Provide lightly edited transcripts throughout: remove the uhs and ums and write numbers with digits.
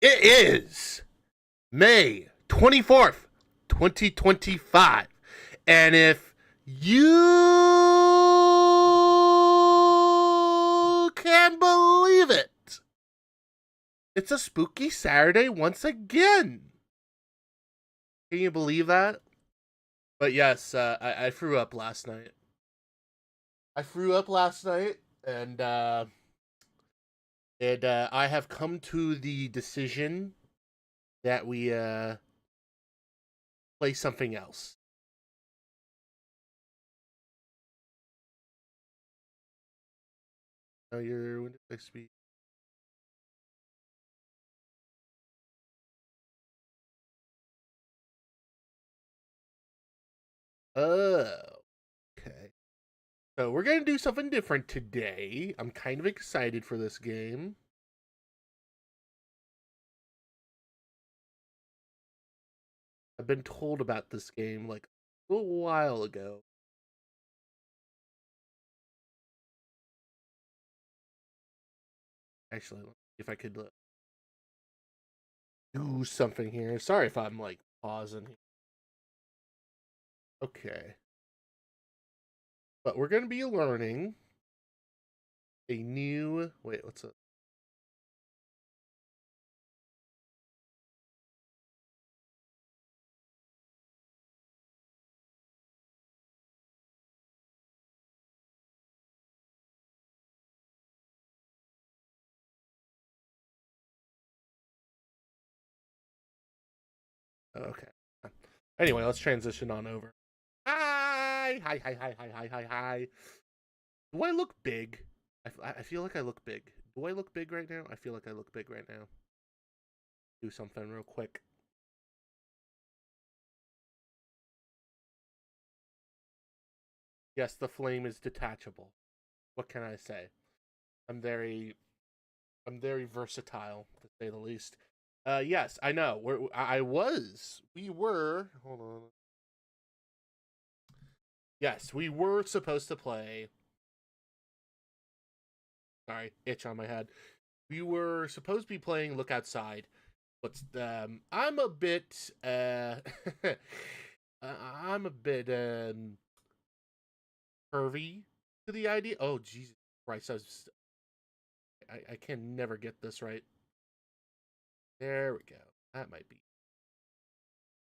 It is May 24th, 2025. And if you can believe it, it's a spooky Saturday once again. Can you believe that? But yes, I threw up last night. And I have come to the decision that we play something else. Oh, your Windows XP. Oh, okay. So we're gonna do something different today. I'm kind of excited for this game. I've been told about this game like a little while ago. Actually, let's see if I could do something here. Sorry if I'm like pausing. Okay. But we're gonna be learning a new. Wait, what's it? Okay. Anyway, let's transition on over. Hi. Do I look big? I feel like I look big. Do I look big right now? I feel like I look big right now. Do something real quick. Yes, the flame is detachable. What can I say? I'm very, I'm very versatile to say the least. Yes, I know. We were. Hold on. Yes, we were supposed to play. Sorry, itch on my head. We were supposed to be playing Look Outside, but I'm a bit. I'm a bit pervy to the idea. Oh Jesus Christ! I can never get this right. There we go. That might be.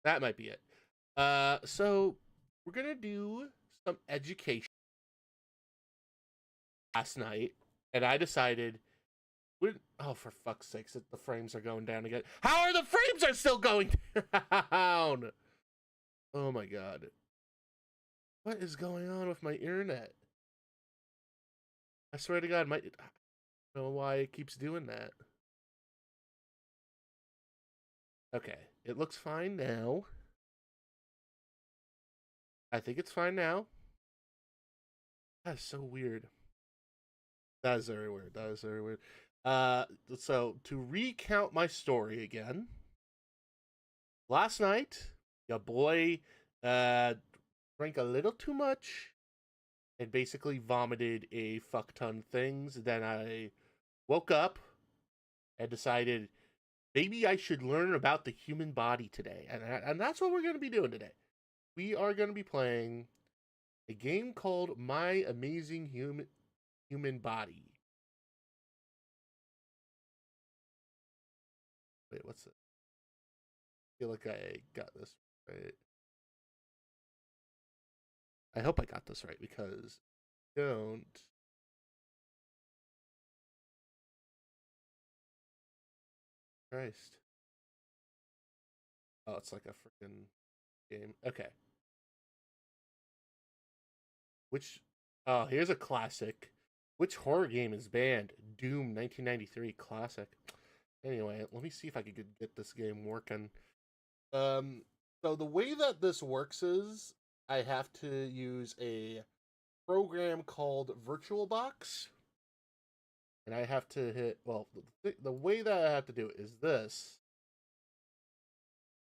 That might be it. So we're gonna do some education last night, and I decided. Oh, for fuck's sakes! The frames are going down again. How are the frames are still going down? Oh my god! What is going on with my internet? I swear to God, I don't know why it keeps doing that. Okay, it looks fine now. I think it's fine now. That's so weird. That is very weird. That is very weird. So to recount my story again, last night, your boy drank a little too much and basically vomited a fuck ton of things. Then I woke up and decided maybe I should learn about the human body today, and that's what we're going to be doing today. We are going to be playing a game called My Amazing Human Body. Wait, what's it? I feel like I got this right. I hope I got this right because don't. Christ. Oh, it's like a freaking game. Okay. Which. Oh, here's a classic. Which horror game is banned? Doom 1993 classic. Anyway, let me see if I could get this game working. Um, so the way that this works is I have to use a program called VirtualBox, and I have to hit. Well, the way that I have to do it is this.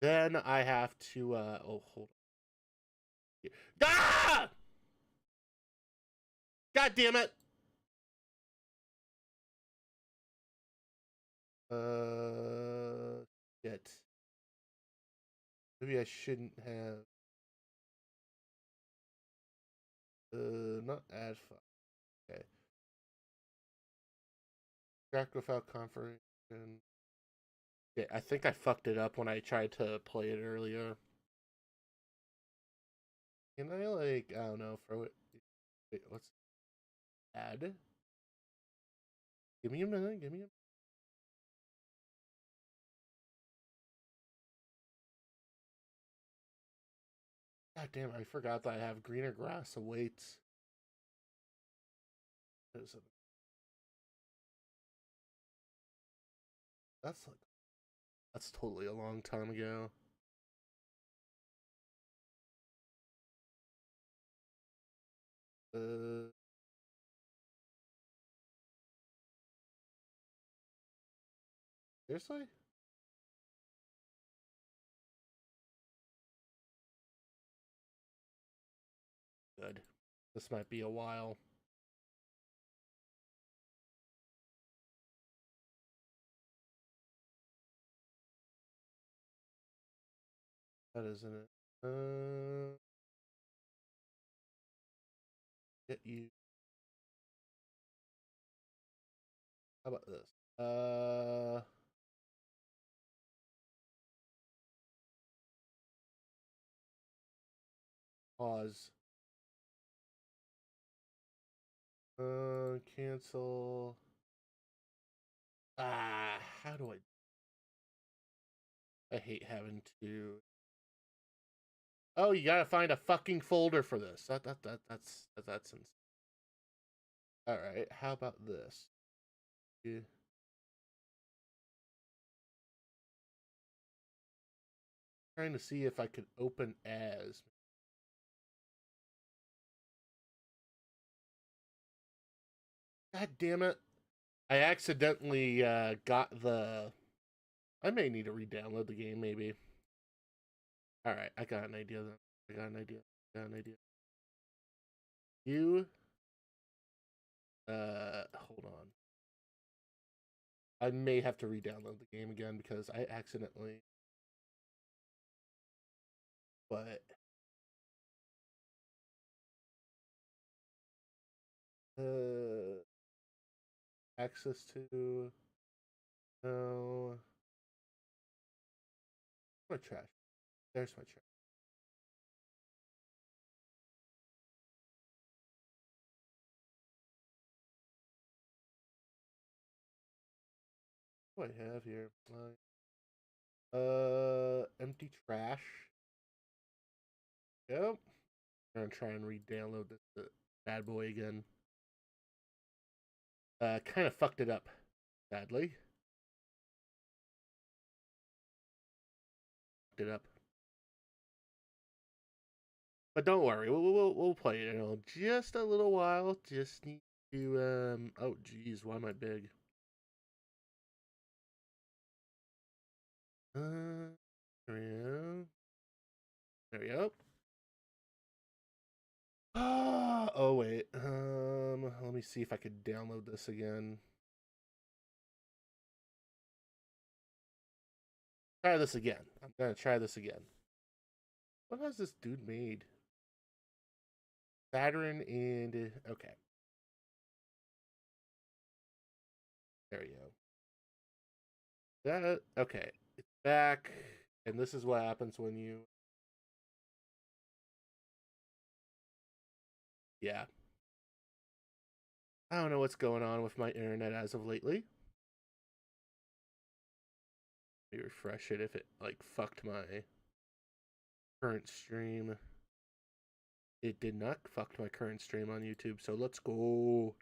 Then I have to. Oh, hold on. Ah! God damn it! Shit. Maybe I shouldn't have. Not add file. Okay. Track without confirmation. Yeah, I think I fucked it up when I tried to play it earlier. Can I, like, I don't know, throw it? Wait, what's add? Give me a minute, give me a God damn, I forgot that I have greener grass awaits. That's like, that's totally a long time ago. Uh, Seriously? Good. This might be a while. That isn't it. Get you. How about this? Pause. Cancel. How do I hate having to. Oh, you gotta find a fucking folder for this. That's insane. All right, how about this? Yeah. Trying to see if I could open as. God damn it! I accidentally got the. I may need to re-download the game, maybe. All right, I got an idea then. I got an idea. I got an idea. You. Hold on. I may have to re-download the game again because I accidentally. But access to no my trash. There's my trash. What do I have here? Empty trash. Yep. I'm gonna try and re-download this bad boy again. Kind of fucked it up, sadly. Fucked it up. But don't worry, we'll play it in just a little while. Just need to Oh geez, why am I big? There we go. There we go. Oh wait. Let me see if I could download this again. Try this again. I'm gonna try this again. What has this dude made? Saturn and okay. There we go. That okay. It's back, and this is what happens when you. Yeah. I don't know what's going on with my internet as of lately. Let me refresh it if it like fucked my current stream. It did not fuck my current stream on YouTube, so let's go.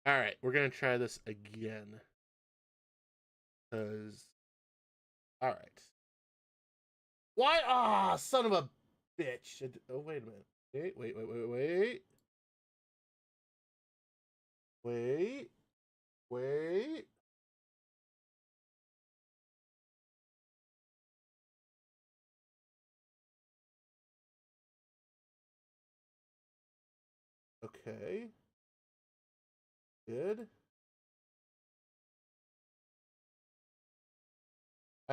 Alright, we're gonna try this again. Cause alright. Why? Ah, son of a bitch. Oh, wait a minute. Wait. Wait. Okay. Good.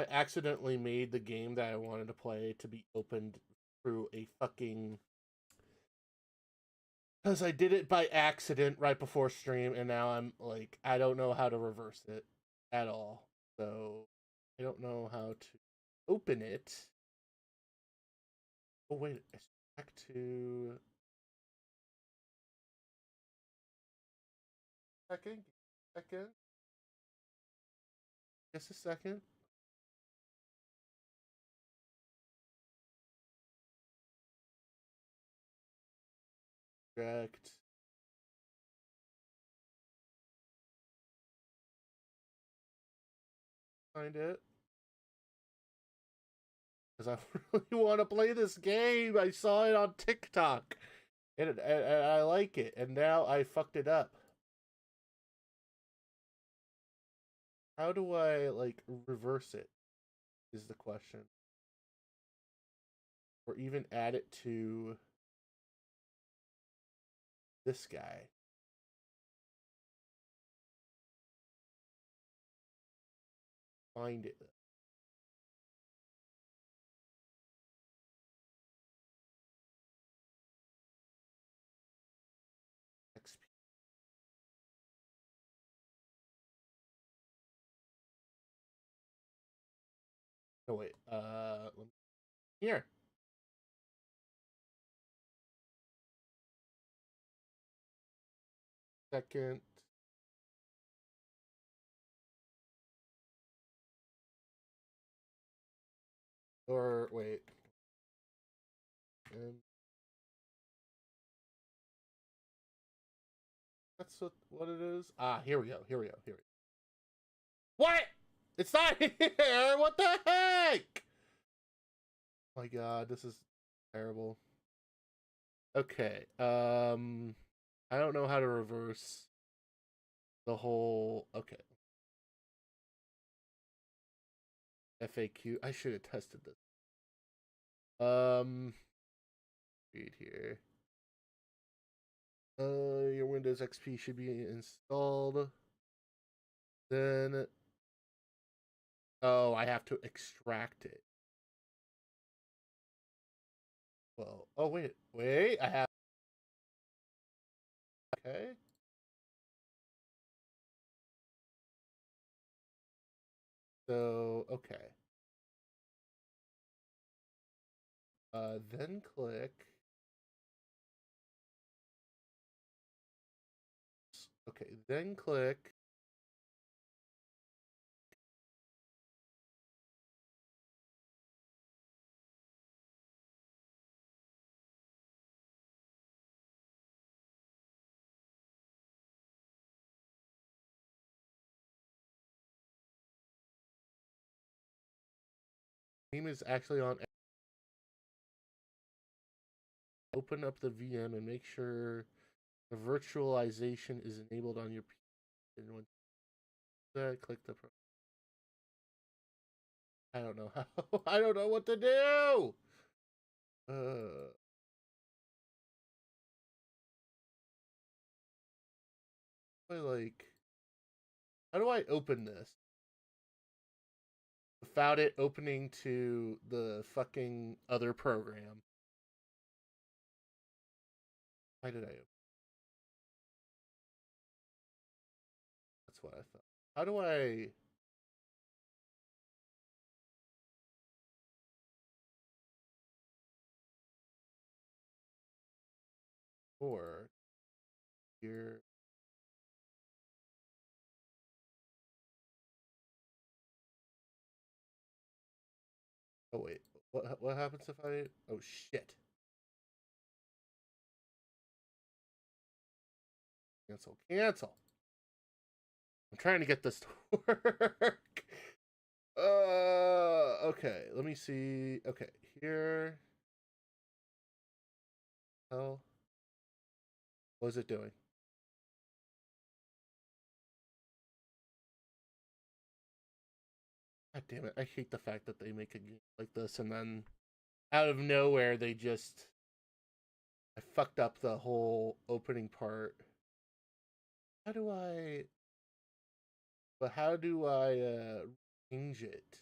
I accidentally made the game that I wanted to play to be opened through a fucking... Because I did it by accident right before stream, and now I'm like, I don't know how to reverse it at all. So, I don't know how to open it. Oh, wait. Back to... Second? Second? Just a second. Correct. Find it. Because I really want to play this game. I saw it on TikTok. And I like it. And now I fucked it up. How do I, like, reverse it? Is the question. Or even add it to this guy. Find it. XP. Oh, wait. Here. Second. Or, wait. And that's what it is. Ah, here we go. Here we go. Here we go. What? It's not here. What the heck? Oh my god, this is terrible. Okay. I don't know how to reverse the whole. Okay. FAQ. I should have tested this. Read here. Your Windows XP should be installed. Then, oh, I have to extract it. Well, oh wait, I have. Okay. So okay. Then click. Okay, then click. Name is actually on. Open up the VM and make sure the virtualization is enabled on your PC. And when that, click the. I don't know how. I don't know what to do. Like, how do I open this without it opening to the fucking other program? Why did I open? That's what I thought. How do I? Or here. Oh wait, what happens if I? Oh shit! Cancel, cancel. I'm trying to get this to work. Okay. Let me see. Okay, here. Oh, what is it doing? God damn it! I hate the fact that they make a game like this and then out of nowhere they just. I fucked up the whole opening part. How do I? But how do I change it?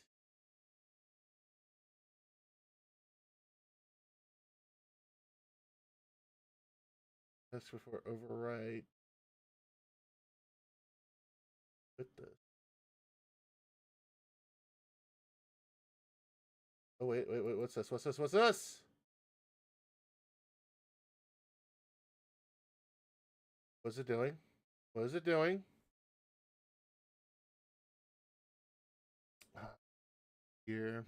That's before overwrite. With this. Oh wait, what's this? What's this? What's this? What's it doing? What is it doing? Here.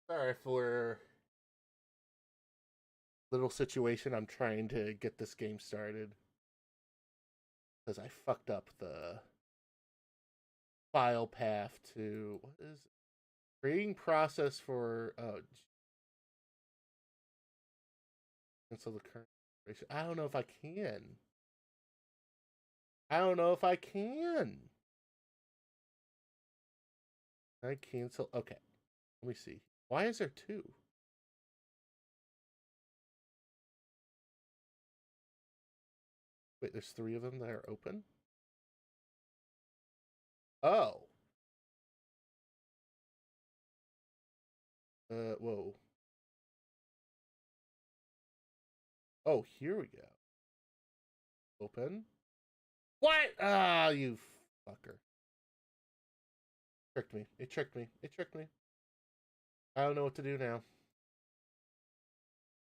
Sorry for little situation. I'm trying to get this game started because I fucked up the file path to what is it? Creating process for cancel the current operation. I don't know if I can. I don't know if I can. I cancel. Okay, let me see. Why is there two? Wait, there's three of them that are open? Oh. Whoa. Oh, here we go. Open. What? Ah, you fucker. Tricked me. It tricked me. It tricked me. I don't know what to do now.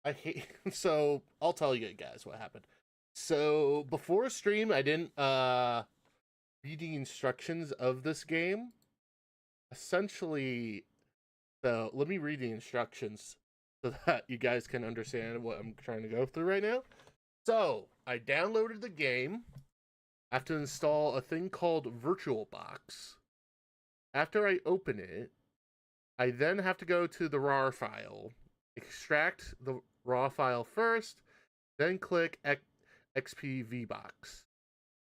I hate so I'll tell you guys what happened. So before stream I didn't read the instructions of this game. Essentially, so let me read the instructions so that you guys can understand what I'm trying to go through right now. So I downloaded the game. I have to install a thing called VirtualBox. After I open it, I then have to go to the RAR file, extract the raw file first, then click XP VBox.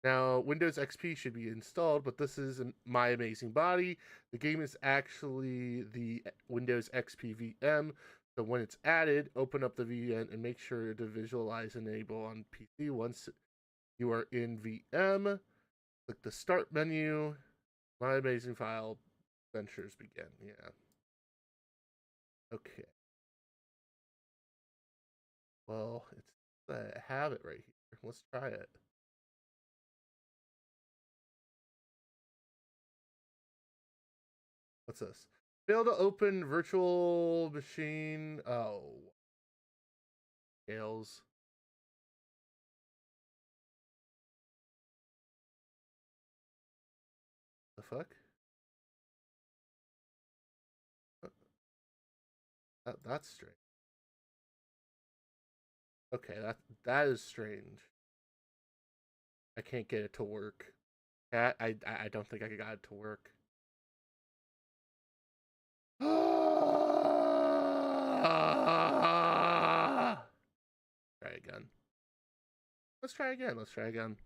Now, Windows XP should be installed, but this is My Amazing Body. The game is actually the Windows XP VM. So when it's added, open up the VM and make sure to visualize enable on PC. Once you are in VM, click the Start menu. My Amazing File Ventures begin. Yeah. Okay. Well, I have it right here. Let's try it. What's this? Fail to open virtual machine. Oh. Scales. The fuck? That's strange. Okay, that is strange. I can't get it to work. I don't think I got it to work. Try again. Let's try again. Let's try again.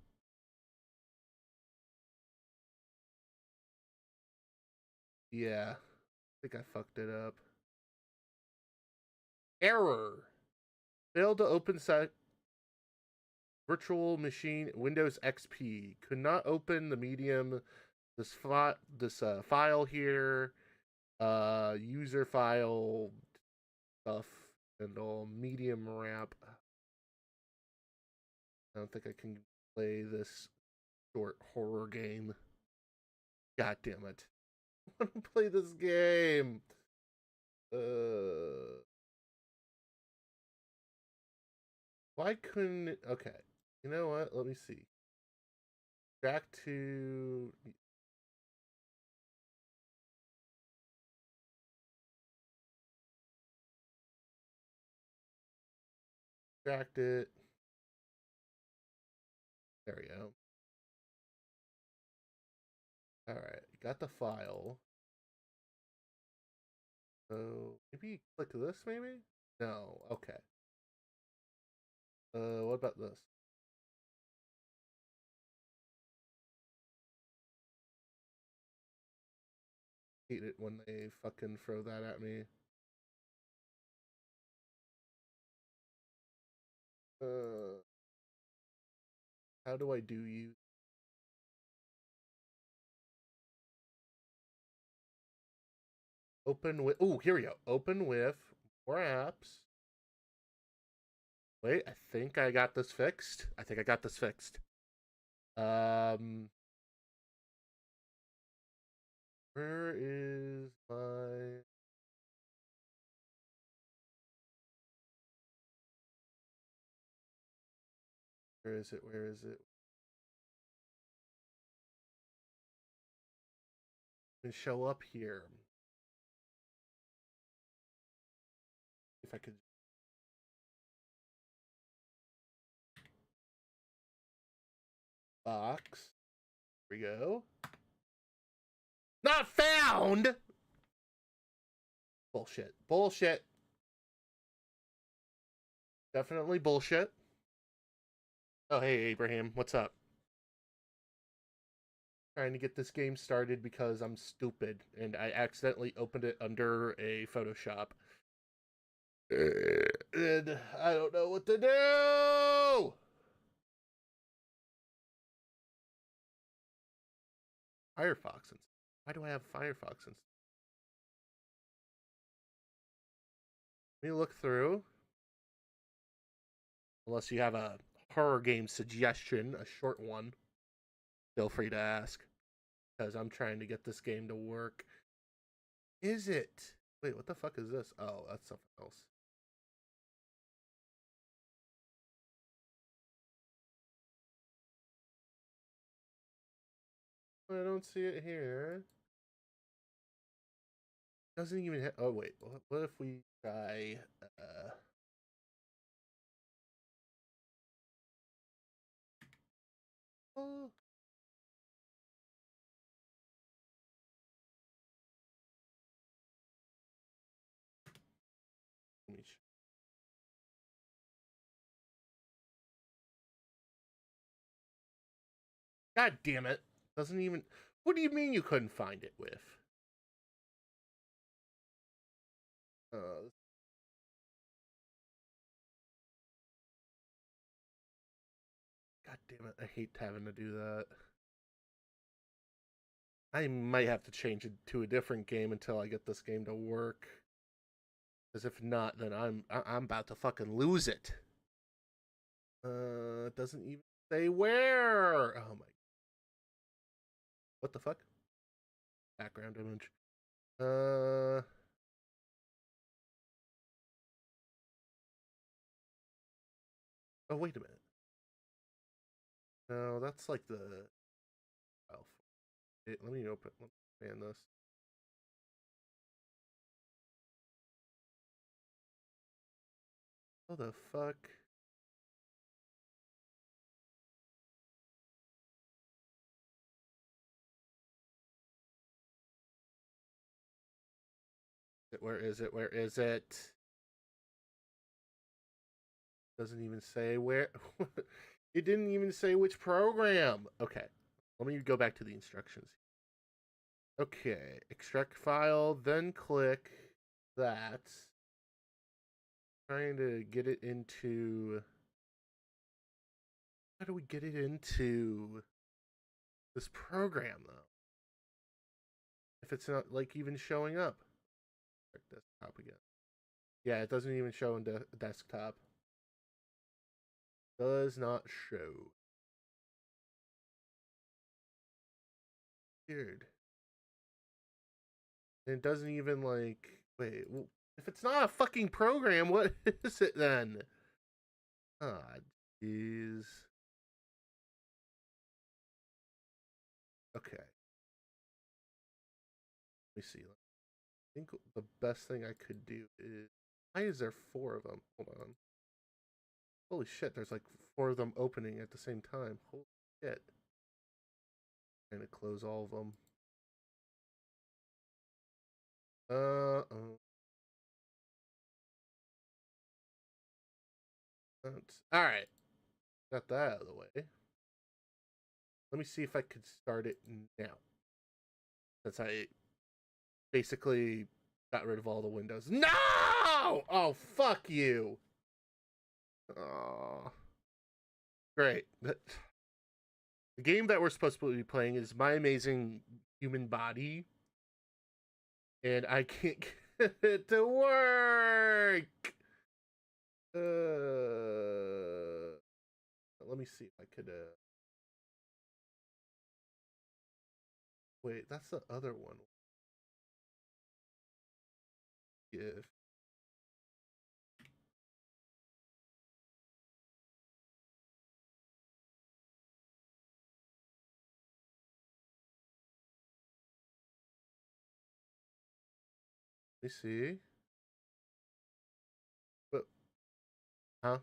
Yeah, I think I fucked it up. Error. Failed to open site virtual machine Windows XP. Could not open the medium this file here. User file stuff and all medium ramp. I don't think I can play this short horror game. God damn it. I want to play this game. Why couldn't it? Okay. You know what? Let me see. Back to. Extract it. There we go. Alright. Got the file. So maybe click this, maybe? No. Okay. What about this? Hate it when they fucking throw that at me. How do I do you? Open with. Oh, here we go. Open with more apps. Wait, I think I got this fixed. I think I got this fixed. Where is my... Where is it? Where is it? Can show up here. If I could... Box. Here we go. Not found! Bullshit. Bullshit. Definitely bullshit. Oh, hey, Abraham. What's up? Trying to get this game started because I'm stupid and I accidentally opened it under a Photoshop. And I don't know what to do! Firefox. Why do I have Firefox? Let me look through. Unless you have a horror game suggestion, a short one, feel free to ask. Because I'm trying to get this game to work. Is it? Wait, what the fuck is this? Oh, that's something else. I don't see it here. Doesn't even have... Oh, wait. What if we try... Oh. Let me God damn it. Doesn't even... What do you mean you couldn't find it with? God damn it. I hate having to do that. I might have to change it to a different game until I get this game to work. Because if not, then I'm about to fucking lose it. It doesn't even say where. Oh my. What the fuck? Background image. Oh, wait a minute. No, that's like the... Oh, let me open... Let me expand this. What the fuck? Where is it? Where is it? Doesn't even say where. It didn't even say which program. Okay. Let me go back to the instructions. Okay. Extract file, then click that. Trying to get it into... How do we get it into this program, though? If it's not, like, even showing up. Check desktop again. Yeah, it doesn't even show in desktop. Does not show. Weird. And it doesn't even, like... Wait, well, if it's not a fucking program, what is it then? Ah, jeez. Okay. Let me see. I think the best thing I could do is... Why is there 4 of them? Hold on. Holy shit, there's like 4 of them opening at the same time. Holy shit. Trying to close all of them. Uh-oh. Alright. Got that out of the way. Let me see if I could start it now. Since I basically got rid of all the windows. No! Oh, fuck you. Oh. Great. The game that we're supposed to be playing is My Amazing Human Body. And I can't get it to work. Let me see if I could. Wait, that's the other one. If let me see. But huh?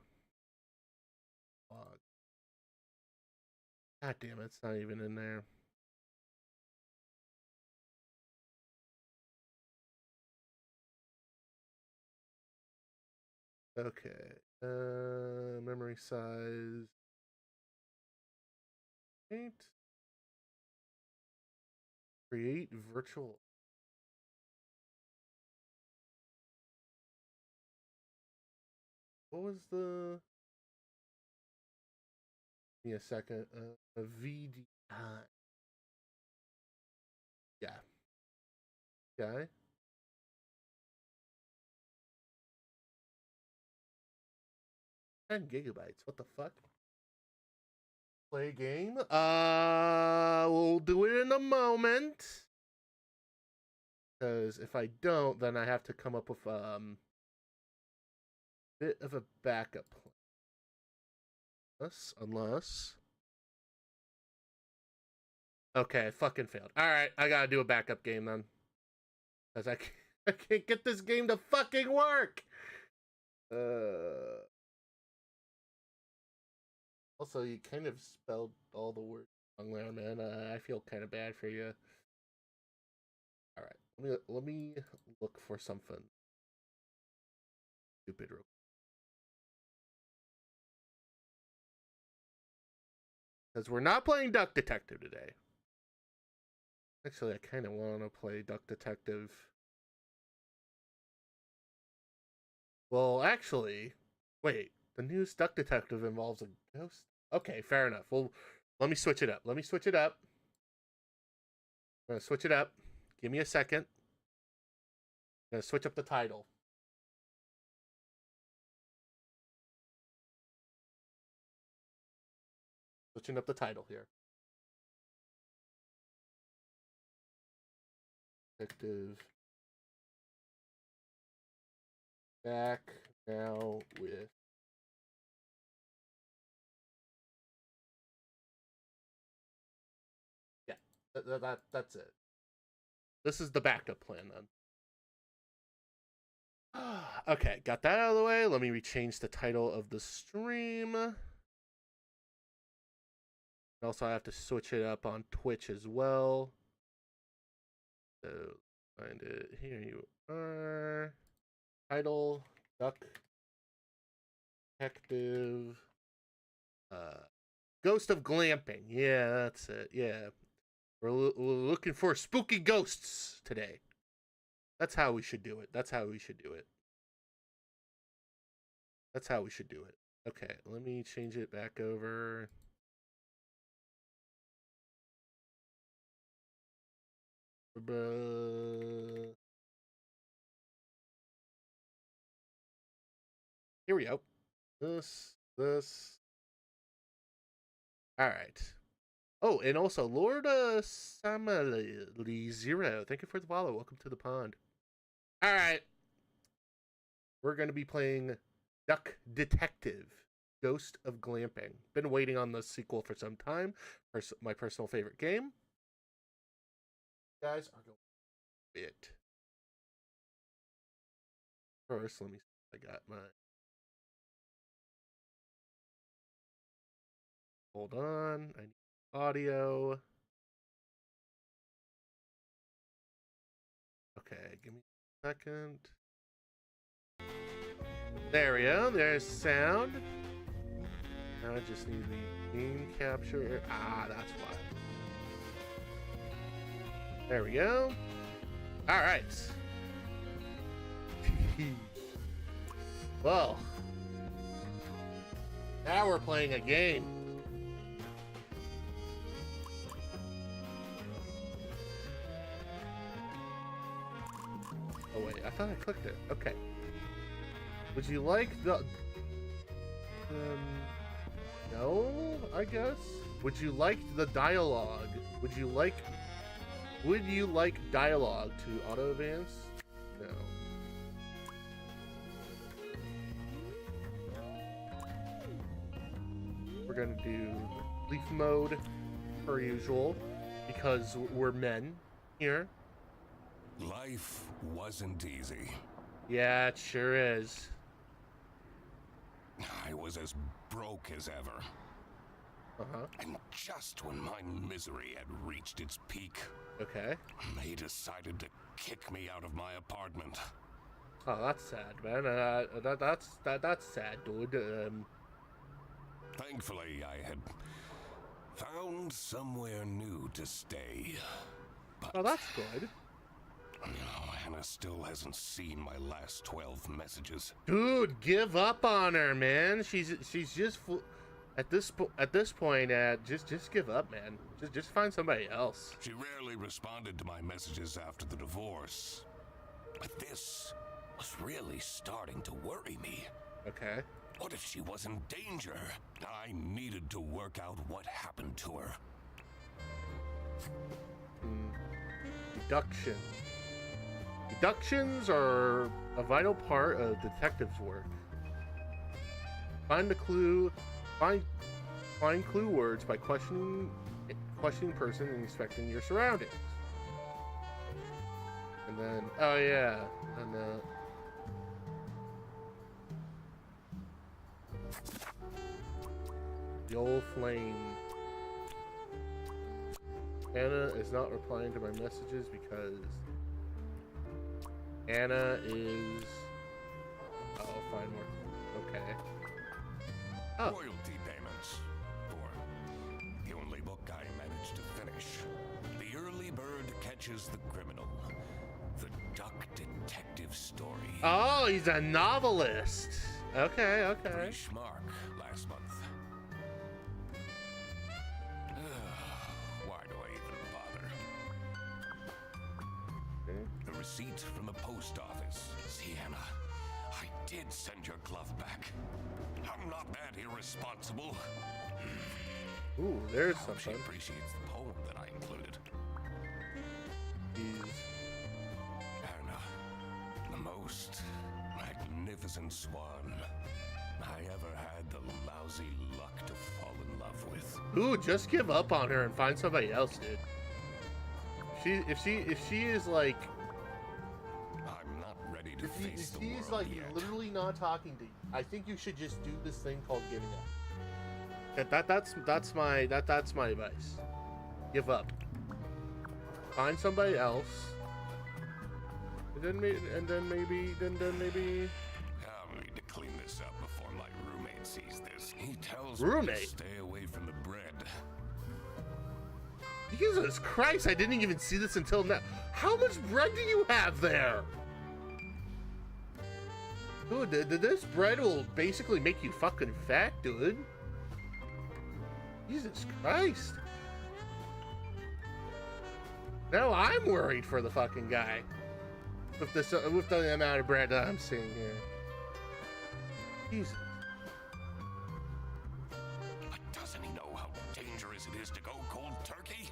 God damn it, it's not even in there. Okay. Memory size. 8. Create virtual. What was the? Give me a second. A VD. Yeah. Okay. 10 gigabytes. What the fuck? Play game. We'll do it in a moment. Because if I don't, then I have to come up with bit of a backup plan. Unless. Okay, I fucking failed. Alright, I gotta do a backup game then. Because I can't get this game to fucking work! Also, you kind of spelled all the words wrong there, man. I feel kind of bad for you. Alright, let me look for something stupid real quick. Because we're not playing Duck Detective today. Actually, I kind of want to play Duck Detective. Well, actually, wait. The new Duck Detective involves a ghost? Okay, fair enough. Well, let me switch it up. I'm going to switch it up. Give me a second. I'm going to switch up the title. Switching up the title here. Detective. Back now with. Yeah, that's it. This is the backup plan then. Okay, got that out of the way. Let me rechange the title of the stream. Also, I have to switch it up on Twitch as well. So, find it. Here you are. Title, Duck Detective. Ghost of Glamping. Yeah, that's it. Yeah. We're looking for spooky ghosts today. That's how we should do it. That's how we should do it. That's how we should do it. Okay, let me change it back over. Here we go. This. All right. Oh, and also Lord Samali Zero. Thank you for the follow. Welcome to the pond. All right. We're going to be playing Duck Detective, Ghost of Glamping. Been waiting on the sequel for some time. My personal favorite game. You guys are going to it. First, let me see if I got my. Hold on. I need audio. Okay, give me a second. There we go. There's sound. Now I just need the game capture. Ah, that's why. There we go. All right. Well, now we're playing a game. Oh wait, I thought I clicked it. Okay. Would you like the No, I guess. Would you like the dialogue? Would you like dialogue to auto advance? No. We're gonna do leaf mode per usual because we're men here. Life wasn't easy. Yeah, it sure is. I was as broke as ever. And just when my misery had reached its peak, okay, they decided to kick me out of my apartment. Oh, that's sad, man. That's sad, dude. Thankfully, I had found somewhere new to stay. But, oh, that's good. Hannah still hasn't seen my last 12 messages. Dude, give up on her, man. She's just at this point. Just give up, man. Just find somebody else. She rarely responded to my messages after the divorce, but this was really starting to worry me. Okay. What if she was in danger? I needed to work out what happened to her. Deduction. Deductions are a vital part of detectives' work. Find the clue. Find clue words by questioning person and inspecting your surroundings. And then, oh yeah, and the old flame. Anna is not replying to my messages because Anna is... Oh, I'll find more. Okay. Oh. Royalty payments for the only book I managed to finish. The Early Bird Catches the Criminal. The Duck Detective Story. Oh, he's a novelist. Okay, okay. British Mark last month. Why do I even bother? Okay. The receipt from the post office. Sienna, I did send your glove back. I'm not that irresponsible. Ooh, there's She something. appreciates the poem that I included. He's... Anna, the most magnificent swan I ever had the lousy luck to fall in love with. Ooh, just give up on her and find somebody else, dude. If she is like... I'm not ready to face the If she's world like yet. literally not talking to you, I think you should just do this thing called giving up. That's my advice. Give up. Find somebody else. And then maybe I'll need to clean this up before my roommate sees this. He tells me Roommate? to stay away from the bread. Jesus Christ, I didn't even see this until now. How much bread do you have there? Dude, this bread will basically make you fucking fat, dude. Jesus Christ. Now I'm worried for the fucking guy. With the amount of bread that I'm seeing here. Jesus. But doesn't he know how dangerous it is to go cold turkey?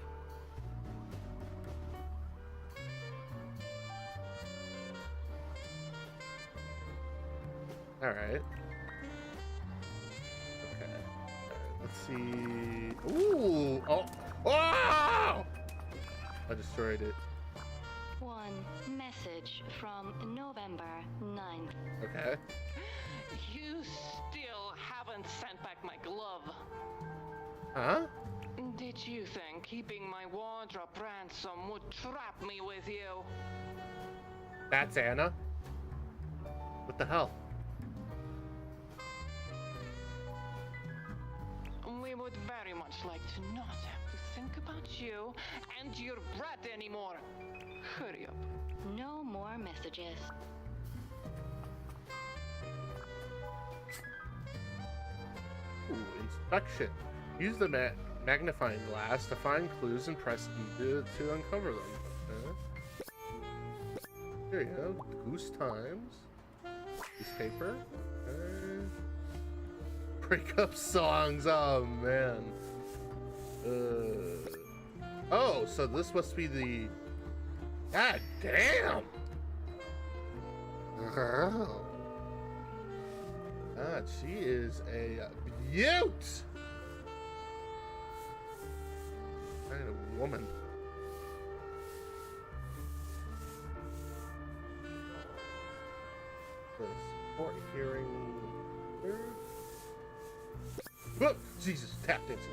Alright. Okay. Let's see. Ooh! Oh! Oh! I destroyed it. One message from November 9th. Okay. You still haven't sent back my glove. Huh? Did you think keeping my wardrobe ransom would trap me with you? That's Anna? What the hell? We would very much like to not have to think about you and your brat anymore. Hurry up. No more messages. Ooh, inspection. Use the magnifying glass to find clues and press E to uncover them. Okay. Here you go. Goose Times. Newspaper. breakup songs. Oh man. Oh, so this must be the. God damn. Oh. God, she is a beaut. Kind of woman. The support hearing. Oh, Jesus, tap dancing.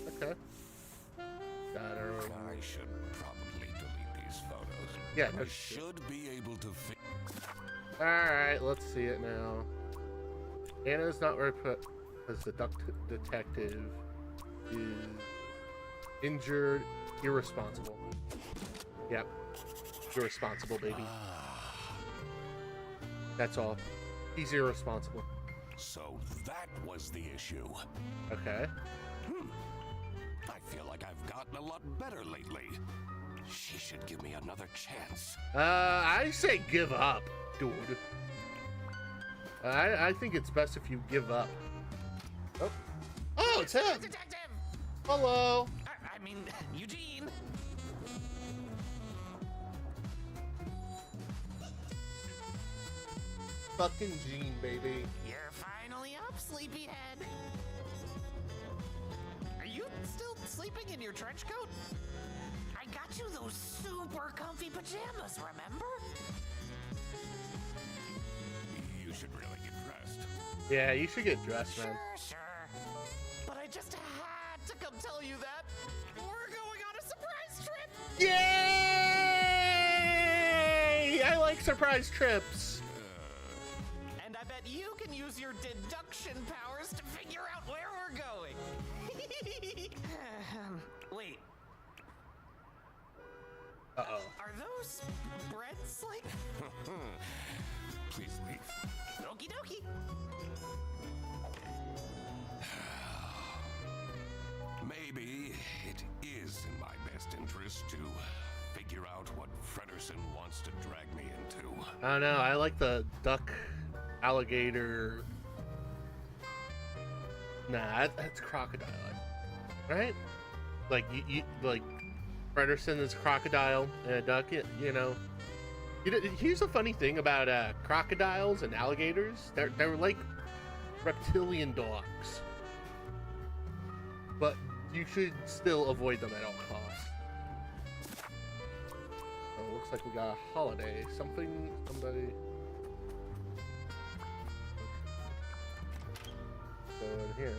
Okay. Got her. I should probably delete these photos. Yeah, no I shit. should be able to Alright, let's see it now. Anna's not where put as the detective is injured, irresponsible. Yep. Irresponsible, baby. That's all. He's irresponsible. So that was the issue. Okay. I feel like I've gotten a lot better lately. She should give me another chance. I say give up, dude. I think it's best if you give up. Oh, oh, it's him. Detective! Hello. I mean, Eugene. Fucking Gene, baby. You're finally up, sleepyhead. Are you still sleeping in your trench coat? I got you those super comfy pajamas, remember? You should really get dressed. Yeah, you should get dressed, man. Sure. But I just had to come tell you that we're going on a surprise trip. Yay! I like surprise trips. And I bet you can use your deduction powers to figure out where we're going. Wait, Uh-oh. are those breads like? Please leave. Okie dokie. Maybe it is in my best interest to figure out what Frederson wants to drag me into. I don't know. I like the duck, alligator. Nah, that's crocodile, right? Like you like Frederson is crocodile and a duck. You know. Here's a funny thing about crocodiles and alligators. They're like reptilian dogs, but you should still avoid them at all costs. So it looks like we got a holiday. Somebody. Go in here.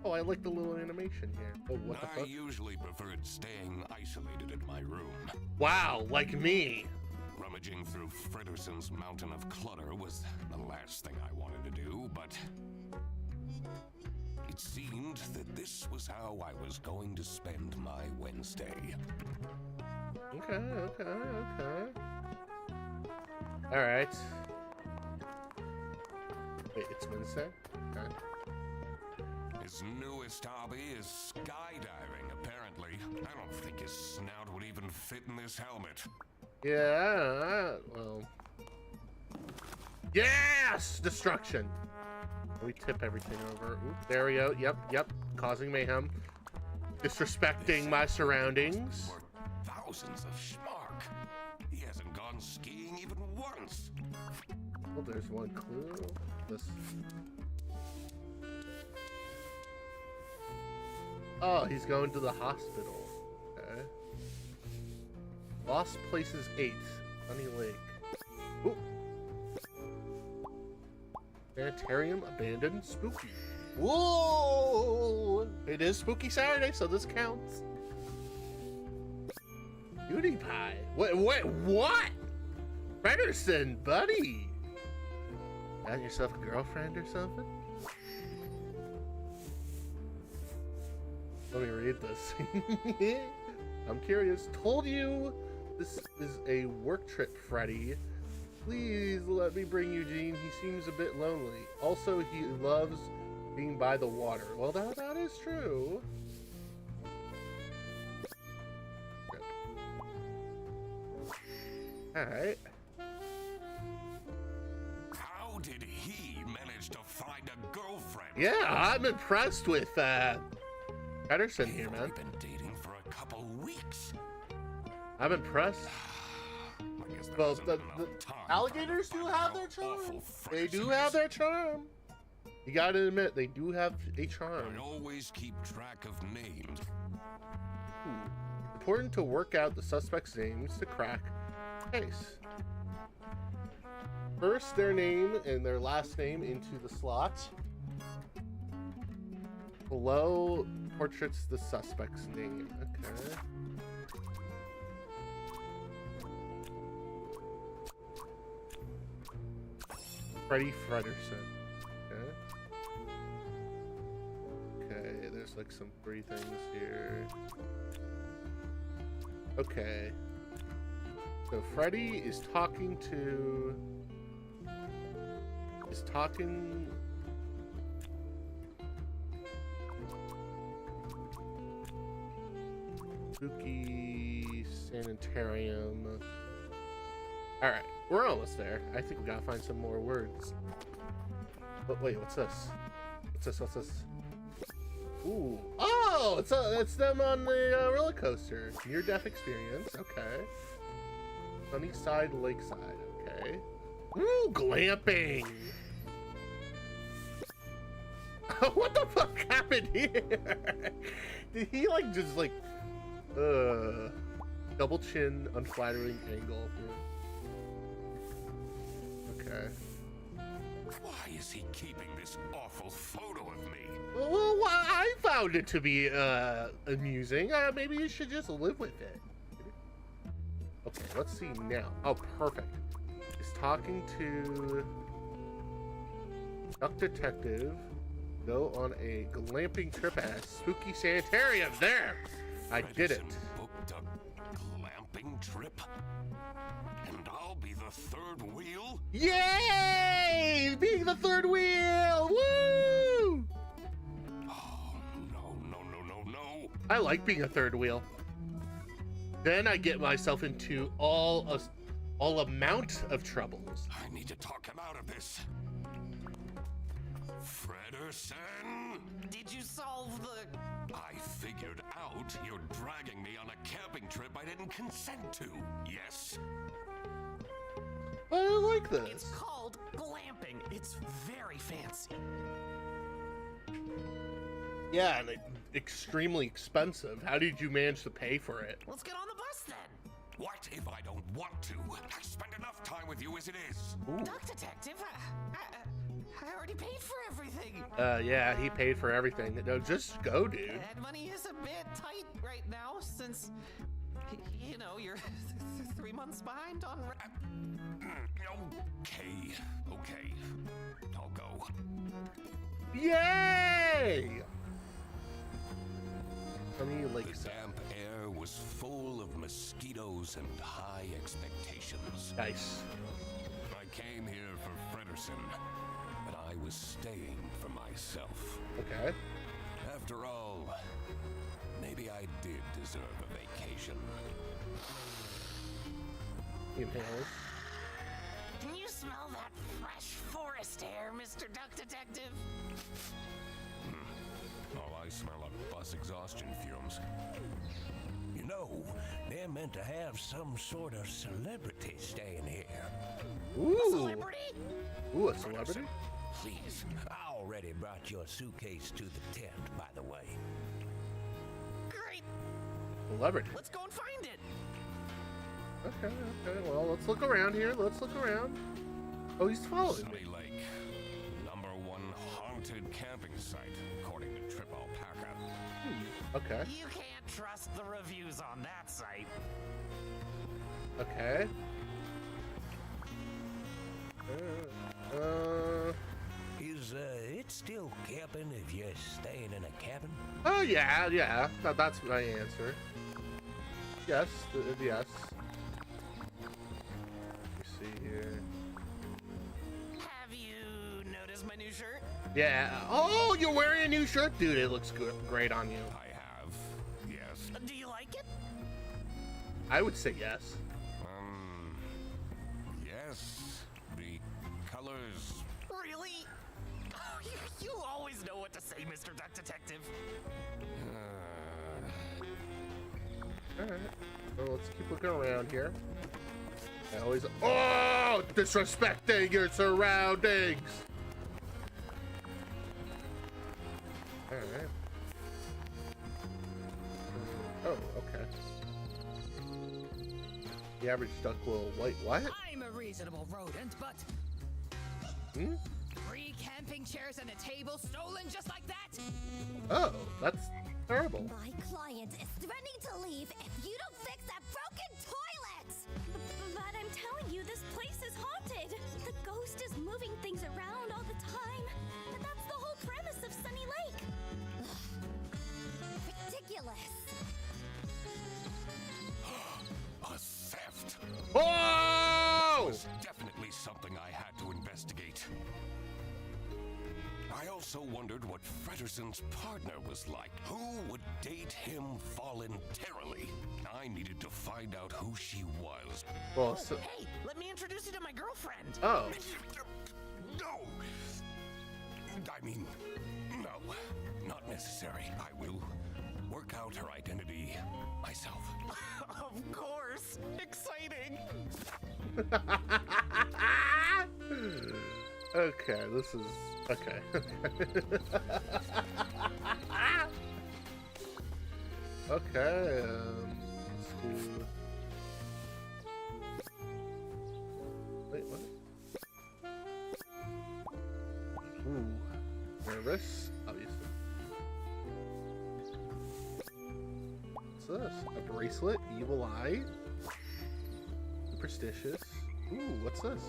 Oh, I like the little animation here. Oh, what the I fuck? usually preferred staying isolated in my room. Wow, like me. Rummaging through Frederson's mountain of clutter was the last thing I wanted to do, but it seemed that this was how I was going to spend my Wednesday. Okay. Alright. Wait, it's Wednesday? Okay. His newest hobby is skydiving, apparently. I don't think his snout would even fit in this helmet. Yeah, well. Yes! Destruction! We tip everything over. Oop, there we go. Yep. Causing mayhem. Disrespecting my surroundings. For thousands of schmark. He hasn't gone skiing even once. Well, there's one clue. This. Oh, he's going to the hospital. Okay. Lost Places 8. Sunny Lake. Ooh. Sanitarium abandoned. Spooky. Whoa! It is Spooky Saturday, so this counts. Cutie pie. Wait, what? Frederson, buddy. Got yourself a girlfriend or something? Let me read this. I'm curious. Told you this is a work trip, Freddy. Please let me bring Eugene. He seems a bit lonely. Also, he loves being by the water. Well, that is true. Alright. managed to find a girlfriend. Yeah, I'm impressed with Pedersen here, They've man. only been dating for a couple weeks. I'm impressed. I guess there Well, hasn't the been enough time alligators for do them to have find their out how charm. awful They do Frederickson have is. their charm. You gotta admit, they do have a charm. I always keep track of names. Important to work out the suspect's names to crack the case. First their name and their last name into the slot. Below portraits the suspect's name. Okay. Freddie Fredersen. Okay. Okay, there's like some free things here. Okay. So Freddie is talking to... Spooky Sanitarium. Alright, we're almost there. I think we gotta find some more words. But wait, what's this? What's this? Ooh. Oh, it's them on the roller coaster. Near-death experience. Okay. Sunnyside, Lakeside. Okay. Ooh, glamping. What the fuck happened here? Did he like just like double chin, unflattering angle? Okay. Why is he keeping this awful photo of me? Well, I found it to be amusing. Maybe you should just live with it. Okay, let's see now. Oh, perfect. He's talking to Duck Detective. Go on a glamping trip at a spooky sanitarium. There! I did it. Frederickson booked a glamping trip? And I'll be the third wheel? Yay! Being the third wheel! Woo! Oh, no. I like being a third wheel. Then I get myself into all amount of troubles. I need to talk him out of this. Fredersen? Did you solve the... I figured out you're dragging me on a camping trip I didn't consent to. Yes? I like this. It's called glamping. It's very fancy. Yeah, and extremely expensive. How did you manage to pay for it? Let's get on the bus then. What if I don't want to? I spend enough time with you as it is. Duck Detective, I already paid for everything. Yeah, he paid for everything. No, just go, dude. And money is a bit tight right now since, you know, you're 3 months behind on... Okay. I'll go. Yay! Sunny The Lakeside. damp air was full of mosquitoes and high expectations. Nice. I came here for Fredersen, but I was staying for myself. Okay. After all, maybe I did deserve a vacation. He inhales. Can you smell that fresh forest air, Mr. Duck Detective? All I smell are bus exhaustion fumes. You know, they're meant to have some sort of celebrity staying here. Ooh. Celebrity? Ooh, a celebrity? Please, I already brought your suitcase to the tent, by the way. Great. Celebrity. Let's go and find it. Okay. Well, let's look around here. Let's look around. Oh, he's following me. Sunny Lake, #1 haunted camping site, according to Trip Alpaca. Okay. You can't trust the reviews on that site. Okay. Is it still camping if you're staying in a cabin? Oh yeah. That's my answer. Yes, yes. Let me see here. Have you noticed my new shirt? Yeah. Oh, you're wearing a new shirt, dude. It looks good, great on you. I have, yes. Do you like it? I would say yes. Yes. The colors. Really? You always know what to say, Mr. Duck Detective. Alright. So let's keep looking around here. I always. Oh! Disrespecting your surroundings! Alright. Oh, okay. The average duck will white what? I'm a reasonable rodent, but Hmm? 3 camping chairs and a table stolen just like that? Oh, that's terrible. My client is threatening to leave if you don't fix that broken toilet! But I'm telling you, this place is haunted. The ghost is moving things around all the time. And that's the whole premise of Sunny Lake. Ridiculous. A theft. Oh! Was definitely something I had to investigate. I also wondered what Fredderson's partner was like. Who would date him voluntarily? I needed to find out who she was. Well, so, Hey, let me introduce you to my girlfriend. oh. No! I mean, no. Not necessary. I will work out her identity myself. Of course. Exciting. Okay, this is okay. Okay, let's do. Wait, what? Ooh, nervous, obviously. What's this? A bracelet, evil eye, superstitious. Ooh, what's this?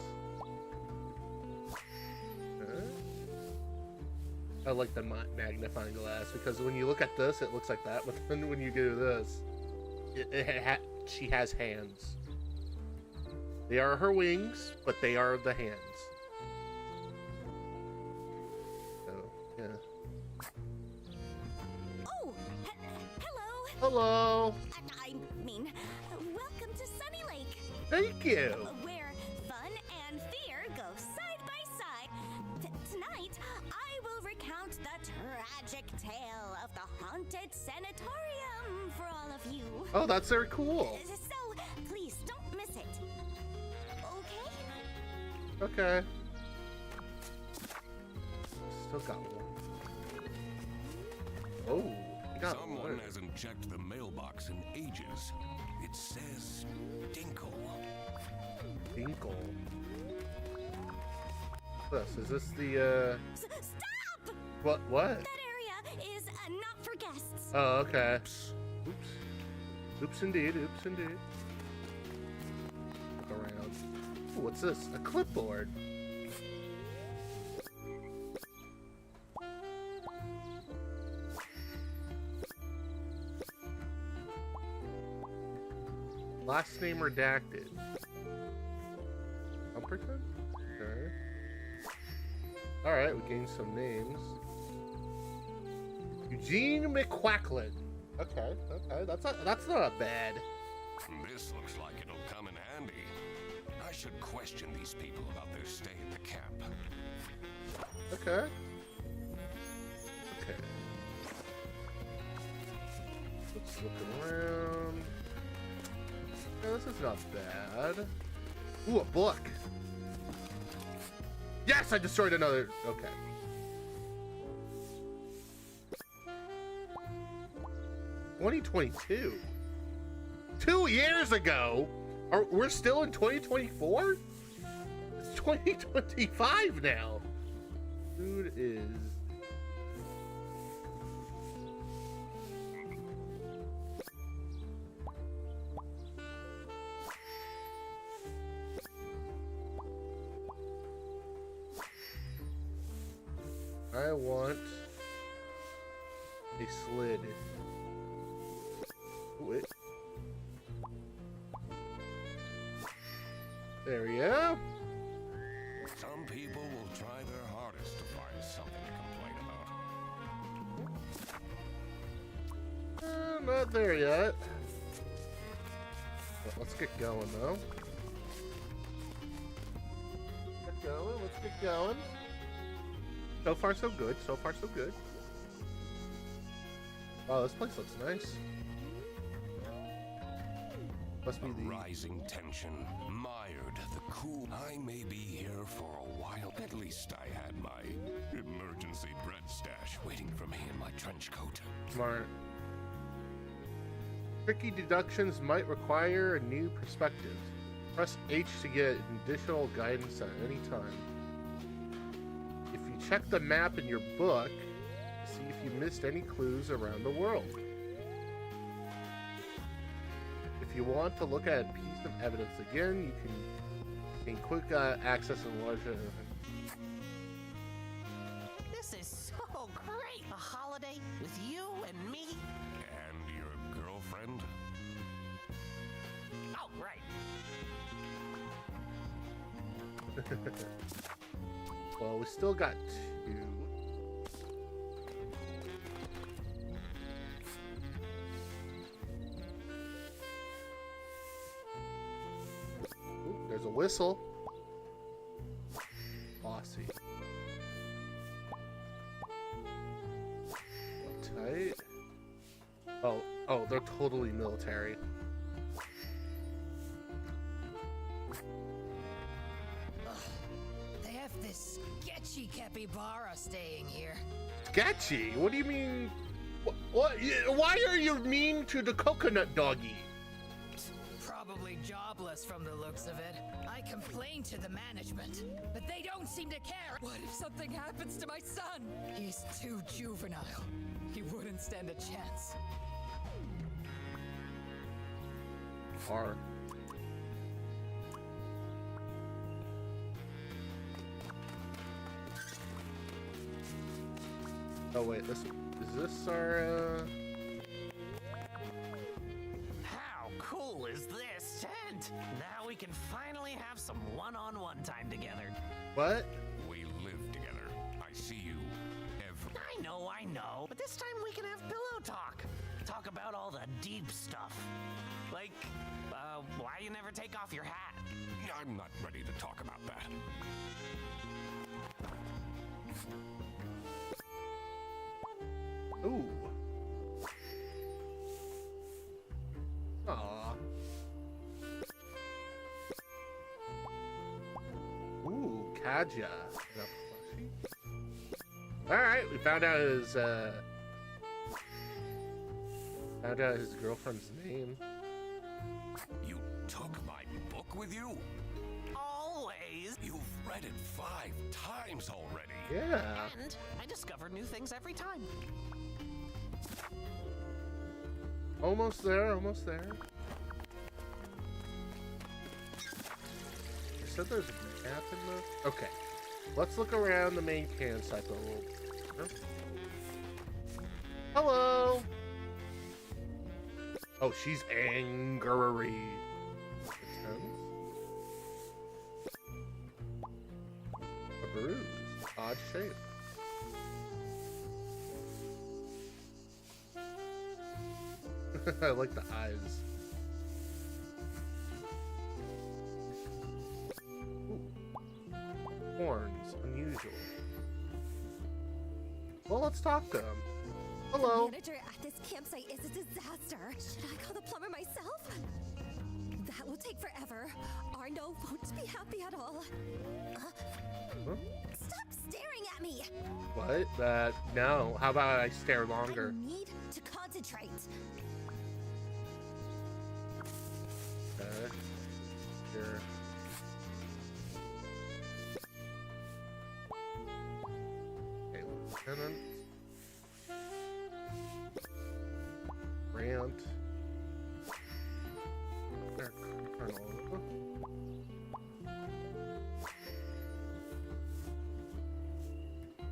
I like the magnifying glass because when you look at this, it looks like that, but then when you do this, she has hands. They are her wings, but they are the hands. So, yeah. Oh, hello. Hello. I mean, welcome to Sunny Lake, Thank you. where fun and fear go side by side. Tonight, I will recount the tragic tale of the haunted sanatorium for all of you. Oh, that's very cool. So, please don't miss it. Okay? Okay. Still got one. Oh, you got Someone one. hasn't checked the mailbox in ages. It says Dinkle. Dinkle. Is this the, Stop! What? That area is not for guests. Oh, okay. Oops. Oops indeed, oops indeed. Look around. Ooh, what's this? A clipboard. Last name redacted. Humperton? Okay. Alright, we gained some names. Eugene McQuacklin. Okay, okay, that's not bad. This looks like it'll come in handy. I should question these people about their stay at the camp. Okay. Okay. Let's look around. Yeah, this is not bad. Ooh, a book. Yes, I destroyed another. Okay. (2022). 2 years ago. We're still in 2024? It's 2025 now. Dude is. I want a slid. Wait. There we go. Some people will try their hardest to find something to complain about. Not there yet. But let's get going though. Let's get going. So far, so good. So far, so good. Wow, this place looks nice. Must be the rising tension mired the cool. I may be here for a while. At least I had my emergency bread stash waiting for me in my trench coat. smart. Tricky deductions might require a new perspective. Press H to get additional guidance at any time. If you check the map in your book, see if you missed any clues around the world. If you want to look at a piece of evidence again, you can gain quick access and larger. This is so great! A holiday with you and me. And your girlfriend? Oh, right. Well, we still got 2. Ooh, there's a whistle. Bossy. Tight. Oh, they're totally military. They have this sketchy capybara staying here. Sketchy? What do you mean? What? Why are you mean to the coconut doggy? Probably jobless from the looks of it. I complained to the management, but they don't seem to care. What if something happens to my son? He's too juvenile. He wouldn't stand a chance. Far. Oh wait, is this our? How cool is this tent? Now we can finally have some one-on-one time together. What? We live together. I see you every. I know. But this time we can have pillow talk. Talk about all the deep stuff. Like, why you never take off your hat? I'm not ready to talk about that. Ooh. Aw. Ooh, Kaja. Alright, we found out his girlfriend's name. You took my book with you? Always. You've read it 5 times already. Yeah. And I discover new things every time. Almost there, almost there. You said there's a map in the... Okay. Let's look around the main campsite a little bit. Hello! Oh, she's angry. A bruise. Odd shape. I like the eyes. Ooh. Horns. Unusual. Well, let's talk to him. Hello. The manager at this campsite is a disaster. Should I call the plumber myself? That will take forever. Arno won't be happy at all. Huh? Stop staring at me! What? No. How about I stare longer? I need to concentrate. Okay. Here. Okay, Lieutenant. Grant. There, Colonel.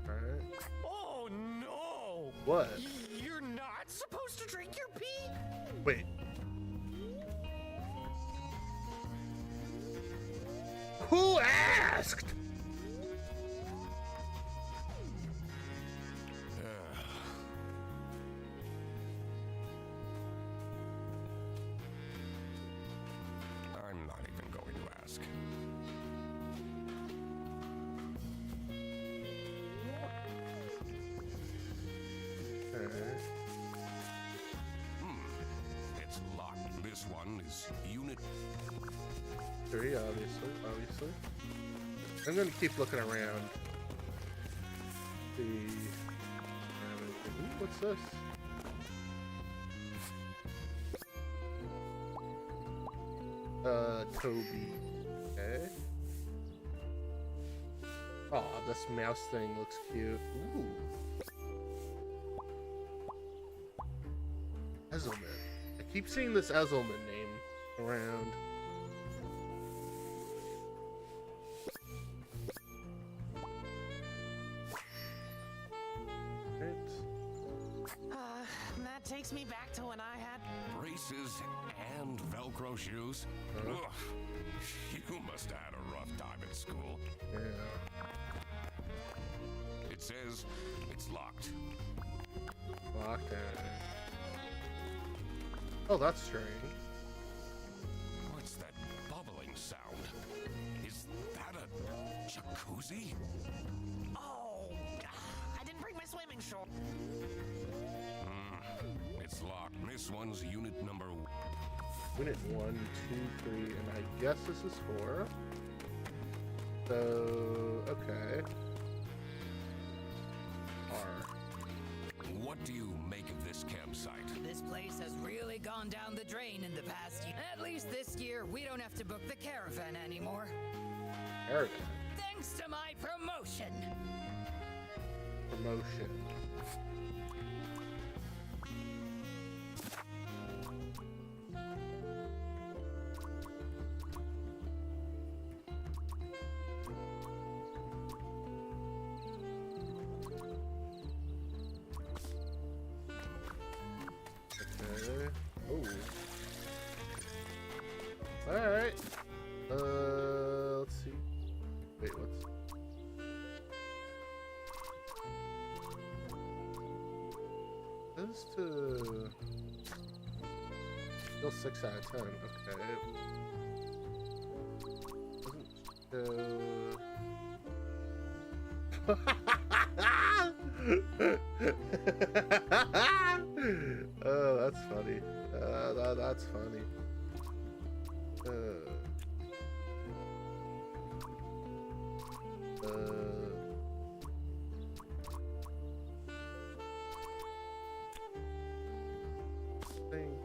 Alright. Oh no! What? You're not supposed to drink your pee? Wait. Who asked? I'm not even going to ask. Alright. It's locked. This one is Unit 3, obviously. I'm gonna keep looking around. See. Ooh, what's this? Toby. Okay. Oh, this mouse thing looks cute. Ooh. Ezelman. I keep seeing this Ezelman name around. That takes me back to when I had braces and Velcro shoes. Ugh. You must have had a rough time at school. Yeah. It says it's locked. Locked in. Oh, that's strange. What's that bubbling sound? Is that a jacuzzi? Oh, I didn't bring my swimming shorts. It's locked. This one's unit number... Unit 1, 2, 3, and I guess this is 4. So, okay. R. What do you make of this campsite? This place has really gone down the drain in the past year. At least this year, we don't have to book the caravan anymore. Caravan. Thanks to my promotion. Promotion. Alright. Let's see. Wait, what's... This to... Still 6 out of 10. Okay. Oh, that's funny. That's funny. Think.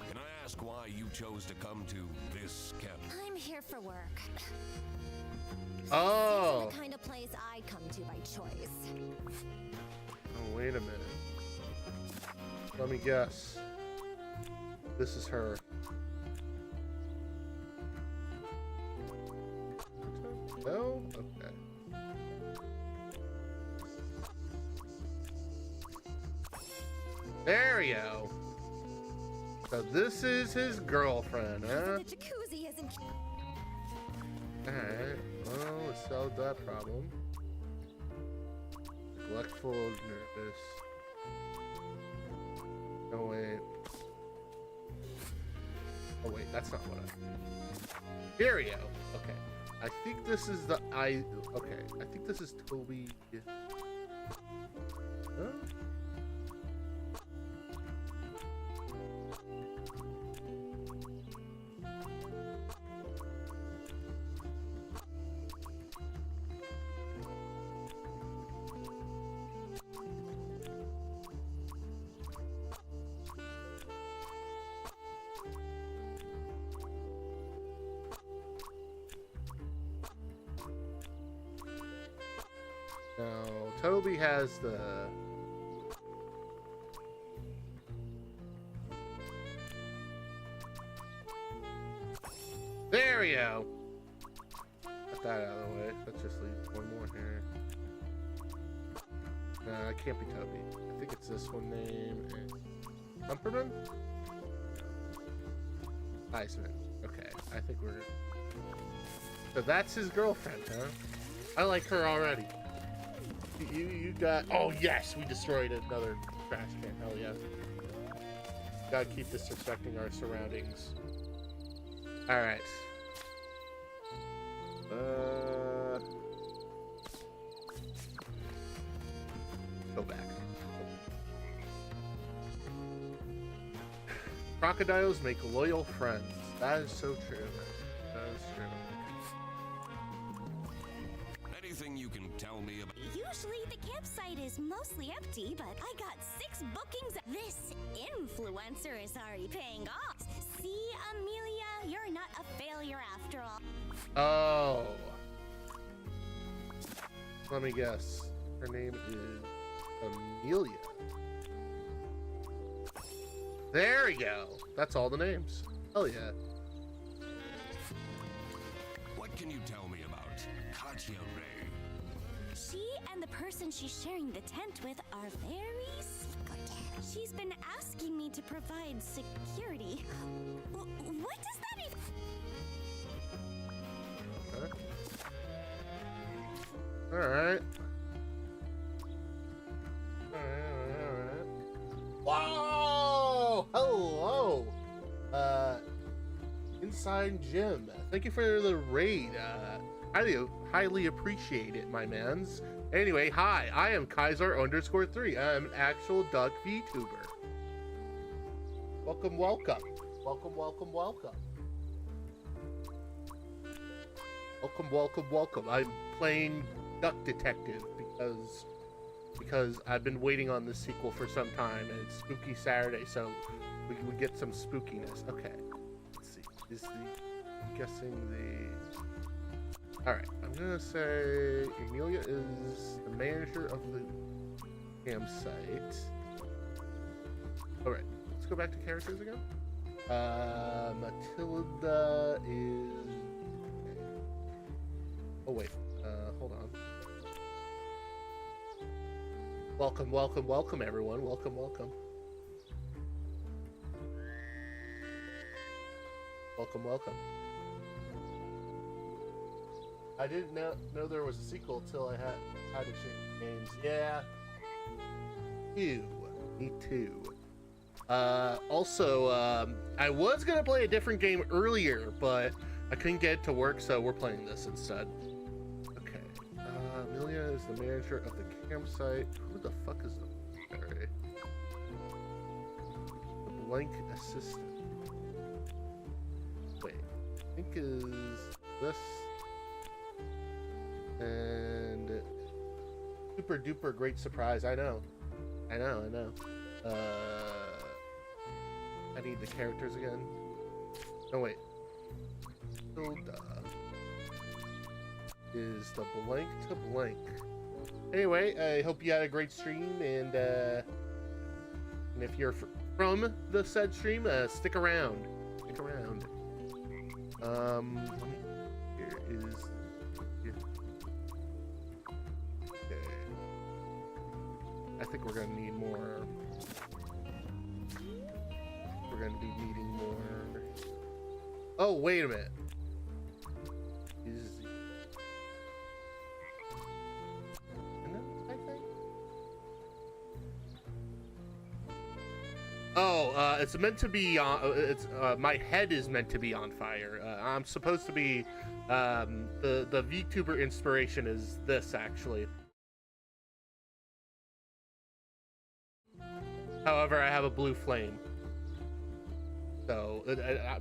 Can I ask why you chose to come to this camp? I'm here for work. Oh. This is the kind of place I come to by choice. Oh, wait a minute. Let me guess. This is her. No? Okay. There you go. So this is his girlfriend, huh? The jacuzzi isn't. Alright. Well, let's solve that problem. Neglectful, nervous. No, wait. Oh, wait, that's not what I... Here we go. Okay. I think this is the... Okay. I think this is Toby... Huh? No, Toby has the... There we go! Get that out of the way. That just leaves one more here. No, it can't be Toby. I think it's this one name. Humperman? Heisman. Okay, I think we're... So that's his girlfriend, huh? I like her already. You got... Oh, yes! We destroyed another trash can. Hell yeah. Gotta keep disrespecting our surroundings. All right. Go back. Crocodiles make loyal friends. That is so true. That is true. Anything you can tell me about? Usually the campsite is mostly empty, but I got 6 bookings. This influencer is already paying off. See, Amelia, you're not a failure after all. Oh. Let me guess. Her name is Amelia. There we go. That's all the names. Oh yeah. What can you tell me about Katya Ray? She and the person she's sharing the tent with are very secretive. She's been asking me to provide security. What does that even... Huh? Alright. Alright. Whoa! Hello! Inside Jim. Thank you for the raid. Highly appreciate it, my mans. Anyway, hi, I am Kaiser_3. I'm an actual duck VTuber. Welcome, welcome. Welcome, welcome, welcome. Welcome, welcome, welcome. I'm playing Duck Detective because I've been waiting on this sequel for some time, and it's Spooky Saturday, so we get some spookiness. Okay, let's see. I'm guessing the... Alright, I'm gonna say Amelia is the manager of the campsite. Alright, let's go back to characters again. Matilda is... Oh wait, hold on. Welcome, welcome, welcome everyone. Welcome, welcome. Welcome, welcome. I didn't know there was a sequel until I had to change games. Yeah. Me too. Also, I was gonna play a different game earlier, but I couldn't get it to work, so we're playing this instead. Okay. Amelia is the manager of the campsite. Who the fuck is the military? The blank assistant. Wait, I think is this. And super duper great surprise. I know. I need the characters again. No wait. Hilda is the blank to blank. Anyway, I hope you had a great stream, and if you're from the said stream, stick around. Stick around. Here is. I think we're gonna need more. We're gonna be needing more. Oh, wait a minute. I think. Oh, it's meant to be on. My head is meant to be on fire. I'm supposed to be. The VTuber inspiration is this actually. However, I have a blue flame. So,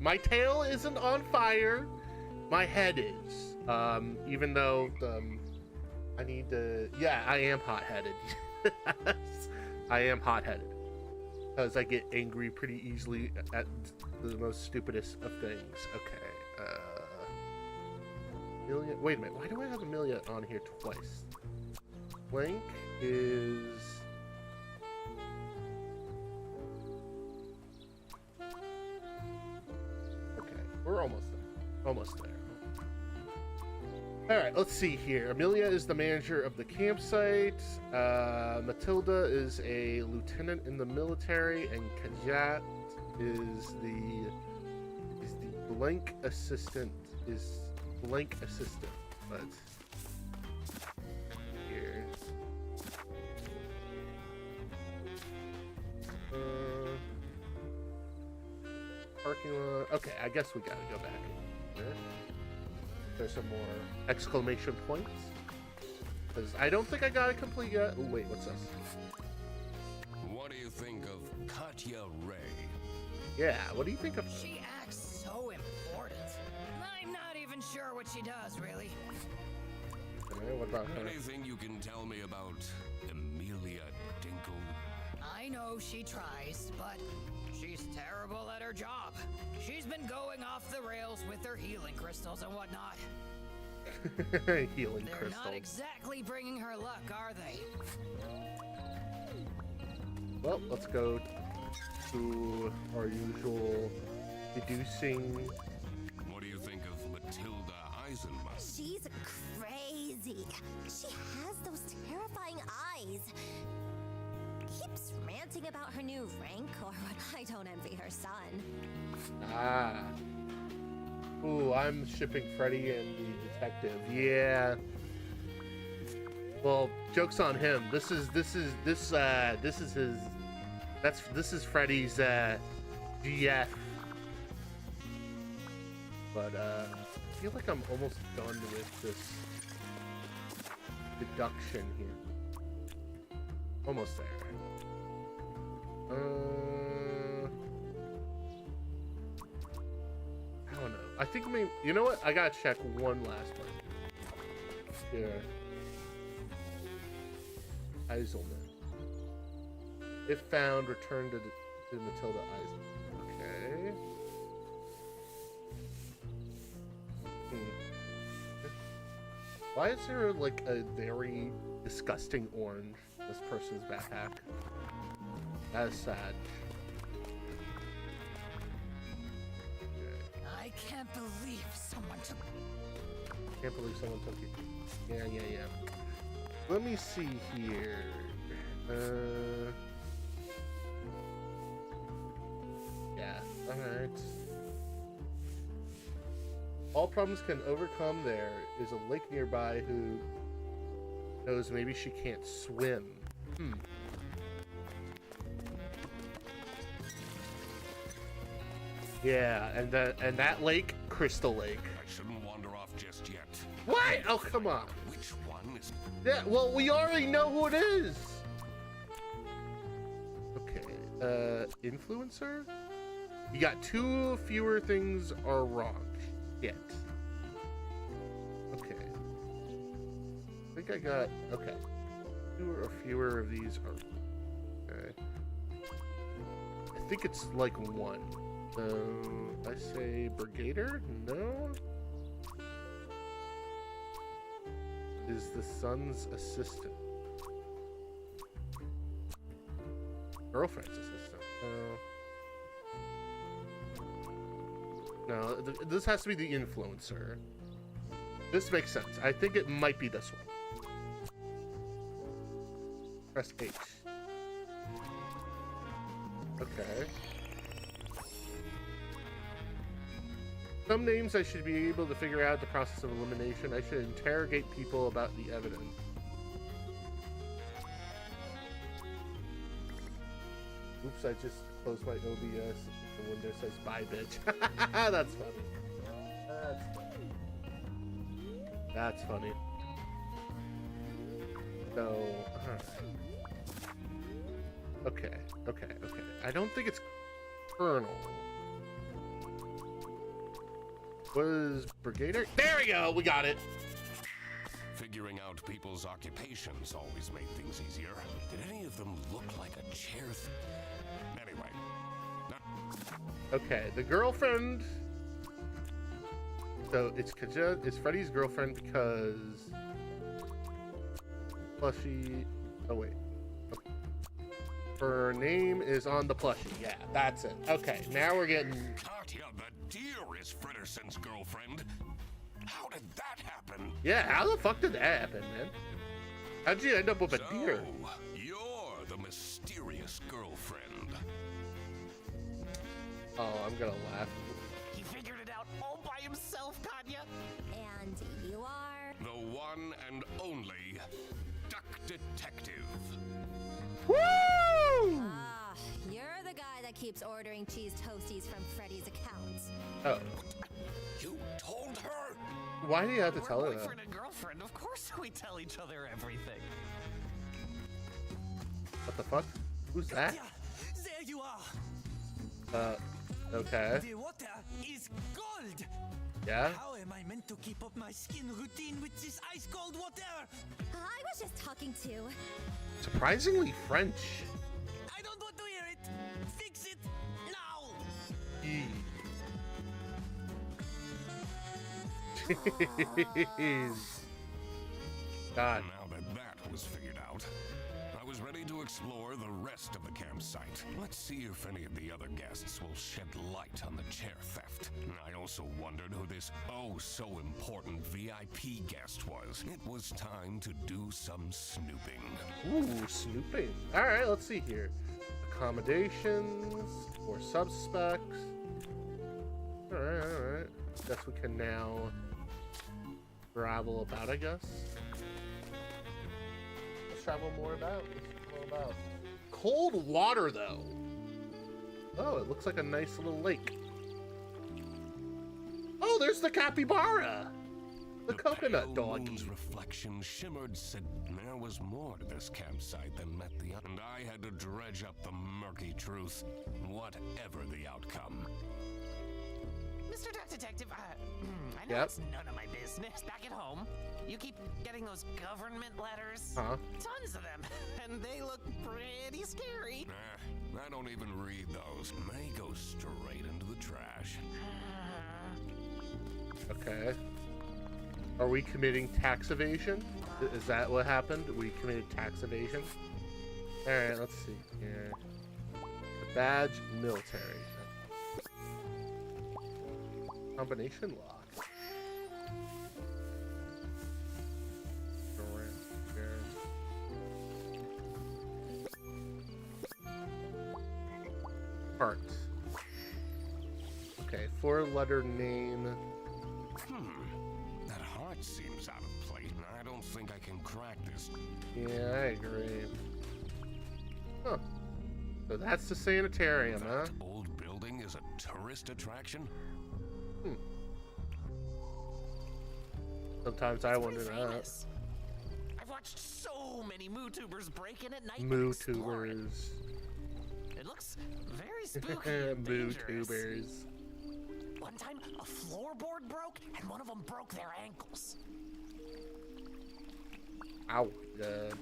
my tail isn't on fire. My head is. Even though, I need to... Yeah, I am hot-headed. I am hot-headed. Because I get angry pretty easily at the most stupidest of things. Okay, Amelia... Wait a minute, why do I have Amelia on here twice? Blank is... We're almost there. Almost there. Alright, let's see here. Amelia is the manager of the campsite. Matilda is a lieutenant in the military. And Kajat is the blank assistant. But here. parking lot. Okay, I guess we gotta go back here. There's some more exclamation points. Because I don't think I got it complete yet. Oh, wait, what's this? What do you think of Katya Ray? Yeah, what do you think of... She acts so important. I'm not even sure what she does, really. Okay, what about her? Anything you can tell me about Amelia Dinkle? I know she tries, but she's terrible at her job. She's been going off the rails with her healing crystals and whatnot. Healing They're crystals. not exactly bringing her luck, are they? Well, let's go to our usual deducing. What do you think of Matilda Eisenman? She's crazy. She has those terrifying eyes. Keeps ranting about her new rank, or what I don't envy her son. Ah. Ooh, I'm shipping Freddy and the detective. Yeah. Well, joke's on him. This is Freddy's GF. But I feel like I'm almost done with this deduction here. Almost there. I don't know. I think maybe, you know what? I gotta check one last one. Here. Eiselman. If found, return to Matilda Eiselman. Okay. Why is there like a very disgusting orange in this person's backpack? That is sad. I can't believe someone took... Can't believe someone took it. Yeah. Let me see here. Yeah, alright. All problems can overcome. There is a lake nearby who knows maybe she can't swim. Yeah, and that lake, Crystal Lake. I shouldn't wander off just yet. What? Oh, come on. Which one is... Yeah, well, we already know who it is. Okay, influencer? You got 2 fewer things are wrong. Shit. Okay. I think I got, okay. 2 or fewer of these are, okay. I think it's like 1. I say Brigader? No? Is the son's assistant. Girlfriend's assistant. No, this has to be the influencer. This makes sense. I think it might be this one. Press H. Okay. Some names I should be able to figure out the process of elimination. I should interrogate people about the evidence. Oops, I just closed my OBS. The window says bye, bitch. That's funny. That's funny. So, okay. I don't think it's Colonel. Was Brigader? There we go. We got it. Figuring out people's occupations always made things easier. Did any of them look like a chair? Anyway. Okay, the girlfriend. So it's Freddy's girlfriend because plushie. Oh wait. Okay. Her name is on the plushie. Yeah, that's it. Okay, now we're getting. Katya the deer is Fredderson's girlfriend. How did that happen? Yeah, how the fuck did that happen, man? How'd you end up with a deer? You're the mysterious girlfriend. Oh, I'm gonna laugh. He figured it out all by himself, Katya. And you are? The one and only Duck Detective. Woo! Ah, you're the guy that keeps ordering cheese toasties from Freddy's account. Oh. You told her? Why do you have to We're tell her that? boyfriend and girlfriend. Of course we tell each other everything. What the fuck? Who's that? Yeah, there you are. Okay. The water is cold. Yeah? How am I meant to keep up my skin routine with this ice cold water? I was just talking to. Surprisingly French. I don't want to hear it. Fix it now. Jeez. God. Now that that was figured out, I was ready to explore the rest of the campsite. Let's see if any of the other guests will shed light on the chair theft. I also wondered who this oh-so-important VIP guest was. It was time to do some snooping. Ooh, snooping. Alright, let's see here. Accommodations or suspects. Alright. Guess we can now travel about, I guess. Let's travel more about. Cold water, though. Oh, it looks like a nice little lake. Oh, there's the capybara. The coconut pale doggy. moon's reflection shimmered, said there was more to this campsite than met the and I had to dredge up the murky truth, whatever the outcome. Mr. Duck Detective, I know Yep. it's none of my business. Back at home, you keep getting those government letters. Huh? Tons of them, and they look pretty scary. I don't even read those. May go straight into the trash. Okay. Are we committing tax evasion? Is that what happened? We committed tax evasion? Alright, let's see here. The badge, military. Combination lock. Heart. Okay, 4-letter name. That heart seems out of place. I don't think I can crack this. Yeah, I agree. Huh. So that's the sanitarium, huh? That old building is a tourist attraction? Sometimes I It's wonder pretty that. famous. I've watched so many MooTubers break in at night and Moo explore it. tubers. It looks very spooky and Moo dangerous. tubers. One time, a floorboard broke, and one of them broke their ankles. Ow.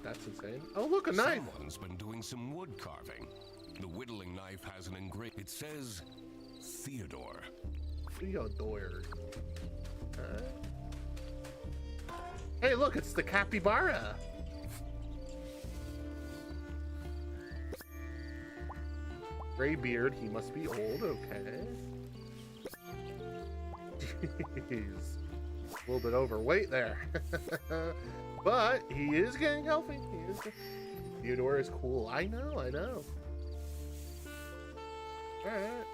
That's insane. Oh, look, a knife. Someone's been doing some wood carving. The whittling knife has an engraving. It says Theodore. Theodore. Hey, look, it's the capybara. Gray beard, he must be old, okay. Jeez. A little bit overweight there. But he is getting healthy. Theodore is cool. I know. Alright.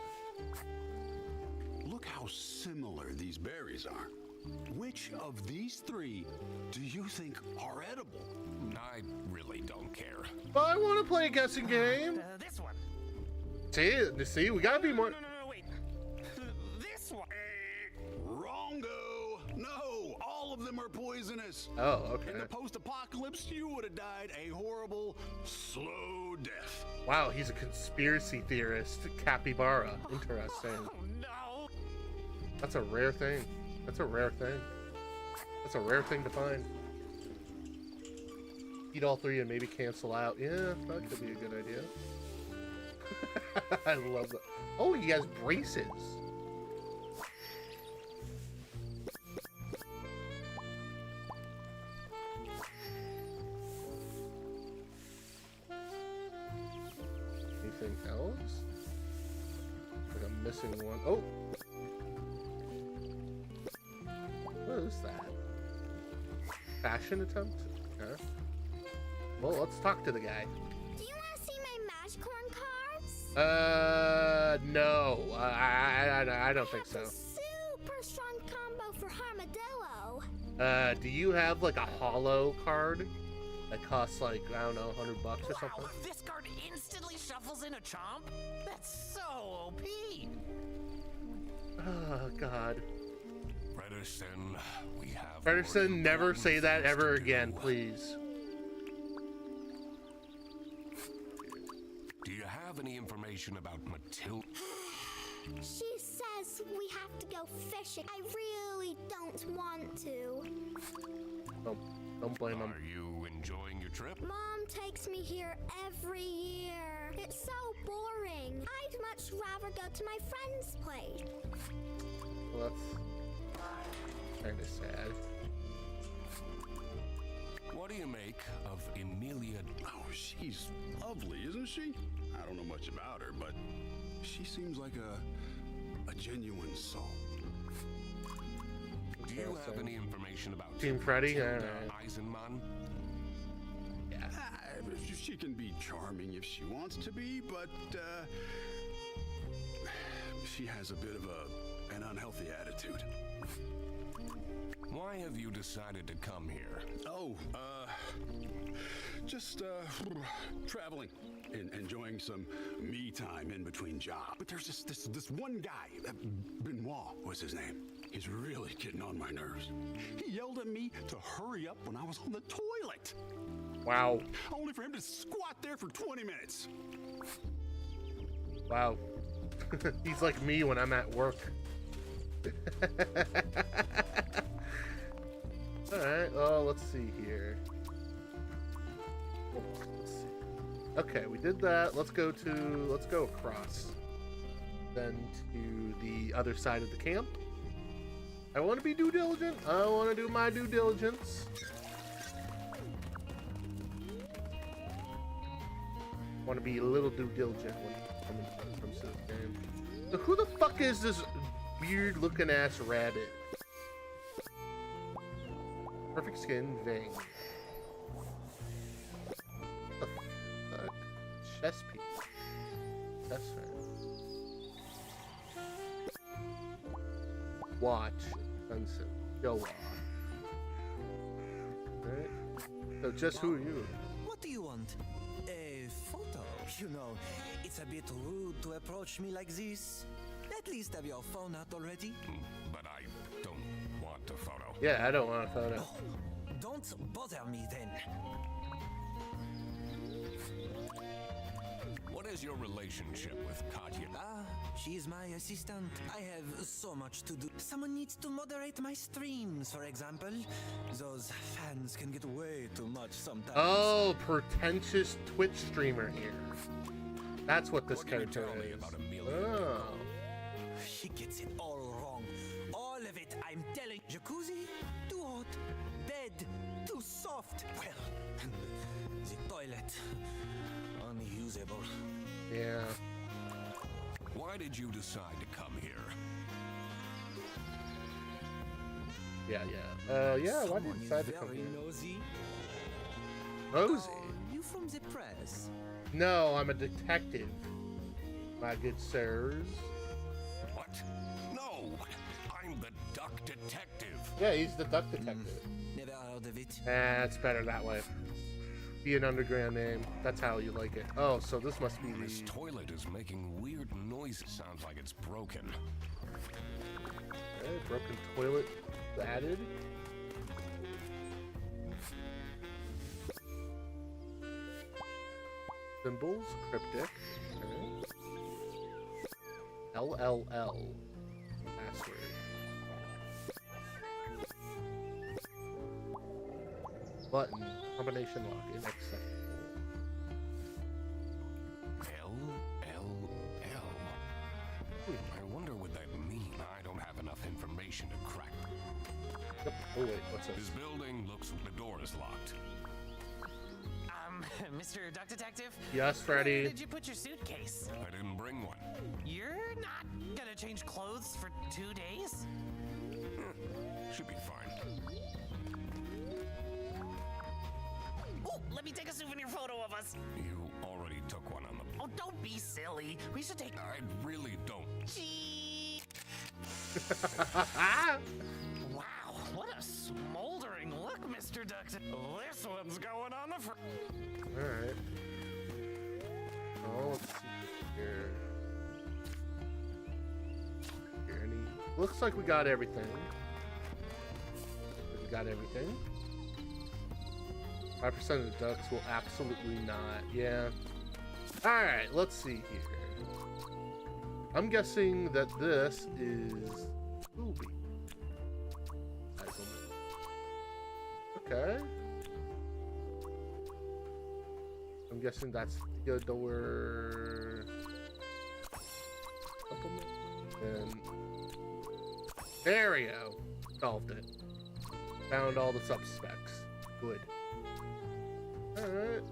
Look how similar these berries are. Which of these three do you think are edible? I really don't care. But I want to play a guessing game. This one. See, we gotta be more. No, wait. This one. Wrongo! No, all of them are poisonous. Oh, okay. In the post-apocalypse, you would have died a horrible, slow death. Wow, he's a conspiracy theorist. Capybara. Interesting. Oh no. That's a rare thing. That's a rare thing to find. Eat all three and maybe cancel out. Yeah, that could be a good idea. I love that. Oh, he has braces. Anything else? Like I'm missing one. Oh! What is that? Fashion attempt? Huh? Well, let's talk to the guy. Do you want to see my Magicorn cards? No. I don't think so. Super strong combo for Armadillo. Do you have like a hollow card? that costs like, I don't know, $100 or something. Wow, this card instantly shuffles in a chomp? That's so OP! Oh, God. Frederson, we have. Frederson, never say that ever again, please. Do you have any information about Matilda? She says we have to go fishing. I really don't want to. Don't blame him. Are you enjoying your trip? Mom takes me here every year. It's so boring. I'd much rather go to my friend's place. Well, that's kind of sad. What do you make of Emilia? Oh, she's lovely, isn't she? I don't know much about her, but she seems like a genuine soul. Do you have any information about Team Freddy? Matilda Eisenman? Yeah. She can be charming if she wants to be, but she has a bit of an unhealthy attitude. Why have you decided to come here? Oh, just traveling and enjoying some me time in between jobs. But there's this one guy, Benoit was his name. He's really getting on my nerves. He yelled at me to hurry up when I was on the toilet. Wow. Only for him to squat there for 20 minutes. Wow. He's like me when I'm at work. Alright, well, let's see here. Hold on, let's see. Okay, we did that. Let's go across. Then to the other side of the camp. I want to be due diligent. I want to do my due diligence. I want to be a little due diligent when it comes to this game. So who the fuck is this weird looking ass rabbit? Perfect skin, vein. The fuck? Chess piece. That's right. Watch. Sunset. Go on. Alright. So just who are you? What do you want? A photo? You know, it's a bit rude to approach me like this. At least have your phone out already. But I don't want a photo. Yeah, I don't want a photo. Oh, don't bother me then. What is your relationship with Katya? Ah, she's my assistant. I have so much to do. Someone needs to moderate my streams, for example. Those fans can get way too much sometimes. Oh, pretentious Twitch streamer here. That's what this character is. About Emilia? Oh. She gets it all wrong. All of it, I'm telling. Jacuzzi, too hot. Bed, too soft. Well, the toilet, unusable. Yeah. Why did you decide to come here? Yeah, why did you decide to come very here? nosy. Nosy? Oh, you from the press? No, I'm a detective, my good sirs. What? No! I'm the duck detective. Yeah, he's the duck detective. Never heard of it. It's better that way. Be an underground name. That's how you like it. Oh, so this must be This the... toilet is making weird noises. Sounds like it's broken. Okay, broken toilet added. Symbols, cryptic. Okay. LLL. Password. Button. Combination lock. Inaccessible. LLL. I wonder what that means. I don't have enough information to crack. Yep. Oh wait, what's this? This building looks like the door is locked. Mr. Duck Detective? Yes, Freddy. Where did you put your suitcase? I didn't bring one. You're not gonna change clothes for 2 days? Should be fine. Oh, let me take a souvenir photo of us. You already took one on the... Oh, don't be silly. We should take... I really don't. Gee. Wow, what a smoldering look, Mr. introduction. This one's going on the front. Alright. Oh, let's see here. Looks like we got everything. We got everything. 5% of the ducks will absolutely not. Yeah. Alright, let's see here. I'm guessing that this is Ruby. Okay. I'm guessing that's Theodore. And there we go. Solved it. Found all the suspects. Good. Alright.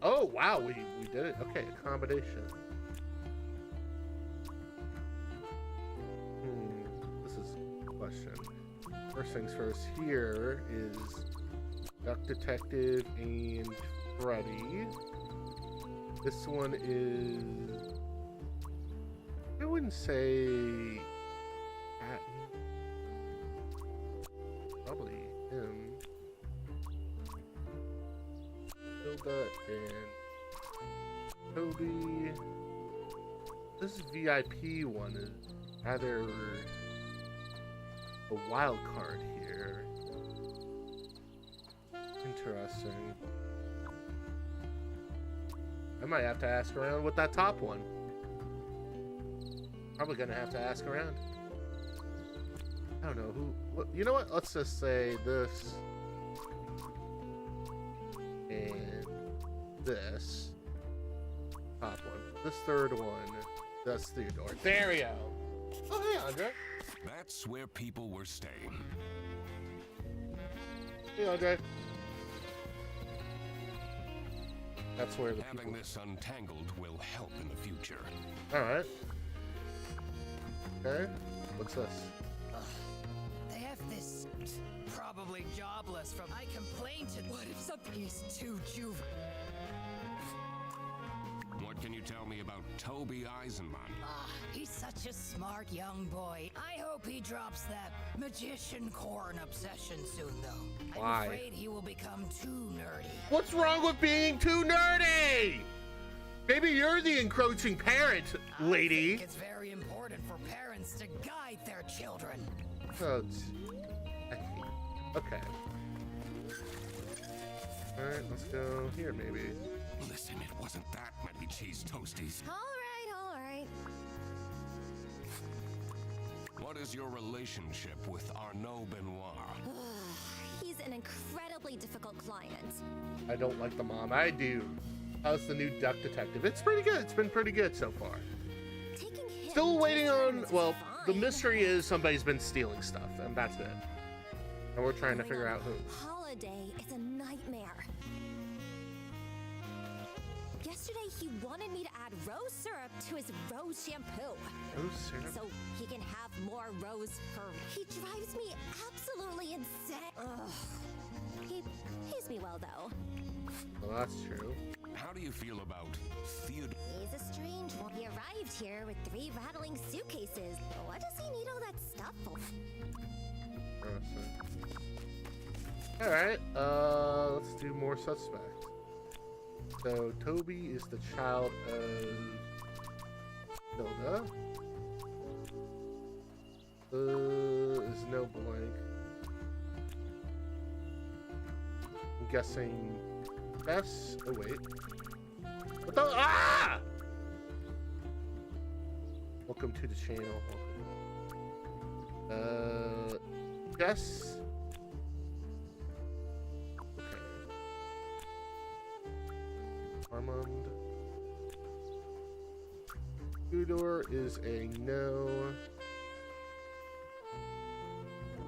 Oh wow, we did it. Okay, accommodation. This is a question. First things first, here is Duck Detective and Freddy. This one is, I wouldn't say Patton. Probably him. Hilda and Toby. This VIP one is rather a wild card here. Interesting. I might have to ask around with that top one. Probably gonna have to ask around. I don't know who. What, you know what? Let's just say this and this top one. This third one. That's Theodore. There we go. Oh, hey, Andre. That's where people were staying. Hey, Andre. That's where the Having people... this untangled will help in the future. All right. Okay. What's this? They have this probably jobless from. I complained to. What if something is too juvenile? What can you tell me about Toby Eisenman? He's such a smart young boy. I hope he drops that magician corn obsession soon, though. Why? I'm afraid he will become too nerdy. What's wrong with being too nerdy? Maybe you're the encroaching parent, lady. I think it's very important for parents to guide their children. Oh, okay. All right, let's go here, maybe. Listen, it wasn't that many cheese toasties. All right. What is your relationship with Arnaud Benoit? He's an incredibly difficult client. I don't like the mom. I do. How's the new Duck Detective? It's pretty good. It's been pretty good so far. Taking him Still to waiting on, tournaments well, is the fine. mystery is somebody's been stealing stuff, and that's it. And we're trying to Going figure on out who. Holiday is a nightmare. Yesterday, he wanted me to add rose syrup to his rose shampoo. Rose syrup? So he can have more rose for... He drives me absolutely insane. Ugh. He pays me well, though. Well, that's true. How do you feel about Theodore? He's a strange one. He arrived here with 3 rattling suitcases. What does he need all that stuff for? All right, let's do more suspects. So Toby is the child of Hilda. Is no blank. I'm guessing Bess. Oh wait. What the? Ah! Welcome to the channel. Jess. Okay. Armand. Theodore is a no.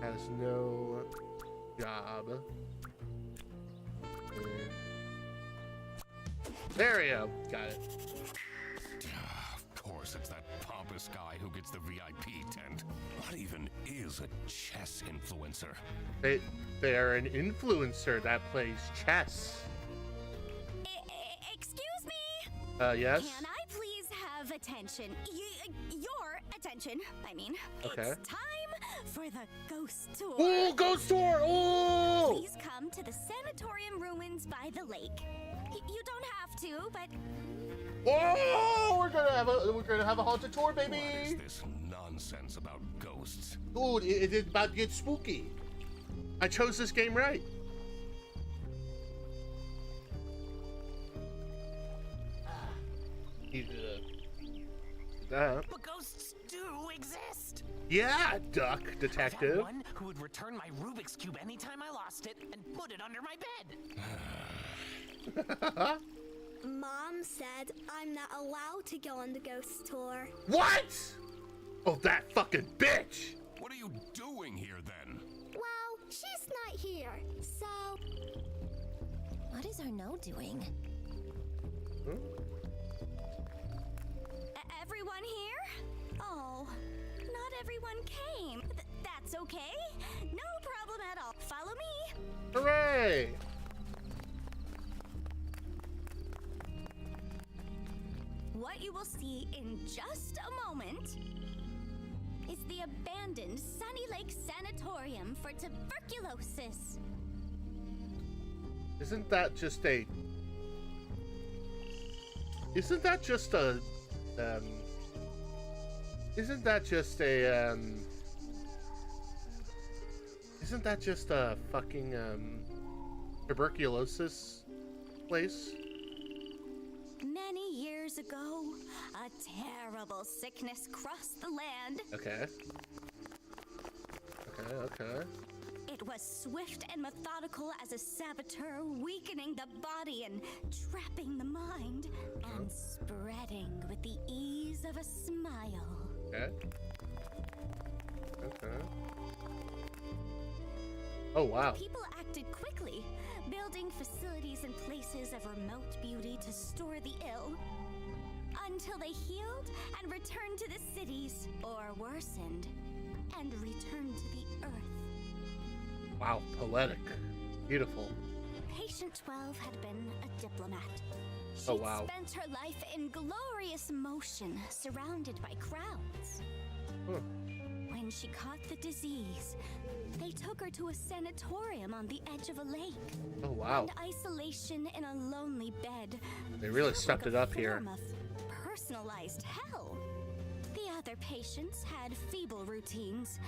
Has no job. And there we go. Got it. Of course, it's that pompous guy who gets the VIP tent. What even is a chess influencer? They're an influencer that plays chess. Excuse me? Yes? Can I please have attention? Your attention, I mean. Okay. It's time for the ghost tour. Oh, ghost tour! Oh! Please come to the sanatorium ruins by the lake. You don't have to, but Oh, we're gonna have a haunted tour, baby. What is this nonsense about ghosts? Dude, it's about to get spooky. I chose this game right. That. But ghosts do exist. Yeah, duck I detective. had one who would return my Rubik's Cube anytime I lost it and put it under my bed. Mom said I'm not allowed to go on the ghost tour. What? Oh, that fucking bitch. What are you doing here then? Well, she's not here, so... What is Arnaud doing? Everyone here? Oh, not everyone came. That's okay. No problem at all. Follow me. Hooray! What you will see in just a moment is the abandoned Sunny Lake Sanatorium for tuberculosis. Isn't that just a... Isn't that just a... Isn't that just a... Isn't that just a fucking, tuberculosis place? Many years ago, a terrible sickness crossed the land. Okay. Okay. It was swift and methodical as a saboteur, weakening the body and trapping the mind, and spreading with the ease of a smile. Okay. Oh, wow. People acted quickly, building facilities and places of remote beauty to store the ill, until they healed and returned to the cities, or worsened and returned to the earth. Wow, poetic. Beautiful. Patient 12 had been a diplomat. Oh, She'd wow. spent her life in glorious motion, surrounded by crowds. Huh. When she caught the disease, they took her to a sanatorium on the edge of a lake. Oh, wow. And isolation in a lonely bed. They really felt stepped like it a up here. form of personalized hell. The other patients had feeble routines.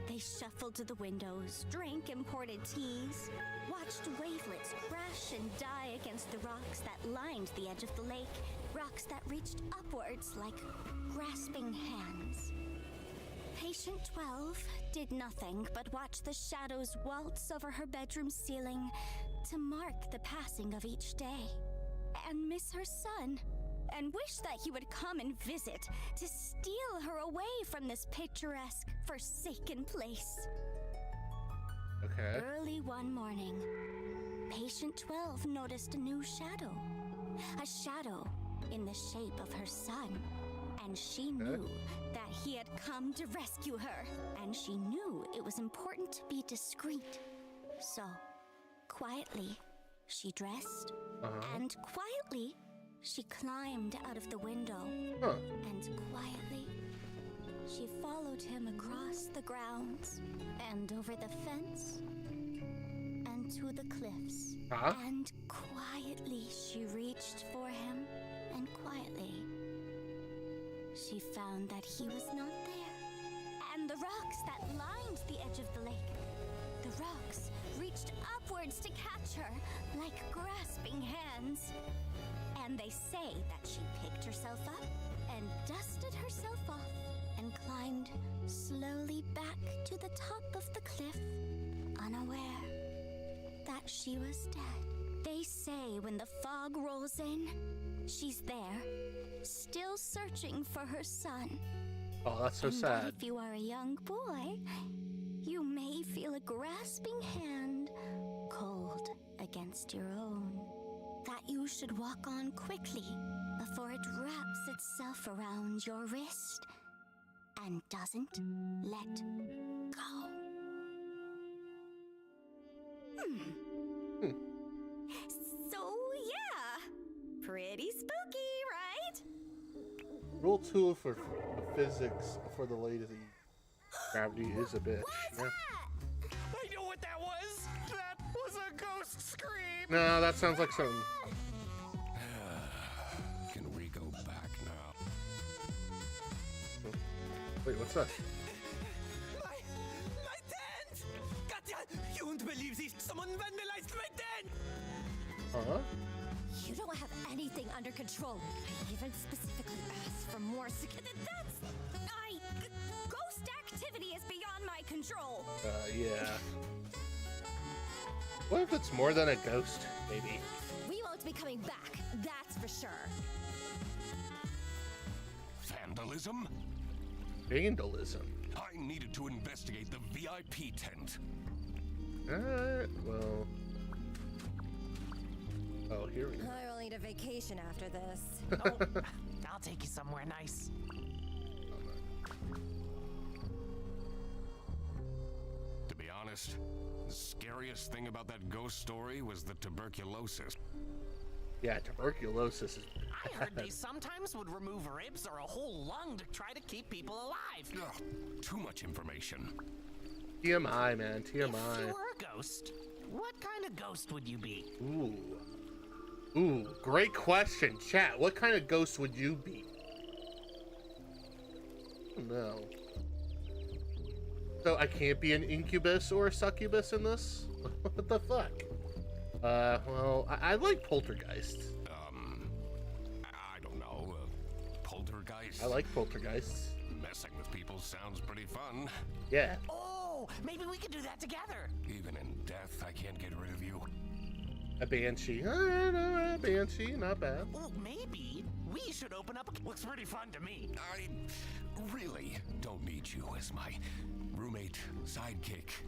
They shuffled to the windows, drank imported teas, watched wavelets crash and die against the rocks that lined the edge of the lake, rocks that reached upwards like grasping hands. Patient 12 did nothing but watch the shadows waltz over her bedroom ceiling to mark the passing of each day, and miss her son, and wish that he would come and visit to steal her away from this picturesque, forsaken place. Okay. Early one morning, Patient 12 noticed a new shadow. A shadow in the shape of her son. And she knew that he had come to rescue her. And she knew it was important to be discreet. So, quietly, she dressed. And quietly, she climbed out of the window. And quietly, she followed him across the grounds and over the fence and to the cliffs. And quietly, she reached for him, and quietly, she found that he was not there. And the rocks that lined the edge of the lake, the rocks reached upwards to catch her like grasping hands. And they say that she picked herself up and dusted herself off and climbed slowly back to the top of the cliff, unaware that she was dead. They say when the fog rolls in, she's there, still searching for her son. Oh, that's so And sad. that if you are a young boy, you may feel a grasping hand cold against your own. That you should walk on quickly before it wraps itself around your wrist and doesn't let go. So, yeah, pretty spooky, right? Rule 2 for physics for the lady. Gravity is a bitch. Yeah. I know what that was. That was a ghost scream. No, that sounds like something. Can we go back now? Wait, what's that? My tent! Katya, you won't believe this. Someone vandalized my tent! Huh? You don't have anything under control. I even specifically asked for more security. Ghost activity is beyond my control. Yeah. What if it's more than a ghost, maybe? We won't be coming back, that's for sure. Vandalism? Vandalism. I needed to investigate the VIP tent. Alright, well. Oh, here we go. I will need a vacation after this. Oh, I'll take you somewhere nice. To be honest, the scariest thing about that ghost story was the tuberculosis. Yeah, tuberculosis is I heard they sometimes would remove ribs or a whole lung to try to keep people alive. Ugh, too much information. TMI, man, TMI. If you were a ghost, what kind of ghost would you be? Ooh, great question, chat. What kind of ghost would you be? No. So I can't be an incubus or a succubus in this? What the fuck? Well, I like poltergeist. I don't know. Poltergeist? I like poltergeists. Messing with people sounds pretty fun. Yeah. Oh, maybe we could do that together. Even in death, I can't get rid of you. A banshee. Alright, banshee, not bad. Well, maybe we should open up a... Looks pretty fun to me. I really don't need you as my roommate, sidekick,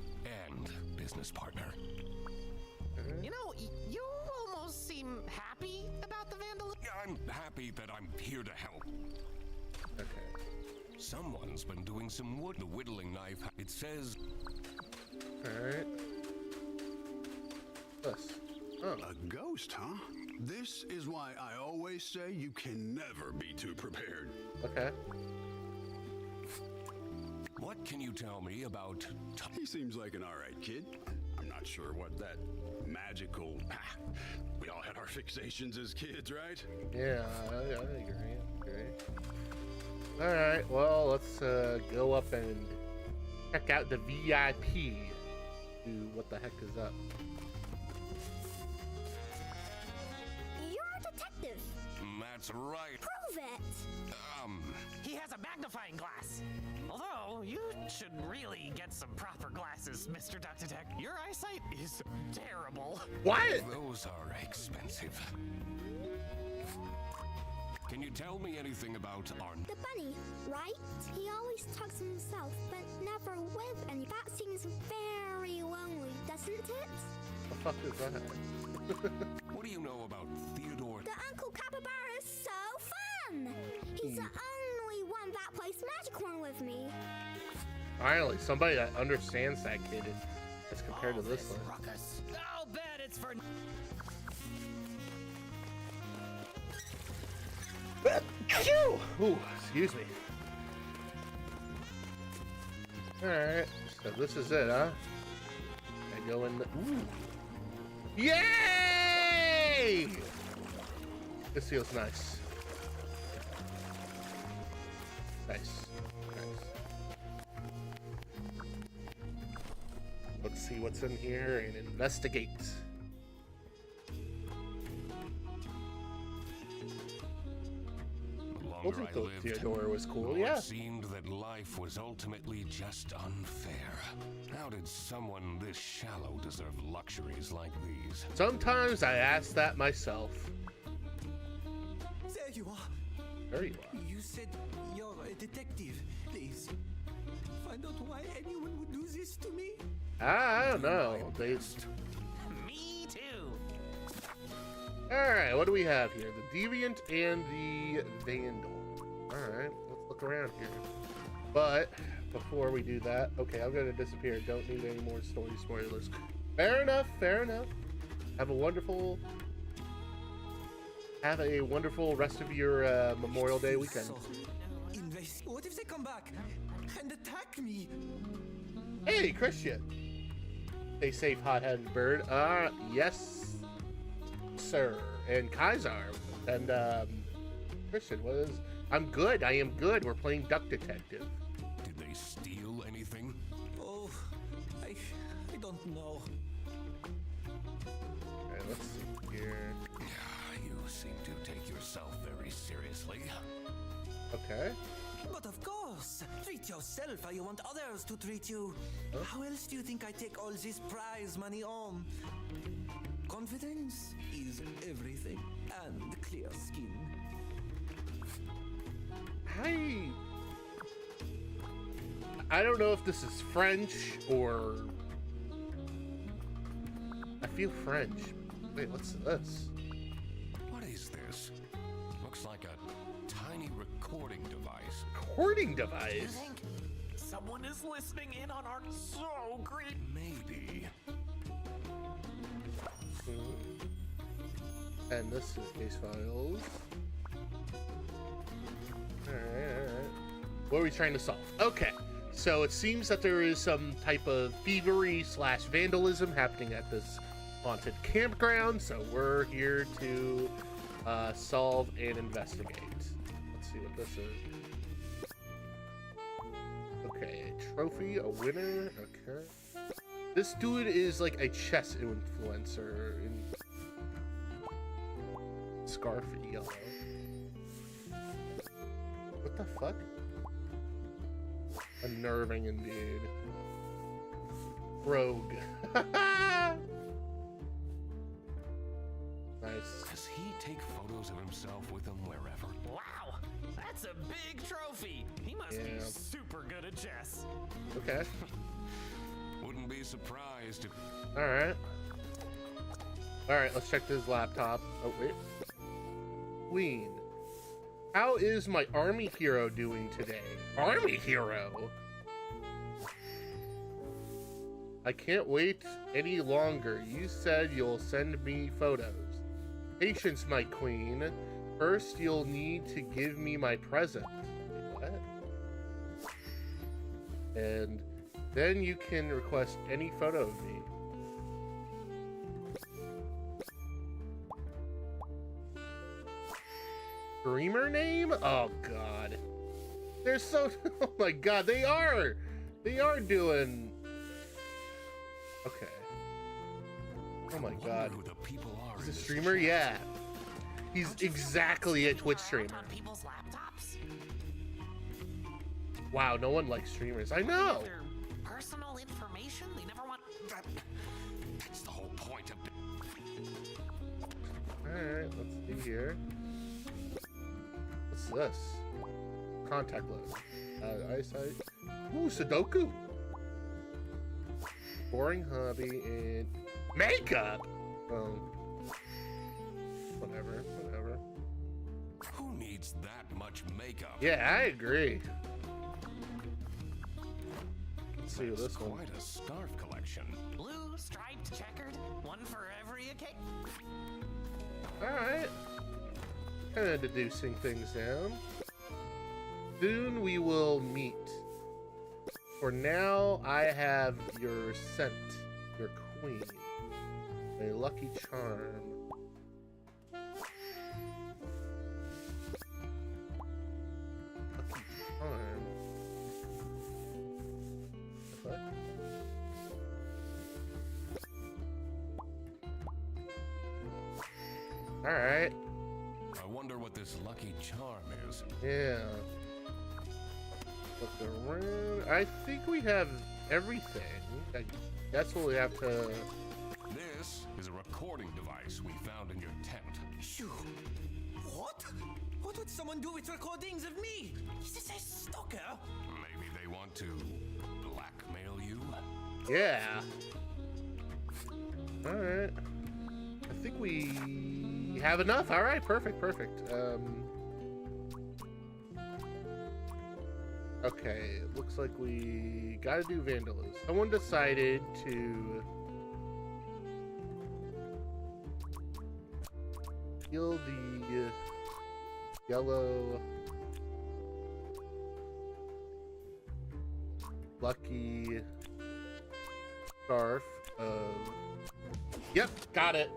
and business partner. You know, you almost seem happy about the vandalism. I'm happy that I'm here to help. Okay. Someone's been doing some wood. The whittling knife. It says... Alright. This. Oh. A ghost, huh? This is why I always say you can never be too prepared. Okay. What can you tell me about... He seems like an alright kid. I'm not sure what that magical... We all had our fixations as kids, right? Yeah, I agree. Alright, well, let's go up and check out the VIP. Do what the heck is up? You're a detective. That's right. Prove it. He has a magnifying glass. Although, you should really get some proper glasses, Mr. Duck Detect. Your eyesight is terrible. What? Those are expensive. Can you tell me anything about our... The bunny, right? He always talks to himself, but never with any. That seems very lonely, doesn't it? The fuck is that? What do you know about Theodore? The Uncle Capybara is so fun! He's the only one that plays Magic Horn with me. Finally, somebody that understands that kid as compared to this one. Ruckus. I'll bet it's for... Ooh, excuse me. Alright, so this is it, huh? I go in the... Ooh. Yay! This feels nice. Nice. Let's see what's in here and investigate. longer I lived, Theodore was cool, the yeah. It seemed that life was ultimately just unfair. How did someone this shallow deserve luxuries like these? Sometimes I ask that myself. There you are. There you are. You said you're a detective. Please, find out why anyone would do this to me. I don't know. Me too. Alright, what do we have here? The Deviant and the Vandal. Alright, let's look around here. But, before we do that, okay, I'm gonna disappear. Don't need any more story spoilers. Fair enough, fair enough. Have a wonderful rest of your Memorial Day weekend. So, place. What if they come back and attack me? Hey, Christian. Stay safe, hot-headed bird. Yes, sir. And Kaisar. And, Christian, what is... I'm good. I am good. We're playing Duck Detective. Did they steal anything? Oh, I don't know. Alright, let's see here. You seem to take yourself very seriously. Okay. But of course, treat yourself how you want others to treat you. Huh? How else do you think I take all this prize money home? Confidence is everything, and clear skin. I don't know if this is French or... I feel French. Wait, what's this? What is this? Looks like a tiny recording device. Recording You device? think someone is listening in on our so great? Maybe. And this is case files. Alright. What are we trying to solve? Okay. So it seems that there is some type of thievery / vandalism happening at this haunted campground. So we're here to solve and investigate. Let's see what this is. Okay, trophy, a winner. Okay. This dude is like a chess influencer in scarf yellow. What the fuck? Unnerving indeed. Rogue. Nice. Does he take photos of himself with him wherever? Wow, that's a big trophy. He must be Yeah. super good at chess. Okay. Wouldn't be surprised if... Alright. Alright, let's check this laptop. Oh, wait. Queen. How is my army hero doing today? Army hero? I can't wait any longer. You said you'll send me photos. Patience, my queen. First, you'll need to give me my present. Wait, what? And then you can request any photo of me. Streamer name? Oh god. They're so... Oh my god, they are doing... Okay. Oh my god. Who the people are He's in a this streamer? chat. Yeah. He's Don't you feel exactly a snooping Twitch around streamer. on people's laptops? Wow, no one likes streamers. I know! Their personal information? They never want. That's the whole point of... Alright, let's see here. What's this? Contact list. Eyesight. Ooh, Sudoku! Boring hobby and... Makeup! Whatever. Who needs that much makeup? Yeah, I agree. Let's see That's this one. quite a scarf collection. Blue, striped, checkered, one for every occasion. Alright. Kind of deducing things down. Soon we will meet. For now, I have your scent, your queen, a lucky charm. Lucky charm. What? Alright. I wonder what this lucky charm is. Yeah. Look around. I think we have everything. I guess we'll have to... This is a recording device we found in your tent. Phew. What? What would someone do with recordings of me? Is this a stalker? Maybe they want to blackmail you? Yeah. Alright. I think we have enough. Alright, perfect. Okay, looks like we gotta do vandalism. Someone decided to kill the yellow lucky scarf of... Yep, got it.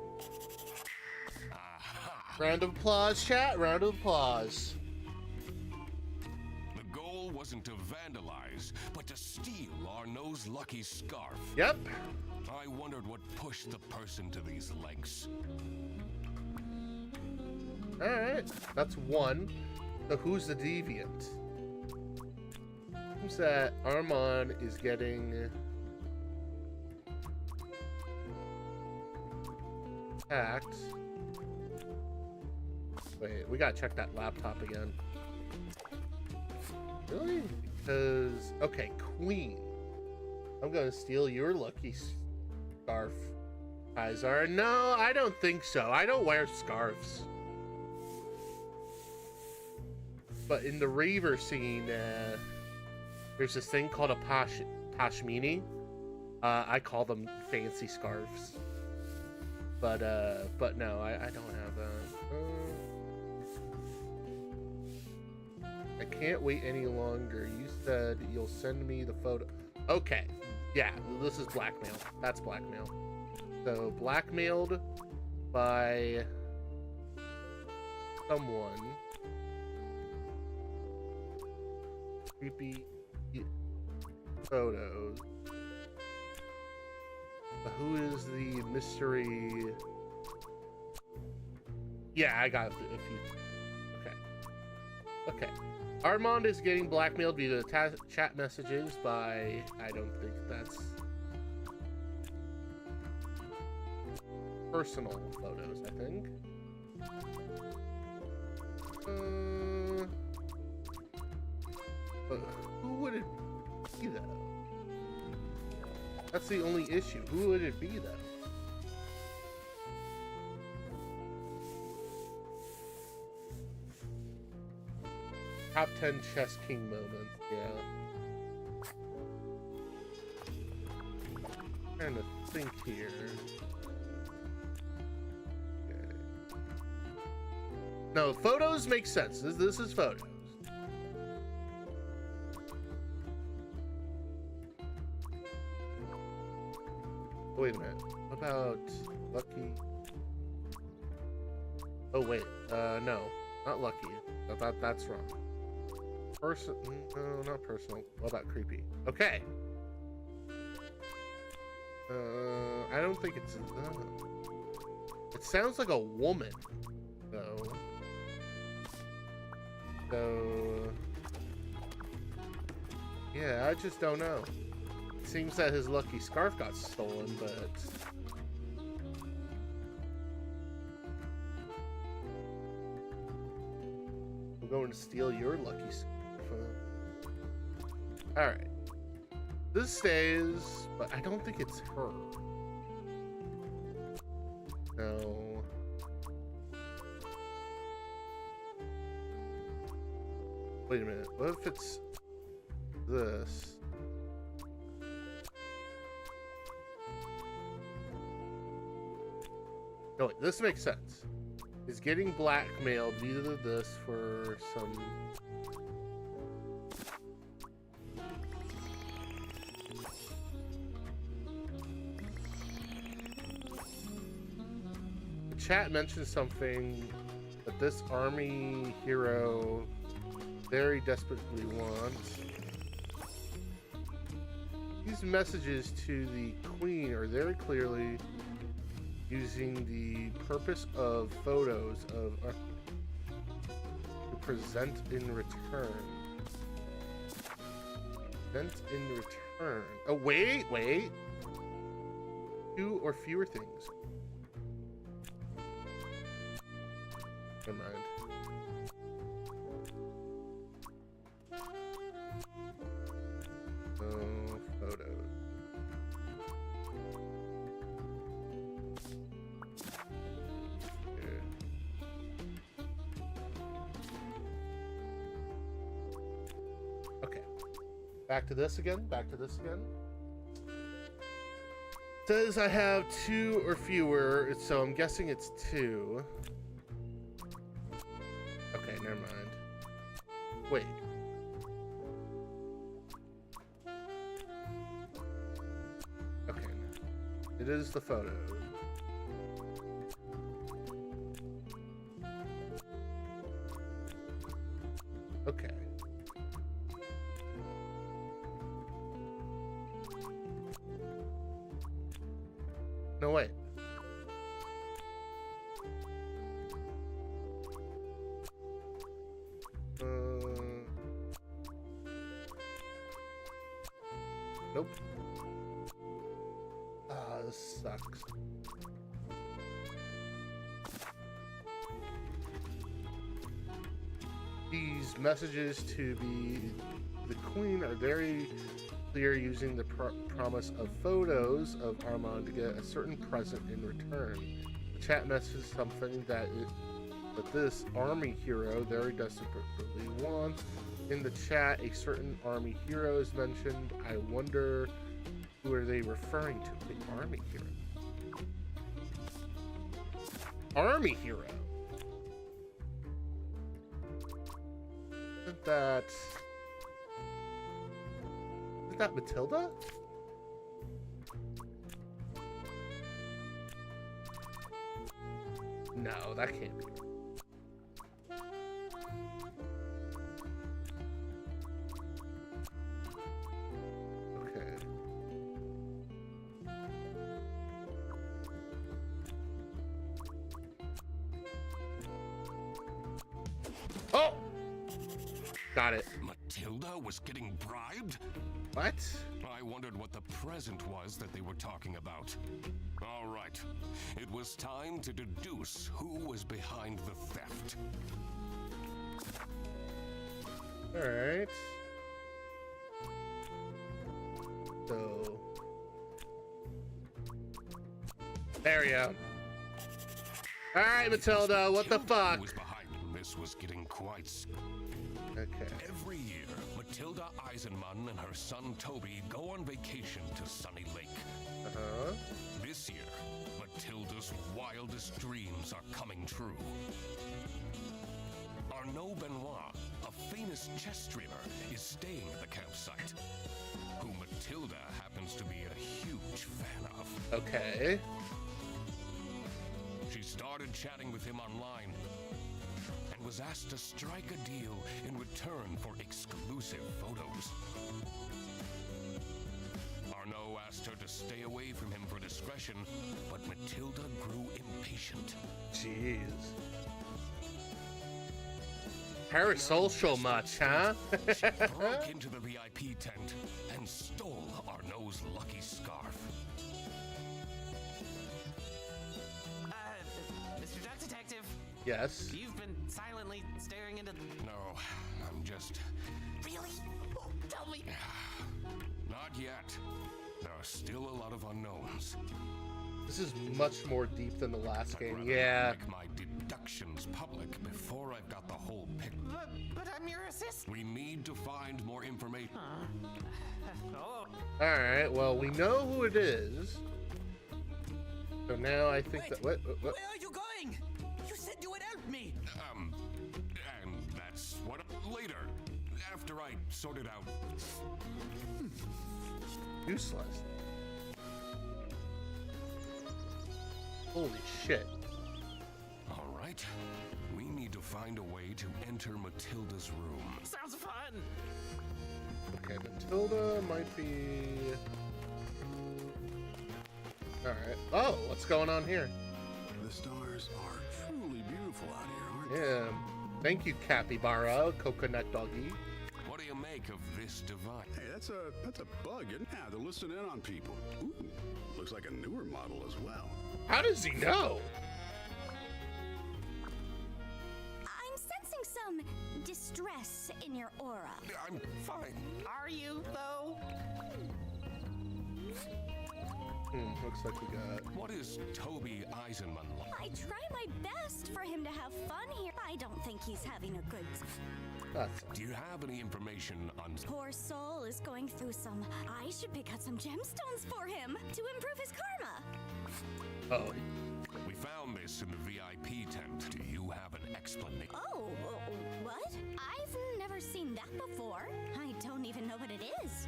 Round of applause, chat. Round of applause. The goal wasn't to vandalize, but to steal Arnaud's lucky scarf. Yep. I wondered what pushed the person to these lengths. Alright, that's one. So who's the deviant? Seems that Armand is getting attacked. Wait, we gotta check that laptop again. Really? Because, okay, Queen. I'm gonna steal your lucky scarf, Kaiser. No, I don't think so. I don't wear scarves. But in the raver scene, there's this thing called a pashmini. I call them fancy scarves. But no, I don't have that. I can't wait any longer. You said you'll send me the photo. Okay, yeah, this is blackmail. That's blackmail. So blackmailed by someone. Creepy photos. Who is the mystery? Yeah, I got a few. Okay. Okay. Armand is getting blackmailed via chat messages by... I don't think that's... personal photos, I think. But who would it be, though? That's the only issue. Who would it be, though? Top 10 Chess King moments, yeah. Trying to think here. Okay. No, photos make sense. This is photos. Wait a minute. What about Lucky? Oh wait, no, not Lucky. That's wrong. No, not personal. What about creepy? Okay. I don't think it's. It sounds like a woman, though. So, yeah, I just don't know. It seems that his lucky scarf got stolen, but. I'm going to steal your lucky scarf. Alright. This stays, but I don't think it's her. No. Wait a minute. What if it's this? No, wait, this makes sense. He's getting blackmailed via this for some... The chat mentioned something that this army hero very desperately wants. These messages to the queen are very clearly using the purpose of photos of to present in return. Present in return. Oh, wait. 2 or fewer things. Never mind. Oh, photos. Okay. Back to this again. Says I have 2 or fewer, so I'm guessing it's 2. Okay, never mind. Wait. It is the photo. Okay. No, wait. Nope. Ah, this sucks. These messages to be the queen are very clear, using the promise of photos of Armand to get a certain present in return. The chat message is something that this army hero very desperately wants. In the chat, a certain army hero is mentioned. I wonder, who are they referring to? The army hero. Army hero. Isn't that Matilda? No, that can't be. Okay. Oh! Got it. Matilda was getting bribed? What? I wondered what the present was that they were talking about. All right. It was time to deduce who was behind the theft. All right. So there we go. All right, Matilda, what the fuck? Was behind this was getting quite. Okay. Every year, Matilda Eisenman and her son Toby go on vacation to Sunny Lake. Uh-huh. This year, Matilda's wildest dreams are coming true. Arnaud Benoit, a famous chess streamer, is staying at the campsite, who Matilda happens to be a huge fan of. Okay. She started chatting with him online and was asked to strike a deal in return for exclusive photos. Arnaud asked her to stay away from him for discretion, but Matilda grew impatient. Jeez. Parasocial much, huh? She broke into the VIP tent and stole Arnaud's lucky scarf. Mr. Duck Detective. Yes. You've been silently staring into. No, I'm just. Really? Oh, tell me. Not yet. There are still a lot of unknowns. This is much more deep than the last game. I'd Yeah. make my deductions public before I've got the whole picture. But I'm your assistant. We need to find more information. Oh. All right. Well, we know who it is. So now I think that. What? Where are you going? You said you would help me. And that's what later, after I sort it out. Useless. Holy shit. All right. We need to find a way to enter Matilda's room. Sounds fun. Okay, Matilda might be. All right. Oh, what's going on here? The stars are truly beautiful out here, aren't Yeah. Thank you, Capybara, Coconut Doggy. What do you make of this device? they? Hey, that's a bug, isn't it? Yeah, they're listening in on people. Ooh, looks like a newer model as well. How does he know? I'm sensing some distress in your aura. I'm fine. Are you, though? Looks like we got. What is Toby Eisenman like? I try my best for him to have fun here. I don't think he's having a good That's. Do you have any information on... Poor soul is going through some. I should pick out some gemstones for him to improve his karma. Oh. We found this in the VIP tent. Do you have an explanation? Oh, what? I've never seen that before. I don't even know what it is.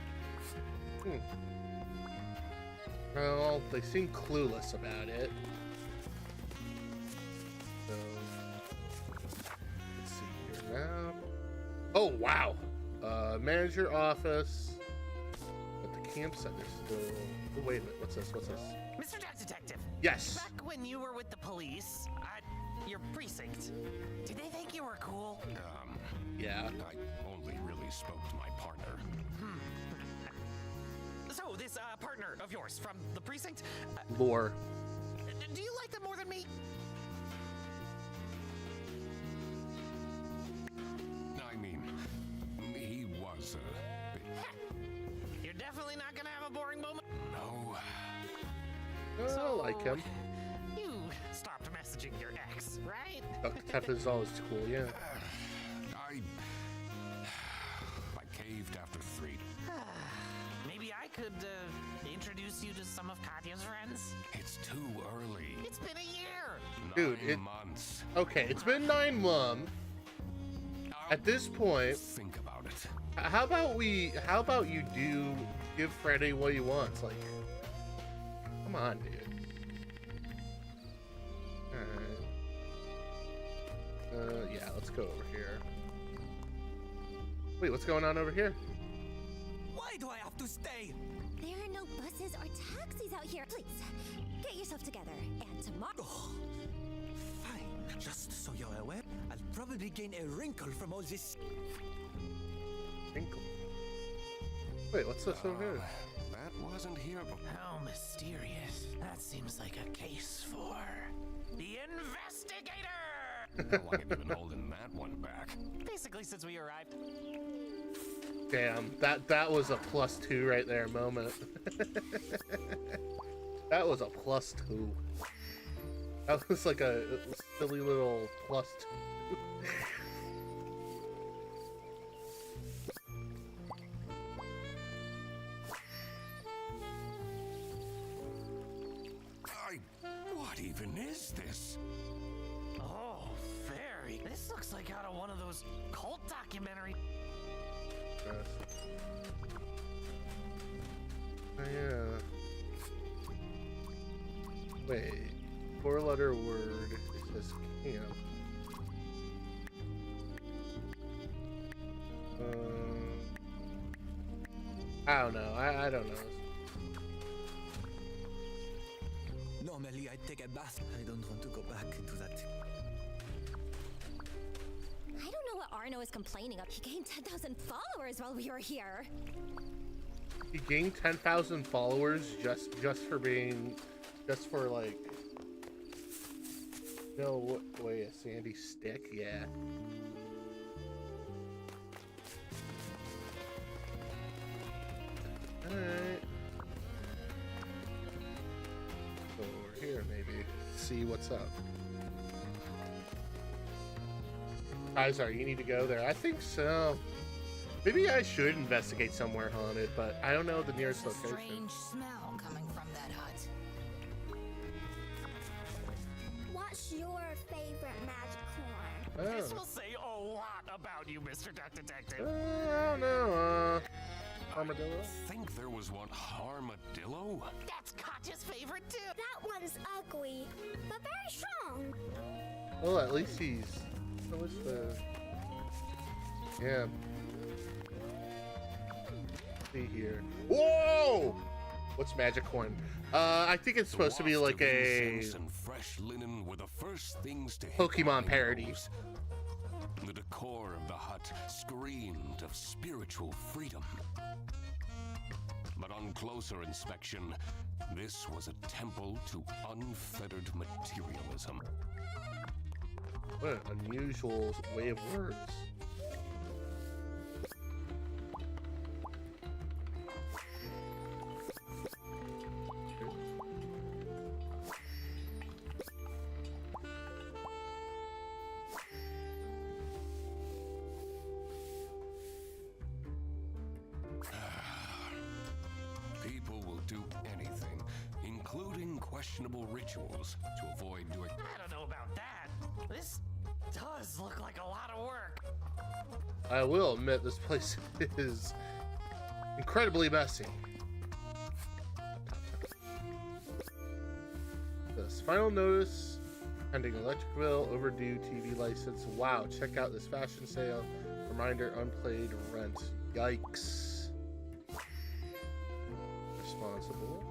Well, they seem clueless about it. So, let's see here now. Oh, wow. Manager office. But the campsite is still... Oh, wait a minute. What's this? What's this? Mr. Duck Detective. Yes. Back when you were with the police at your precinct, did they think you were cool? Yeah. I only really spoke to my partner. So, this partner of yours from the precinct, Lore. do you like them more than me? I mean, he was a bit... You're definitely not gonna have a boring moment. No. I like him. You stopped messaging your ex, right? Duck Detective is always cool, yeah. I caved after 3. Maybe I could introduce you to some of Katya's friends. It's too early. It's been a year. Dude, 9 months. Okay, it's been 9 months. At this point, Think about it. how about you do give Freddy what he wants? Like, come on, dude. Alright. Yeah, let's go over here. Wait, what's going on over here? Why do I have to stay? There are no buses or taxis out here. Please, get yourself together. And tomorrow... Oh, fine. Just so you're aware, I'll probably gain a wrinkle from all this. Wrinkle. Wait, what's this over here? That wasn't here before. How mysterious. That seems like a case for the investigator. How long have you been holding that one back? Basically, since we arrived. Damn, that was a +2 right there moment. That was a +2. That was like a silly little +2. What even is this? Oh, very. This looks like out of one of those cult documentaries. Oh, yeah. Wait. 4-letter word. It says camp. I don't know. I don't know. Normally I'd take a bath. I don't want to go back into that. I don't know what Arno is complaining of. He gained 10,000 followers while we were here. He gained 10,000 followers just for being, just for like, no way, a sandy stick, yeah. Alright. So over here, maybe. See what's up. Kaiser, you need to go there. I think so. Maybe I should investigate somewhere haunted, but I don't know the nearest There's a location. strange smell coming from that hut. What's your favorite magic corn? This will say a lot about you, Mr. Duck Detective. I don't know. Armadillo? I think there was one armadillo. That's Katya's favorite too. That one's ugly, but very strong. Well, at least he's. What was the? Yeah. See here. Whoa! What's magic coin? I think it's supposed to be like a Incense and fresh linen were the first things to hit Pokemon my parody. nose. The decor of the hut screamed of spiritual freedom. But on closer inspection, this was a temple to unfettered materialism. What an unusual way of words. People will do anything, including questionable rituals, to avoid doing. I don't know about that. This does look like a lot of work. I will admit this place is incredibly messy. Final notice. Pending electric bill, overdue TV license. Wow, check out this fashion sale. Reminder, unpaid rent. Yikes. Responsible.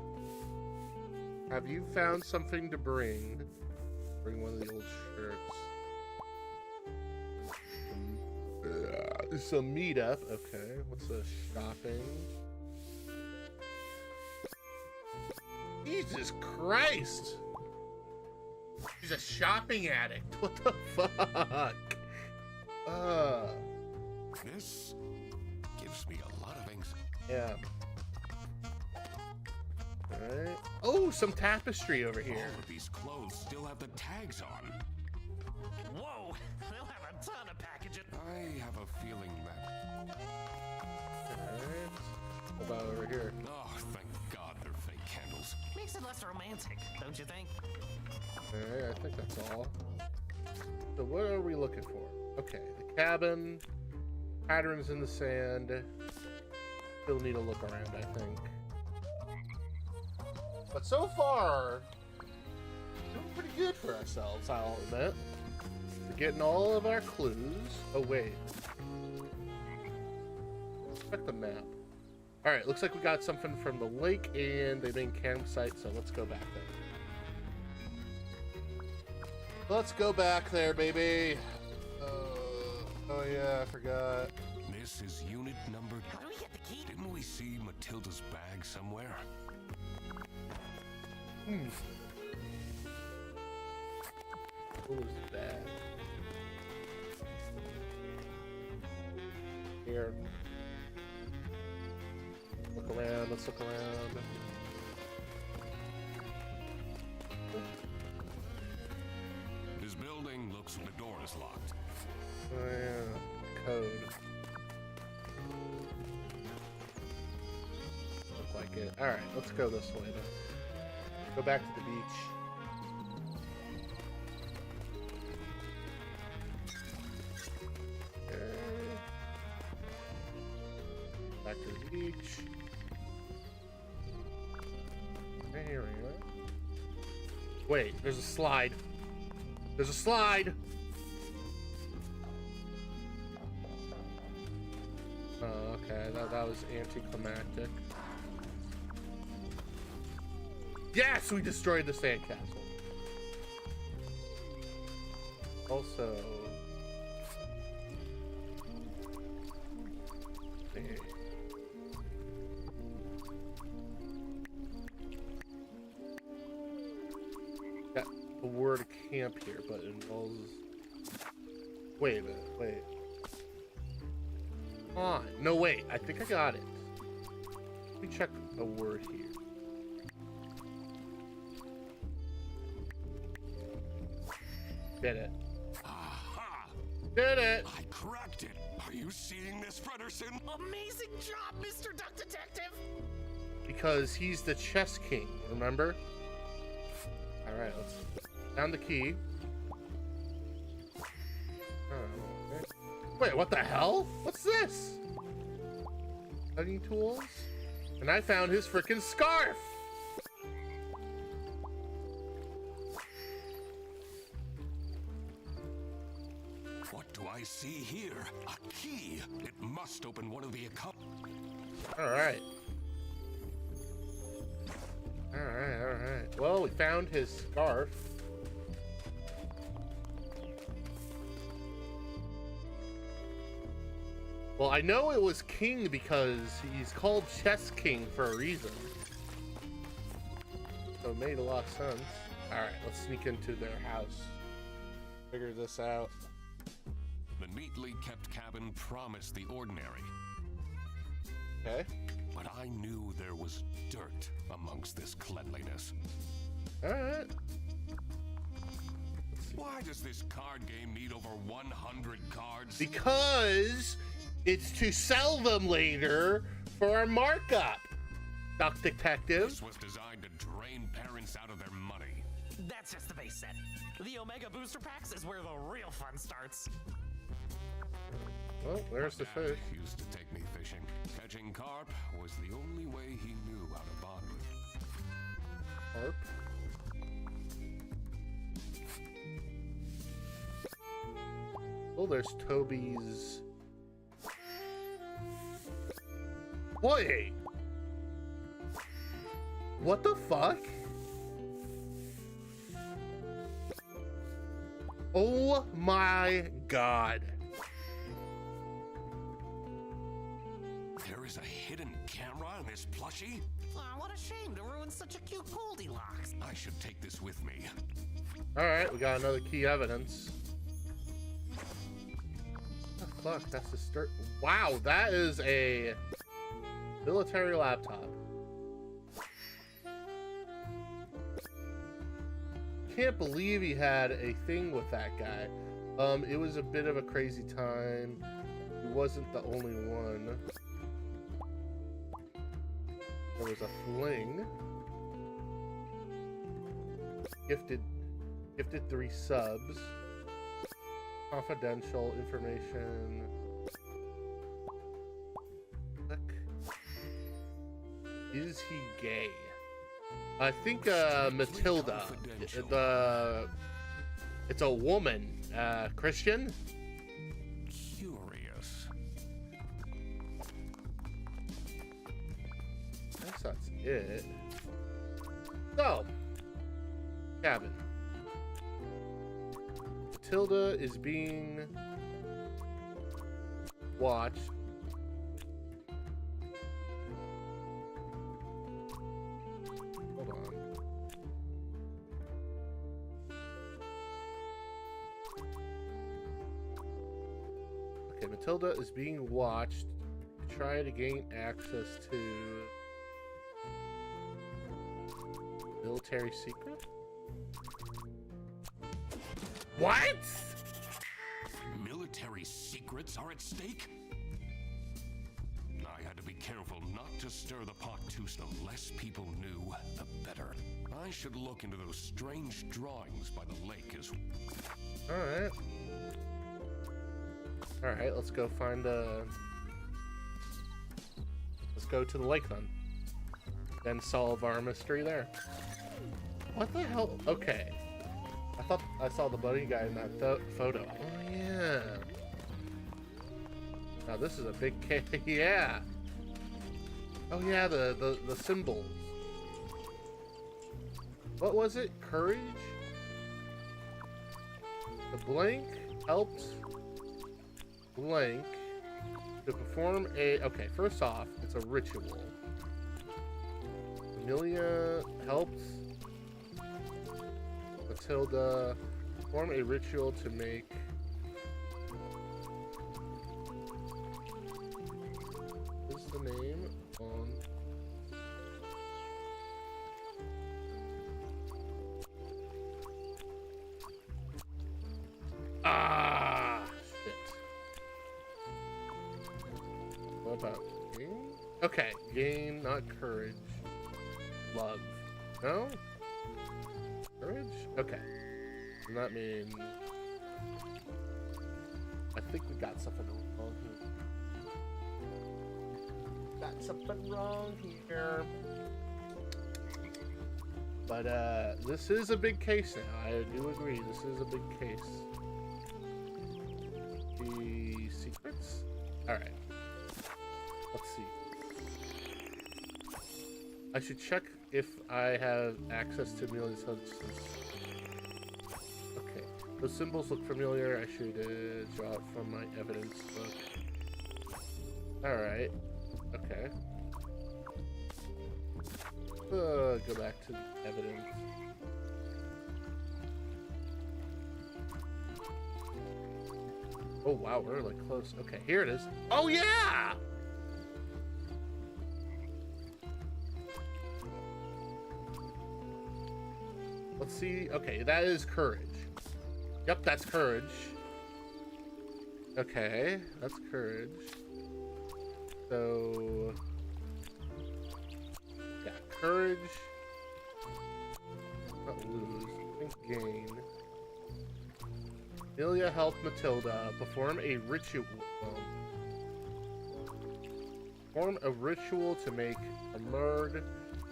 Have you found something to bring? Bring one of the old shirts. Some meetup. Okay, what's the shopping? Jesus Christ! He's a shopping addict. What the fuck? This gives me a lot of anxiety. Yeah. Alright. Oh, some tapestry over here. All of these clothes still have the tags on. Whoa, they'll have a ton of packages. I have a feeling that... Alright. What about over here? Oh, thank God they're fake candles. Makes it less romantic, don't you think? Alright, I think that's all. So what are we looking for? Okay, the cabin, patterns in the sand. Still need a look around, I think. But so far, doing pretty good for ourselves, I'll admit. We're getting all of our clues. Oh, wait. Check the map. Alright, looks like we got something from the lake and the main campsite, so let's go back there. Let's go back there, baby. Oh yeah, I forgot. This is unit number... How do we get the key? Didn't we see Matilda's bag somewhere? What was that? Here. Look around, let's look around. This building looks like the door is locked. Oh yeah, code. Look like it. Alright, let's go this way then. Go back to the beach. Okay. Back to the beach. Okay, here we go. Wait, there's a slide. There's a slide! Oh, okay, that was anticlimactic. Yes, we destroyed the sandcastle. Also... Got the word camp here, but it involves... Wait a minute, wait. Come on. No, wait, I think I got it. Let me check a word here. Did it. Aha! Did it! I cracked it! Are you seeing this, Frederson? Amazing job, Mr. Duck Detective! Because he's the chess king, remember? Alright, let's found the key. Oh, okay. Wait, what the hell? What's this? Cutting tools? And I found his freaking scarf! What do I see here? A key! It must open one of the Alright. Alright. Well, we found his scarf. Well, I know it was king because he's called Chess King for a reason. So it made a lot of sense. Alright, let's sneak into their house. Figure this out. The neatly kept cabin promised the ordinary. Okay. But I knew there was dirt amongst this cleanliness. Alright. Why does this card game need over 100 cards? Because it's to sell them later for our markup, Duck Detective. This was designed to drain parents out of their money. That's just the base set. The Omega Booster Packs is where the real fun starts. Well, there's the fish. Dad used to take me fishing. Catching carp was the only way he knew how to bond with. Carp? Oh, there's Toby's. Wait! What the fuck? Oh my god. There is a hidden camera in this plushie? Oh, what a shame to ruin such a cute Goldilocks. I should take this with me. Alright, we got another key evidence. What the fuck? That's a start. Wow, that is a military laptop. Can't believe he had a thing with that guy. It was a bit of a crazy time. He wasn't the only one. There was a fling. Gifted 3 subs. Confidential information. Click. Is he gay? I think Matilda. It's a woman. Christian? Curious. I guess that's it. So, cabin. Matilda is being watched. Hold on. Okay, Matilda is being watched to try to gain access to military secret? What? Military secrets are at stake? I had to be careful not to stir the pot too soon. The less people knew, the better. I should look into those strange drawings by the lake as well. Alright. Alright, let's go find let's go to the lake then. Then solve our mystery there. What the hell? Okay. I thought I saw the bunny guy in that photo. Oh, yeah. Now, this is a big case. Yeah. Oh, yeah, the symbols. What was it? Courage? The blank helped blank to perform a... Okay, first off, it's a ritual. Amelia helped Matilda perform a ritual to make what is the name on shit. What about gain? Okay, gain, not courage. Love. No? Courage? Okay. And that means I think we got something wrong here. Got something wrong here. But this is a big case now. I do agree. This is a big case. The secrets? Alright. Let's see. I should check if I have access to Amelia's substance. Okay. Those symbols look familiar. I should draw it from my evidence book. Alright. Okay. Go back to the evidence. Oh wow, we're like close. Okay, here it is. Oh yeah! Let's see. Okay, that is courage. Yep, that's courage. Okay, that's courage. So... yeah, courage. Not lose. I think gain. Amelia helped Matilda perform a ritual. Perform a ritual to make Amerd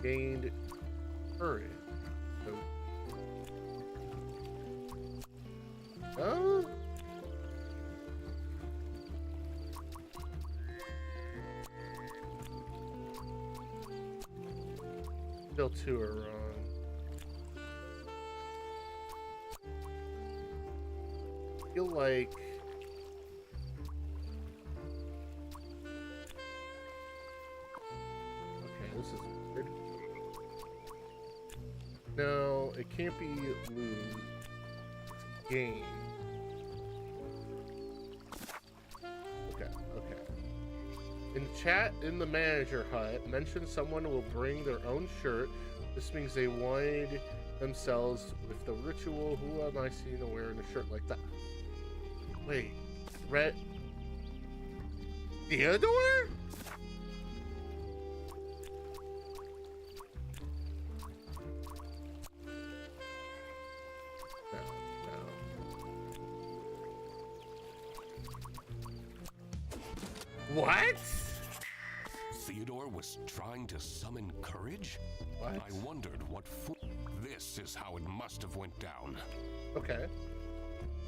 gained courage. So, oh? Still two are wrong. I feel like this is weird. No, it can't be lose. It's gain. Okay, okay. In chat in the manager hut, mention someone will bring their own shirt. This means they wanted themselves with the ritual. Who am I seeing wearing a shirt like that? Wait, Red Theodore? What? Theodore was trying to summon courage? What? I wondered what This is how it must have went down. Okay.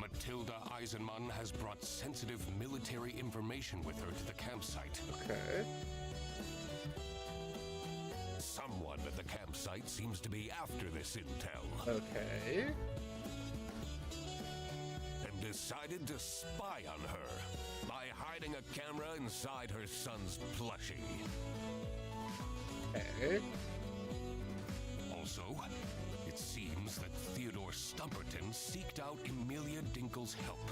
Matilda Eisenman has brought sensitive military information with her to the campsite. Okay. Someone at the campsite seems to be after this intel. Okay. And decided to spy on her by hiding a camera inside her son's plushie. Okay. Also, it seems that Theodore Stumperton seeked out Emilia Dinkle's help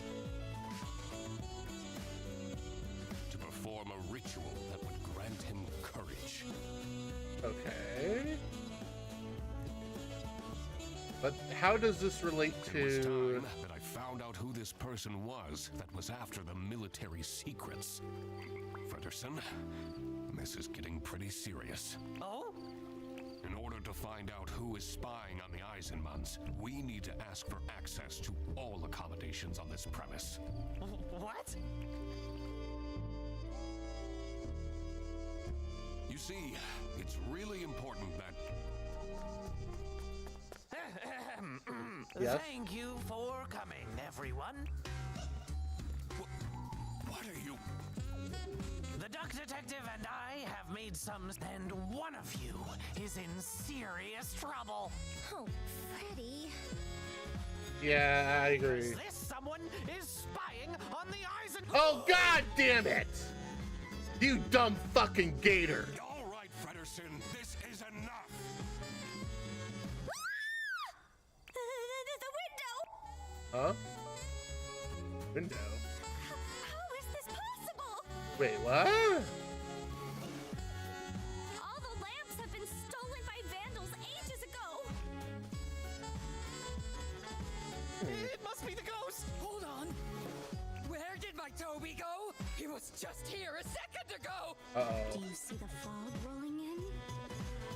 to perform a ritual that would grant him courage. Okay. But how does this relate It was to... time that I found out who this person was that was after the military secrets. Frederson, this is getting pretty serious. Oh? In order to find out who is spying on the Eisenmans, we need to ask for access to all accommodations on this premise. What? You see, it's really important that... Yes? Thank you for coming, everyone. What are you... The Duck Detective and I have made some, and one of you is in serious trouble. Oh, Freddy. Yeah, I agree. Is this someone is spying on the Eisen? Oh, god damn it! You dumb fucking gator! All right, Frederson, this is enough! The window! Huh? Window? How is this possible? Wait, what? All the lamps have been stolen by vandals ages ago. It must be the ghost. Hold on. Where did my Toby go? He was just here a second ago. Uh-oh. Do you see the fog rolling in?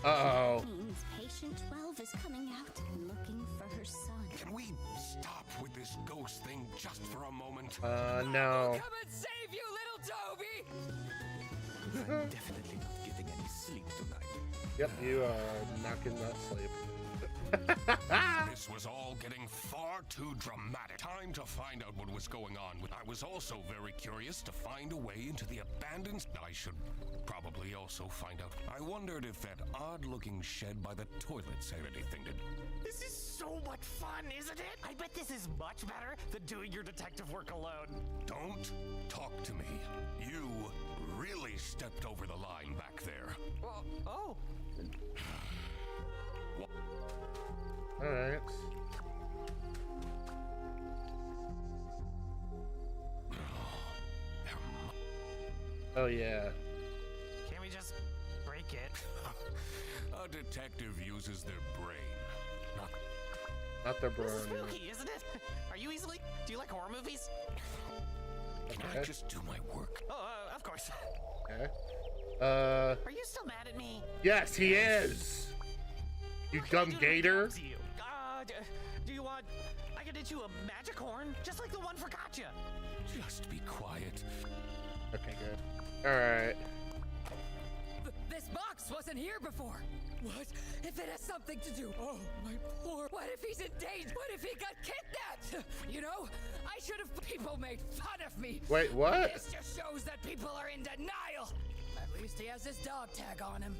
Uh-oh. Means patient 12 is coming out looking for her son. Can we stop with this ghost thing just for a moment? No. Come and save you, little Toby. I'm definitely not getting any sleep tonight. Yep, you are not getting that sleep. This was all getting far too dramatic. Time to find out what was going on. I was also very curious to find a way into the abandoned... I should probably also find out. I wondered if that odd-looking shed by the toilets had anything to... This is so much fun, isn't it? I bet this is much better than doing your detective work alone. Don't talk to me. You really stepped over the line back there. Oh. Alright. Oh, yeah. Can we just break it? A detective uses their brain, Not their This is brain. spooky, isn't it? Are you easily... Do you like horror movies? Can Okay. I just do my work? Oh, of course. Okay. Are you still mad at me? Yes, he is! You dumb gator! To you. Do you want... I can get you a magic horn, just like the one for Gotcha. Just be quiet. Okay, good. Alright. This box wasn't here before. What if it has something to do? Oh, my poor. What if he's in danger? What if he got kidnapped? You know, I should have. People made fun of me. Wait, what? This just shows that people are in denial. At least he has his dog tag on him.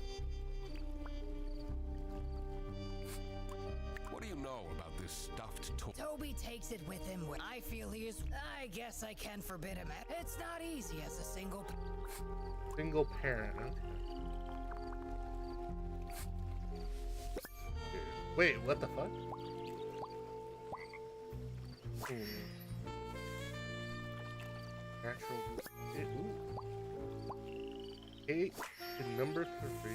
know about this stuffed toy? Toby takes it with him when I feel he is. I guess I can forbid him. It's not easy as a single parent. Okay. Wait, what the fuck? Natural. Ooh. 8 and number 3.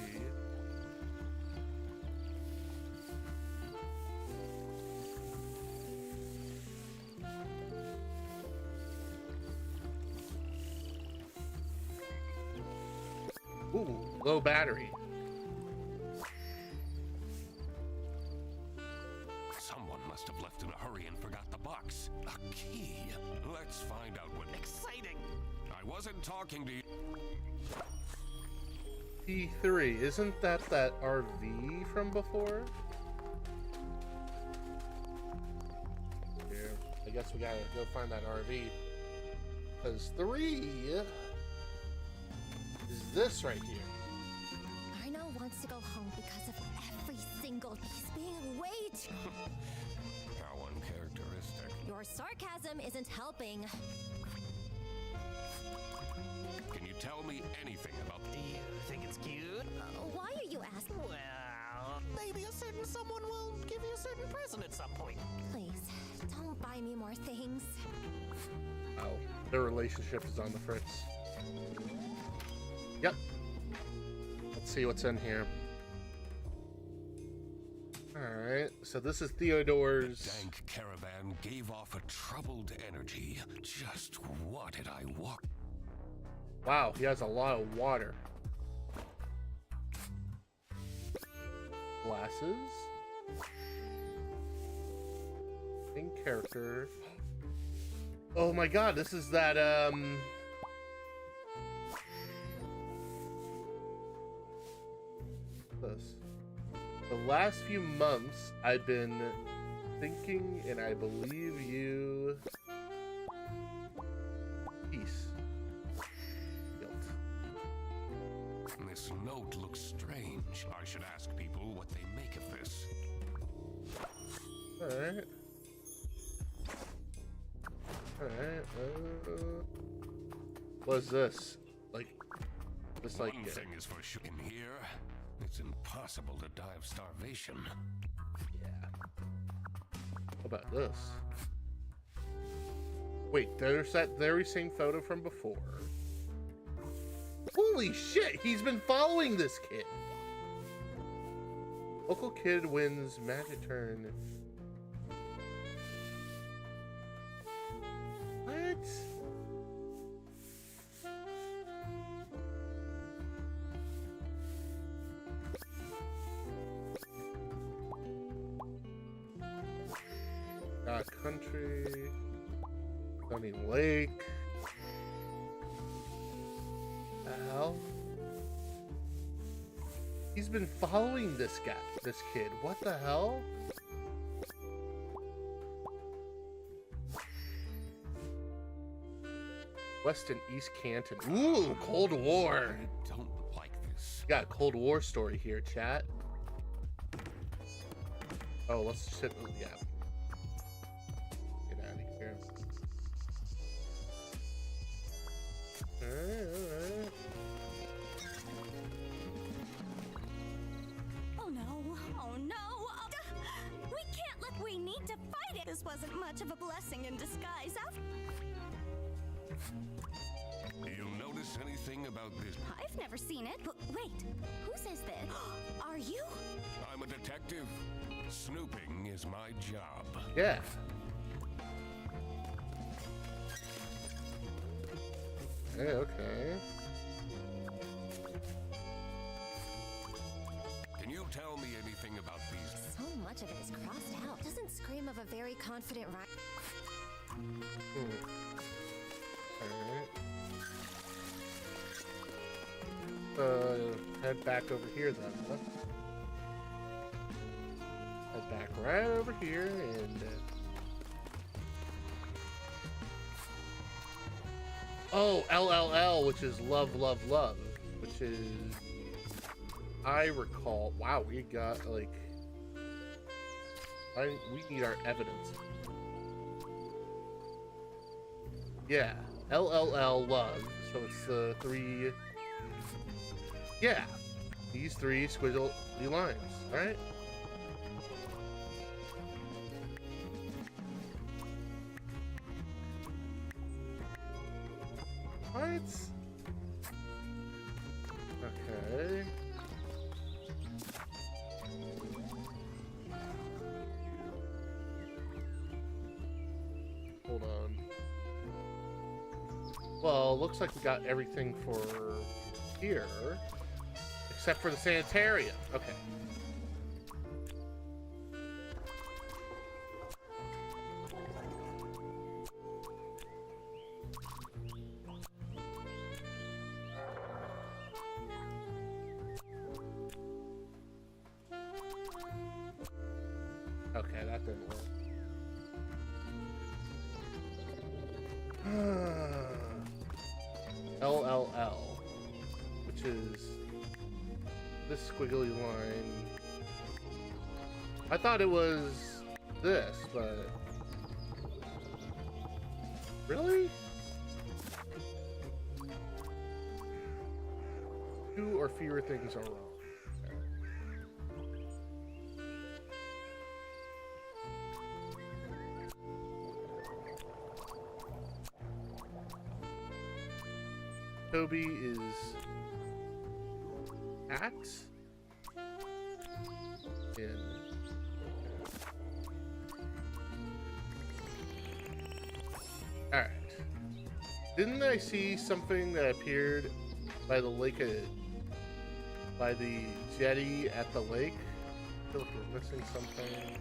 Ooh, low battery. Someone must have left in a hurry and forgot the box. A key. Let's find out what. Exciting! I wasn't talking to you. P3, isn't that RV from before? Here, I guess we gotta go find that RV. Because 3 is this right here. Arno wants to go home because of every single. He's being way too. How uncharacteristic. Your sarcasm isn't helping. Can you tell me anything about? Do you think it's cute? Why are you asking? Well, maybe a certain someone will give you a certain present at some point. Please, don't buy me more things. Oh, their relationship is on the fritz. Yep. Let's see what's in here. Alright, so this is Theodore's. The dank caravan gave off a troubled energy. Just what did I walk? Wow, he has a lot of water. Glasses. In character. Oh my god, this is that, this. The last few months, I've been thinking, and I believe you. Peace. Guilt. This note looks strange. I should ask people what they make of this. Alright. Alright. What's this? Like, this like. One thing is for sure. In here, it's impossible to die of starvation. Yeah. What about this? Wait, there's that very same photo from before. Holy shit, he's been following this kid. Local kid wins magic turn. What? Got country. Stunning lake. The hell? He's been following this guy, this kid. What the hell? West and East Canton. Ooh, Cold War. I don't like this. Got a Cold War story here, chat. Oh, let's sit. Yeah. Get out of here. Alright. Oh no, oh no. We can't let. We need to fight it. This wasn't much of a blessing in disguise. Do you notice anything about this? I've never seen it. But wait, who says this? Are you? I'm a detective. Snooping is my job. Yeah. Okay. Can you tell me anything about these? So much of it is crossed out. Doesn't scream of a very confident Alright. Head back over here then. Huh? Head back right over here and. Oh, LLL, which is love, love, love, which is. I recall. Wow, we got like. We need our evidence. Yeah, LLL love. So it's the three. Yeah, these three squiggly lines, right? What? Okay. Hold on. Well, looks like we got everything for here, except for the sanitarium. Okay. Okay, that didn't work. LLL, which is this squiggly line. I thought it was this, but really? Two or fewer things are wrong. Toby is at in. All right. Didn't I see something that appeared by the lake, by the jetty at the lake? I feel like we're missing something.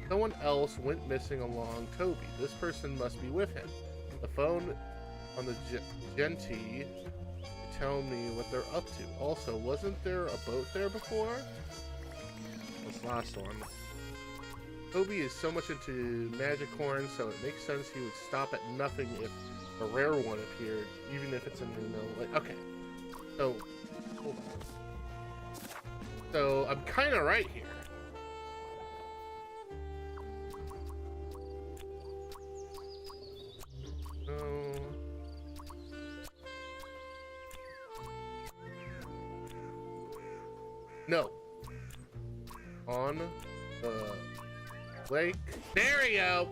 Someone else went missing along Toby. This person must be with him. The phone on the Gentee to tell me what they're up to. Also, wasn't there a boat there before? This last one. Toby is so much into magic horns, so it makes sense he would stop at nothing if a rare one appeared, even if it's a new mill. Like, okay, so hold on. So I'm kind of right here. No. On the lake. There we go.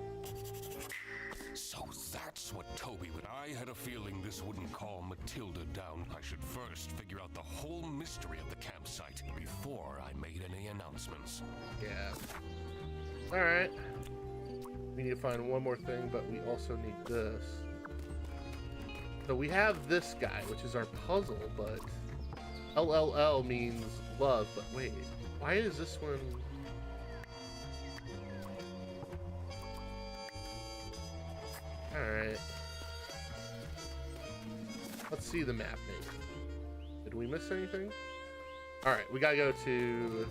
So that's what Toby would. I had a feeling this wouldn't calm Matilda down. I should first figure out the whole mystery of the campsite before I made any announcements. Yeah. Alright. We need to find one more thing, but we also need this. So we have this guy, which is our puzzle, but LLL means love, but wait, why is this one? Alright. Let's see the map maybe. Did we miss anything? Alright, we gotta go to...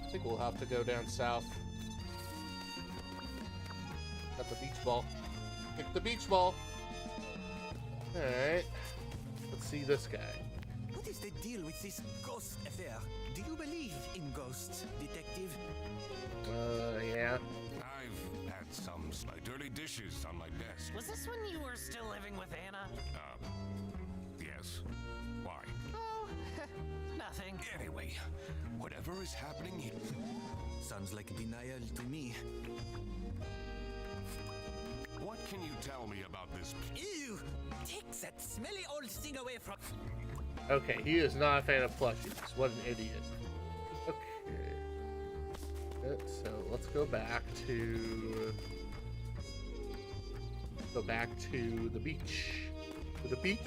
I think we'll have to go down south. Got the beach ball. Pick the beach ball. Alright. Let's see this guy. What is the deal with this ghost affair? Do you believe in ghosts, detective? Yeah. I've had some dirty dishes on my desk. Was this when you were still living with Anna? Yes. Why? Oh, nothing. Anyway, whatever is happening here... Sounds like denial to me. What can you tell me about this? Ew! Take that smelly old thing away from... Okay, he is not a fan of plushies. What an idiot. Okay. So let's go back to... Go back to the beach. To the beach?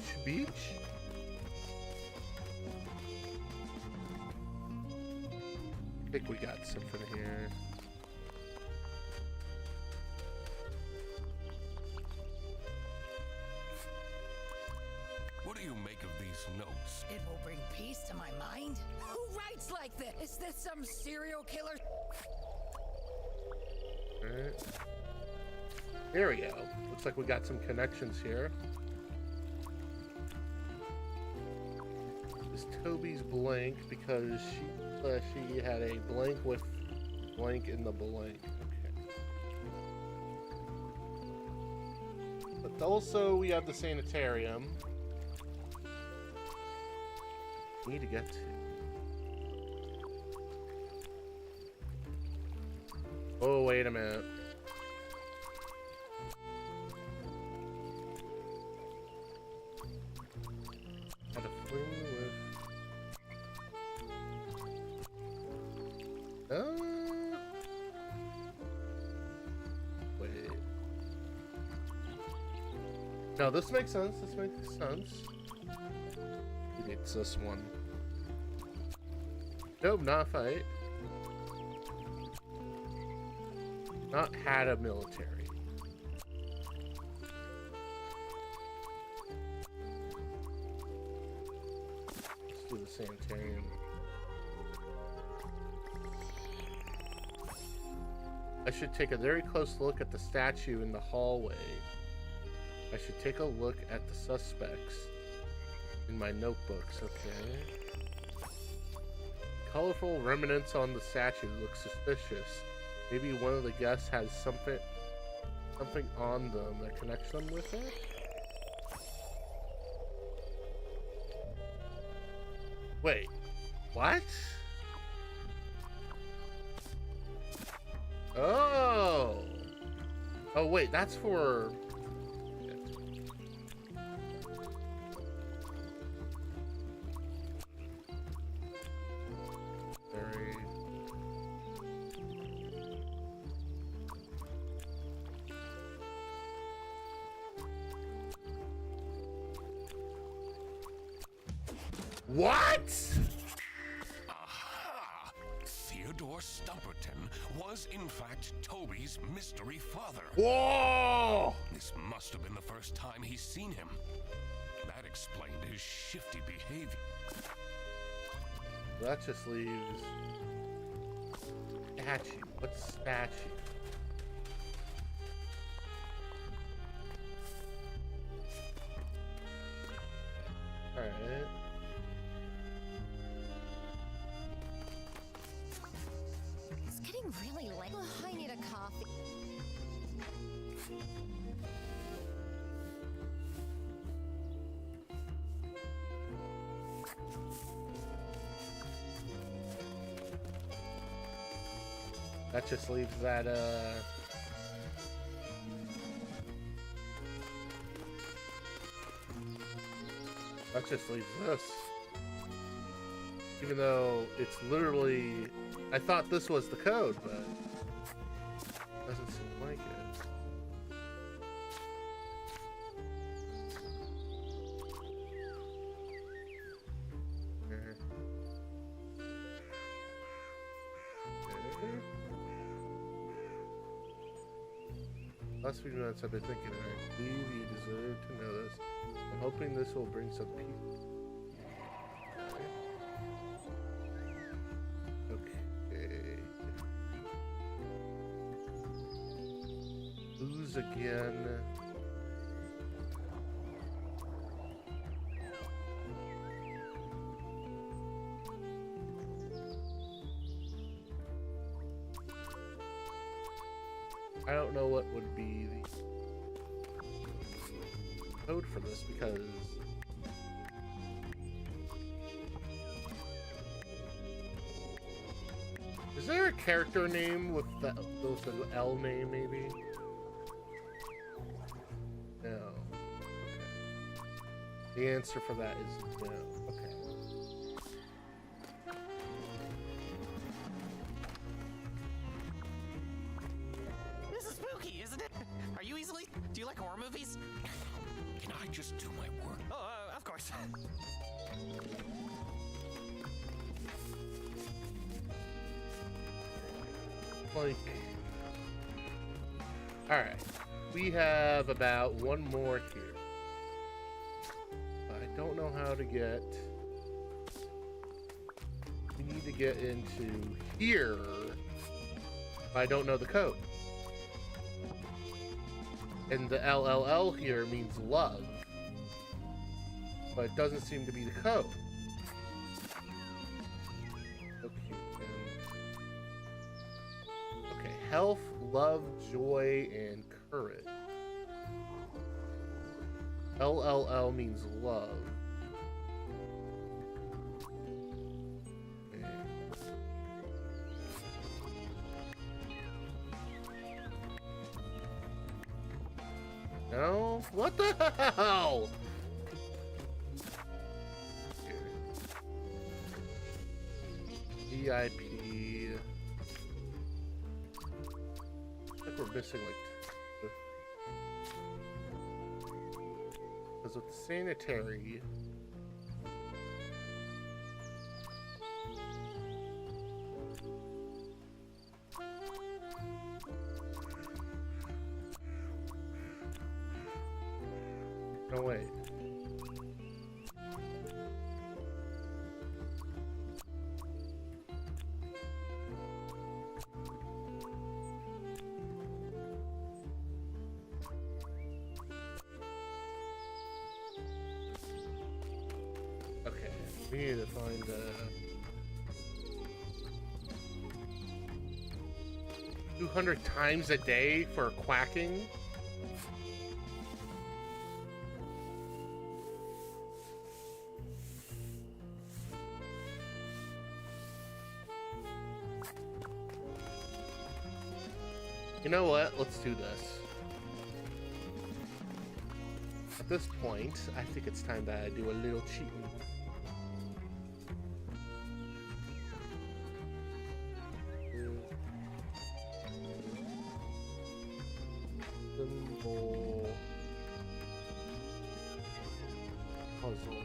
I think we got something here. What do you make of these notes? It will bring peace to my mind. Who writes like this? Is this some serial killer? Alright. There we go. Looks like we got some connections here. This Toby's blank because she had a blank with blank in the blank. Okay. But also we have the sanitarium. We need to get to. Oh, wait a minute. Had a fling with. Wait. No, this makes sense. This makes sense. It's this one. Nope, not a fight. Not had a military. Let's do the sanitarium. I should take a very close look at the statue in the hallway. I should take a look at the suspects in my notebooks, okay? Colorful remnants on the statue look suspicious. Maybe one of the guests has something on them that connects them with it? Wait, what? Oh! Oh wait, that's for... What? Aha! Theodore Stumperton was in fact Toby's mystery father. Whoa! This must have been the first time he's seen him. That explained his shifty behavior. That just leaves... Statue. What's statue? Alright. It's getting really late. I need a coffee. That just leaves that, that just leaves this. Even though it's literally... I thought this was the code, but... doesn't seem like it. Last few minutes I've been thinking, I believe you deserve to know this. I'm hoping this will bring some peace. Okay. Lose again. I don't know what would be the code for this because is there a character name with the L name maybe? No. Okay. The answer for that is no. Okay. Do you like horror movies? Can I just do my work? Oh, of course. Like, alright, we have about one more here. I don't know how to get... We need to get into here. I don't know the code. And the LLL here means love. But it doesn't seem to be the code. health, love, joy, and courage. LLL means love. Okay. No? What the hell? VIP. I think we're missing like. Because with sanitary. No, wait. Okay, we need to find 200 times a day for quacking. You know what? Let's do this. At this point, I think it's time that I do a little cheating. Symbol puzzle.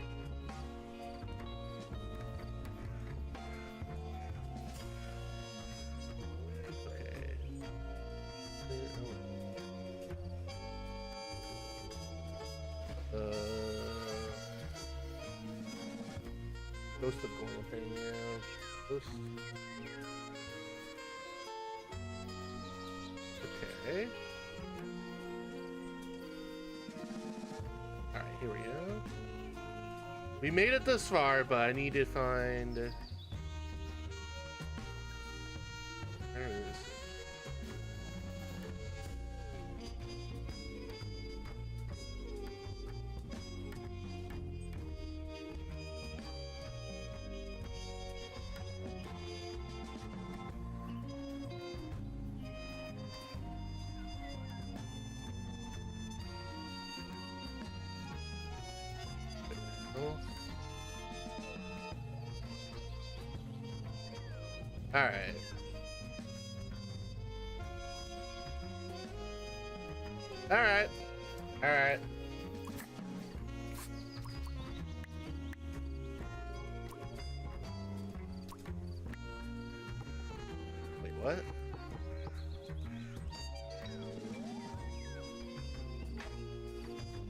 Ghost of Golden thing, yeah. Ghost. Okay. Alright, here we go. We made it this far, but I need to find... There it is. All right. All right. All right. Wait, what?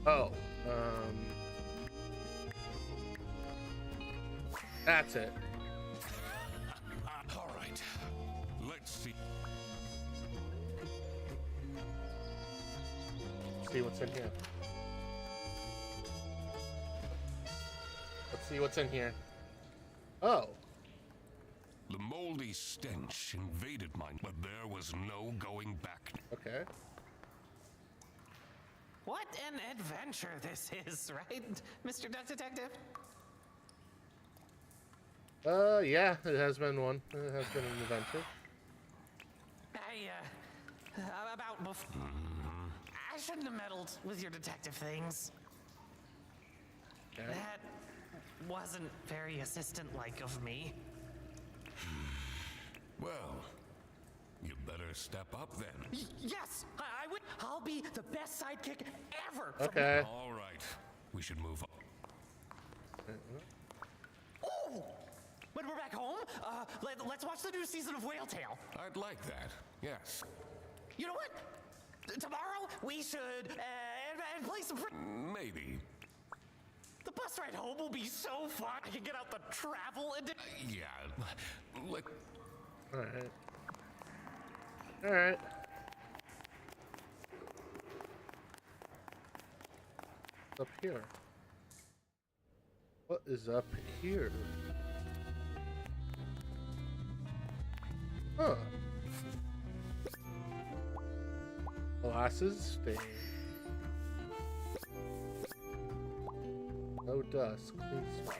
Oh, that's it. All right. Let's see. See what's in here. Let's see what's in here. Oh. The moldy stench invaded mine, but there was no going back. Okay. What an adventure this is, right, Mr. Duck Detective? Yeah, it has been one. It has been an adventure. About before. I shouldn't have meddled with your detective things. Okay. That wasn't very assistant-like of me. Well, you better step up then. Yes, I would. I'll be the best sidekick ever. Okay. All right, we should move on. Oh! When we're back home, let's watch the new season of Whale Tale. I'd like that. Yes. You know what? Tomorrow we should and play some. Maybe. The bus ride home will be so fun. I can get out the travel and. Yeah. Let. All right. All right. What's up here? What is up here? Huh. Glasses, stain. No dust, clean spot.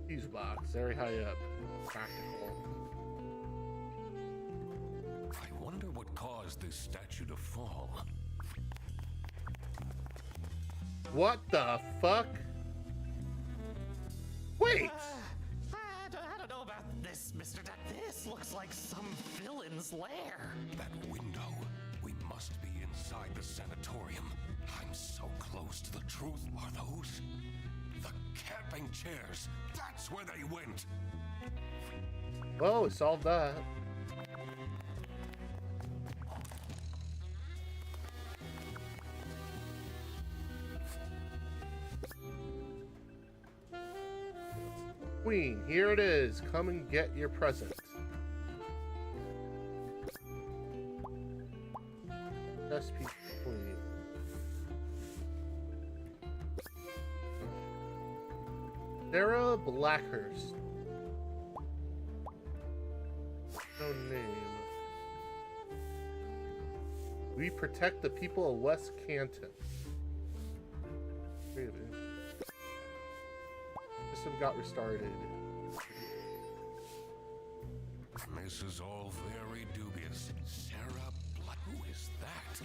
Fuse box, very high up. Practical. I wonder what caused this statue to fall. What the fuck? Wait! I don't know about this, Mr. Duck. This looks like some villain's lair. That window. We must be inside the sanatorium. I'm so close to the truth. Are those the camping chairs? That's where they went. Well, we solved that. Queen, here it is. Come and get your present. SP Queen. Sarah Blackhurst. No name. We protect the people of West Canton. Really? System got restarted. This is all very dubious. Sarah Black, who is that?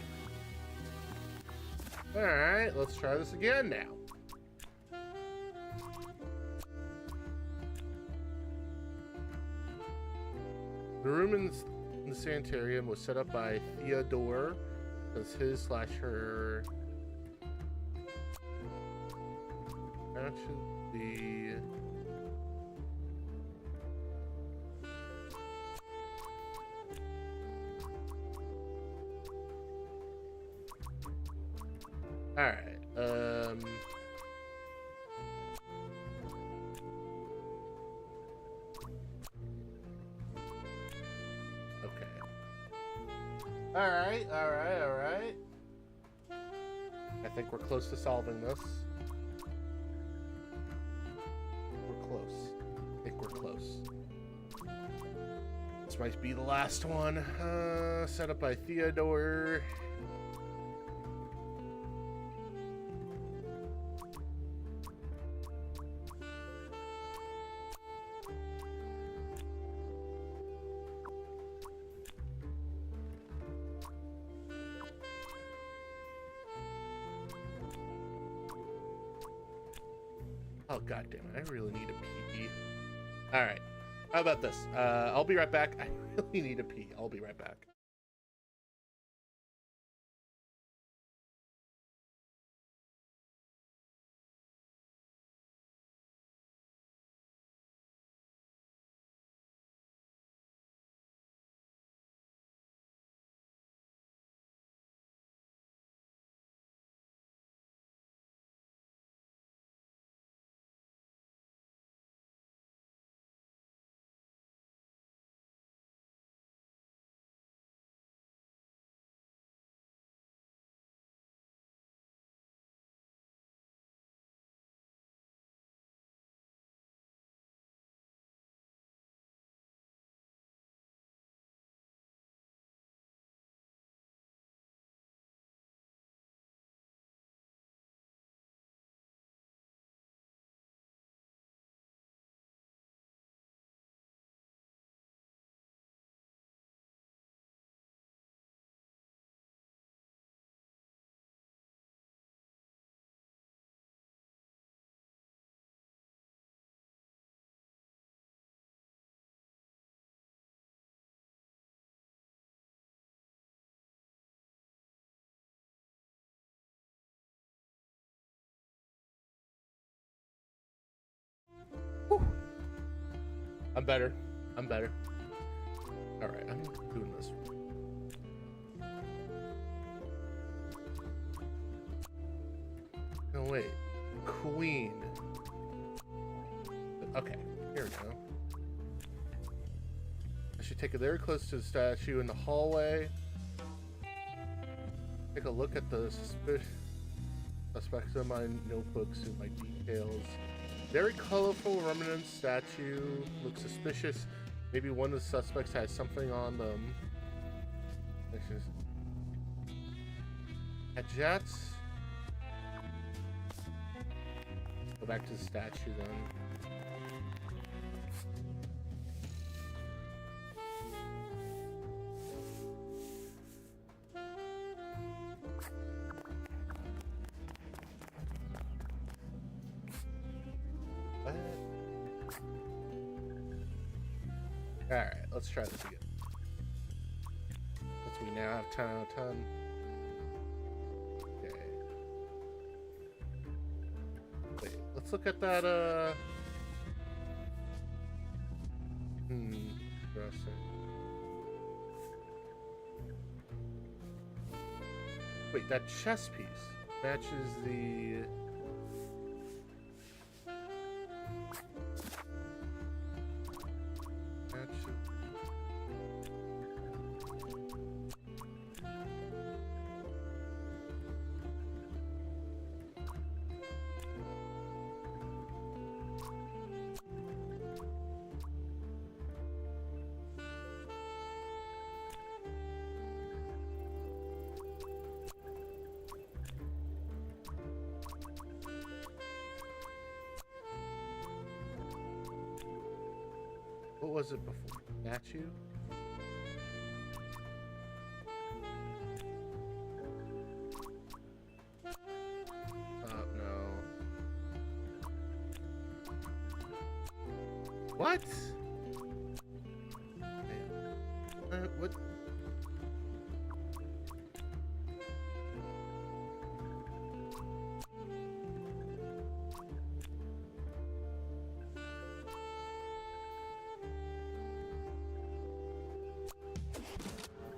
Alright, let's try this again now. The room in the sanitarium was set up by Theodore as his/her. That should be. All right. Okay. All right. I think we're close to solving this. We're close. I think we're close. This might be the last one. Set up by Theodore. Oh, god damn it. I really need a pee. Alright. How about this? I'll be right back. I really need a pee. I'll be right back. Whew. I'm better. Alright, I'm doing this. No, wait. Queen. Okay, here we go. I should take it very close to the statue in the hallway. Take a look at the suspects in my notebooks and my details. Very colorful remnant statue. Looks suspicious. Maybe one of the suspects has something on them. connections. Jets. Go back to the statue then. Alright, let's try this again. Since we now have 10 out of 10. Okay. Wait, let's look at that, interesting. Wait, that chess piece matches the... What was it before? Statue? No. What? What?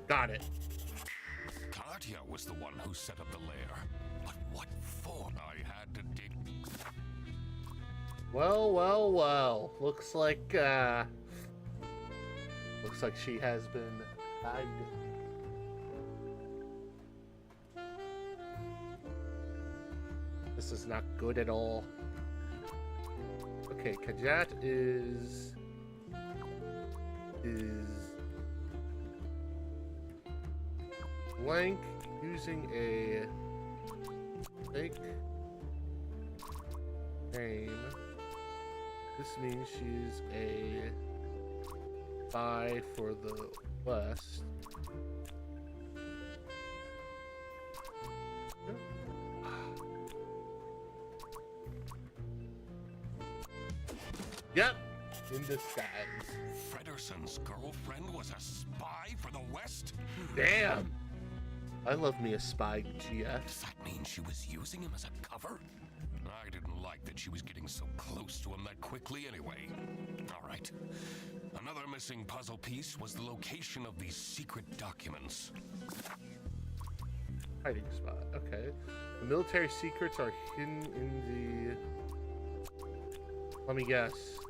Got it. Katya was the one who set up the lair. But what for? I had to dig. Well, well, well. Looks like she has been tagged. This is not good at all. Okay, Kajat is blank using a fake name. This means she's a spy for the West. Yep, in disguise. Frederson's girlfriend was a spy for the West? Damn. I love me a spy, GF. Does that mean she was using him as a cover? I didn't like that she was getting so close to him that quickly anyway. All right. Another missing puzzle piece was the location of these secret documents. Hiding spot, okay. The military secrets are hidden in the... Let me guess.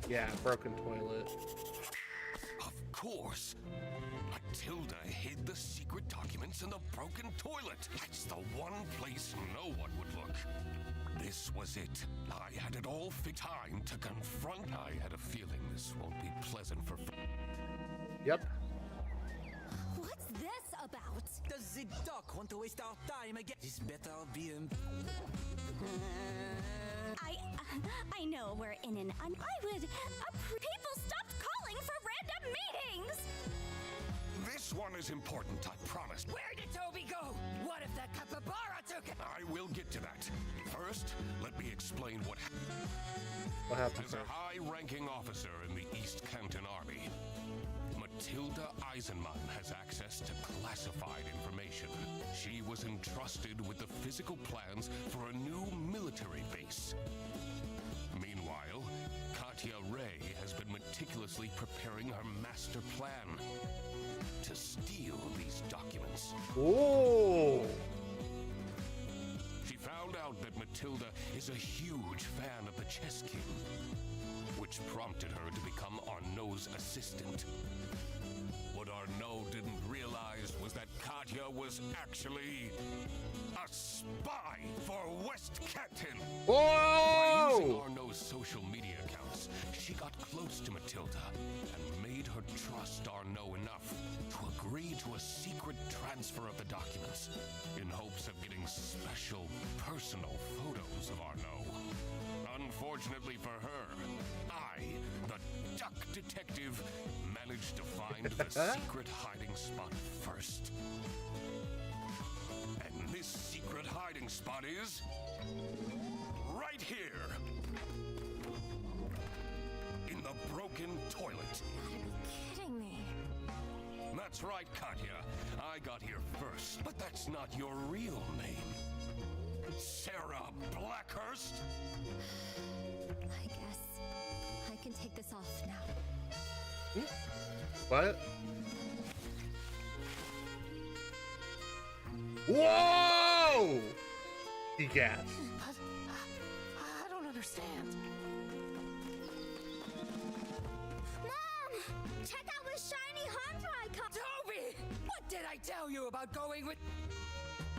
Yeah, broken toilet. Of course. Matilda hid the secret documents in the broken toilet. That's the one place no one would look. This was it. I had it all for time to confront. I had a feeling this won't be pleasant for... Yep. What's this about? Does the doc want to waste our time again? This better be him. I know we're in an people stopped calling for random meetings! This one is important, I promise. Where did Toby go? What if that capybara took it? I will get to that. First, let me explain what happened. As a high-ranking officer in the East Canton Army, Matilda Eisenman has access to classified information. She was entrusted with the physical plans for a new military base. Meanwhile, Katya Ray has been meticulously preparing her master plan to steal these documents. Oh! She found out that Matilda is a huge fan of the Chess King, which prompted her to become Arnaud's assistant. What Arnaud didn't realize was that Katya was actually A spy for West Canton! Whoa! By using Arno's social media accounts, she got close to Matilda and made her trust Arno enough to agree to a secret transfer of the documents in hopes of getting special personal photos of Arno. Unfortunately for her, I, the duck detective, managed to find the secret hiding spot first. And this secret hiding spot is right here. In the broken toilet. Kidding me. That's right, Katya. I got here first, but that's not your real name. Sarah Blackhurst? I guess I can take this off now. What? Whoa! He gasped. I don't understand. Mom! Check out this shiny hunter I caught! Toby! What did I tell you about going with...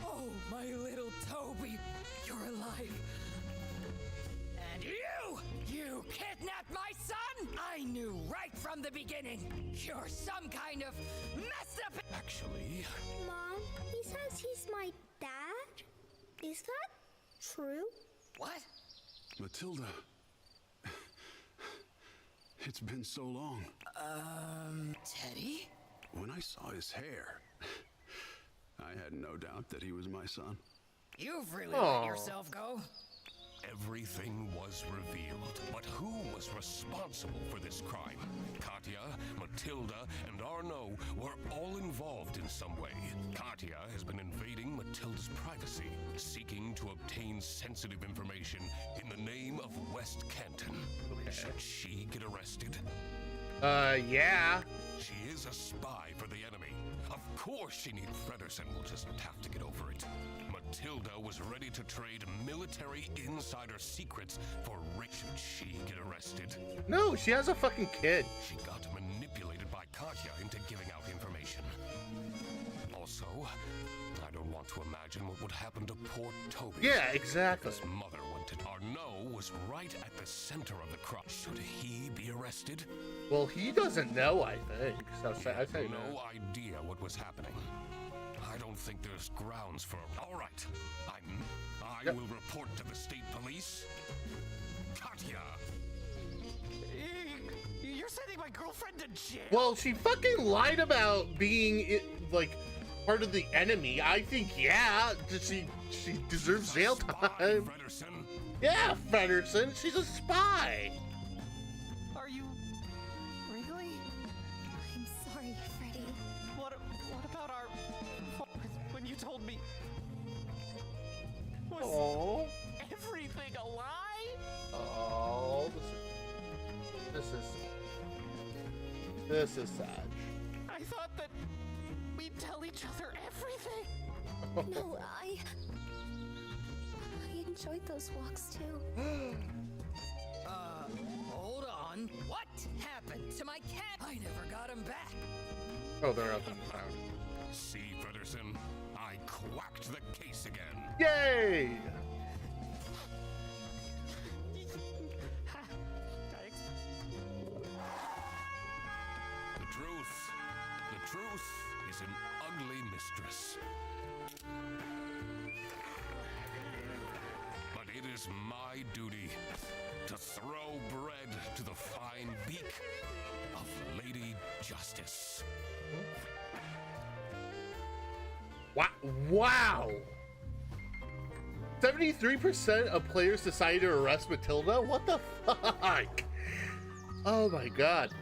Oh, my little Toby, you're alive. And you kidnapped my son? I knew right from the beginning. You're some kind of messed up... Actually... Mom, he says he's my dad? Is that true? What? Matilda. It's been so long. Teddy? When I saw his hair, I had no doubt that he was my son. You've really let yourself go. Everything was revealed, but who was responsible for this crime? Katya, Matilda, and Arno were all involved in some way. Katya has been invading Matilda's privacy, seeking to obtain sensitive information in the name of West Canton. Should she get arrested? Yeah. She is a spy for the enemy. Of course she needs Fredersen. Will just have to get over it. Matilda was ready to trade military insider secrets for Rick. Should she get arrested? No, she has a fucking kid. She got manipulated by Katya into giving out information. Also, I don't want to imagine what would happen to poor Toby. Yeah, exactly. His mother went to... Arno was right at the center of the crime. Should he be arrested? Well, he doesn't know, I think. So I say no idea what was happening. I don't think there's grounds for... All right. I will report to the state police. Katya! You're sending my girlfriend to jail? Well, she fucking lied about being, like, part of the enemy. I think, yeah, she deserves jail time. Fredersen. Yeah, Fredersen. She's a spy. Are you... really? I'm sorry, Freddy. What about our... when you told me... Was everything a lie? Oh, this is sad. I thought that we'd tell each other everything. No, I enjoyed those walks too. Hold on. What happened to my cat? I never got him back. Oh, they're up in the town. See, Fredersen, I quacked the case again. Yay! Thanks. The truth is an ugly mistress. But it is my duty to throw bread to the fine beak of Lady Justice. Wow! 73% of players decided to arrest Matilda? What the fuck? Oh my god.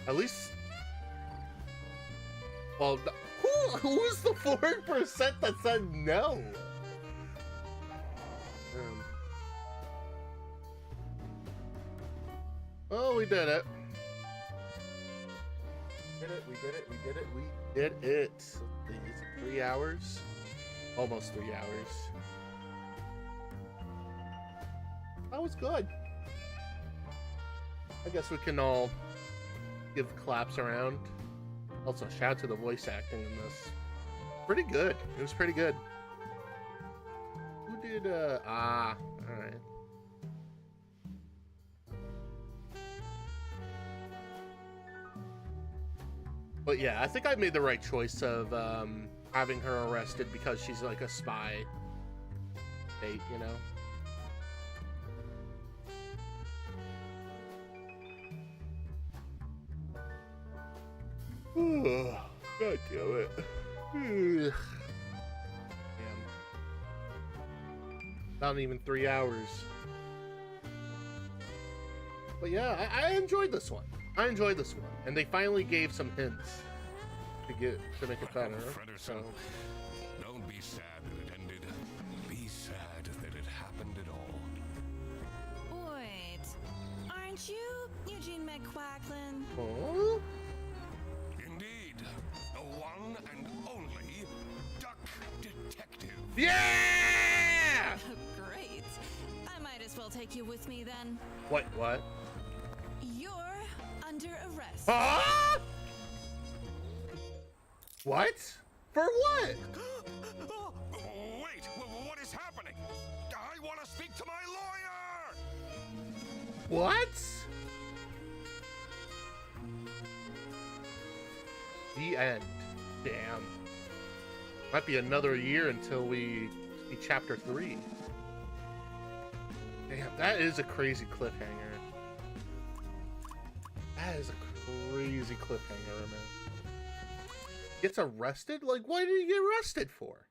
At least... Well, who was the 4% that said no? Oh, we did it. We did it. Is it 3 hours? Almost 3 hours. That was good. I guess we can all give claps around. Also, shout out to the voice acting in this. Pretty good. It was pretty good. did, alright. But yeah, I think I made the right choice of, having her arrested because she's like a spy date, you know? God damn it. Damn. Not even 3 hours. But yeah, I enjoyed this one. I enjoyed this one. And they finally gave some hints to make it better. So. Don't be sad that it ended. Be sad that it happened at all. Wait, aren't you Eugene McQuacklin? Huh? Indeed, the one and only Duck Detective. Yeah! Great. I might as well take you with me then. What? You're under arrest. Huh? What? For what? Wait, what is happening? I want to speak to my lawyer! What? The end. Damn. Might be another year until we see chapter 3. Damn, that is a crazy cliffhanger. That is a crazy cliffhanger, man. Gets arrested? Like, what did he get arrested for?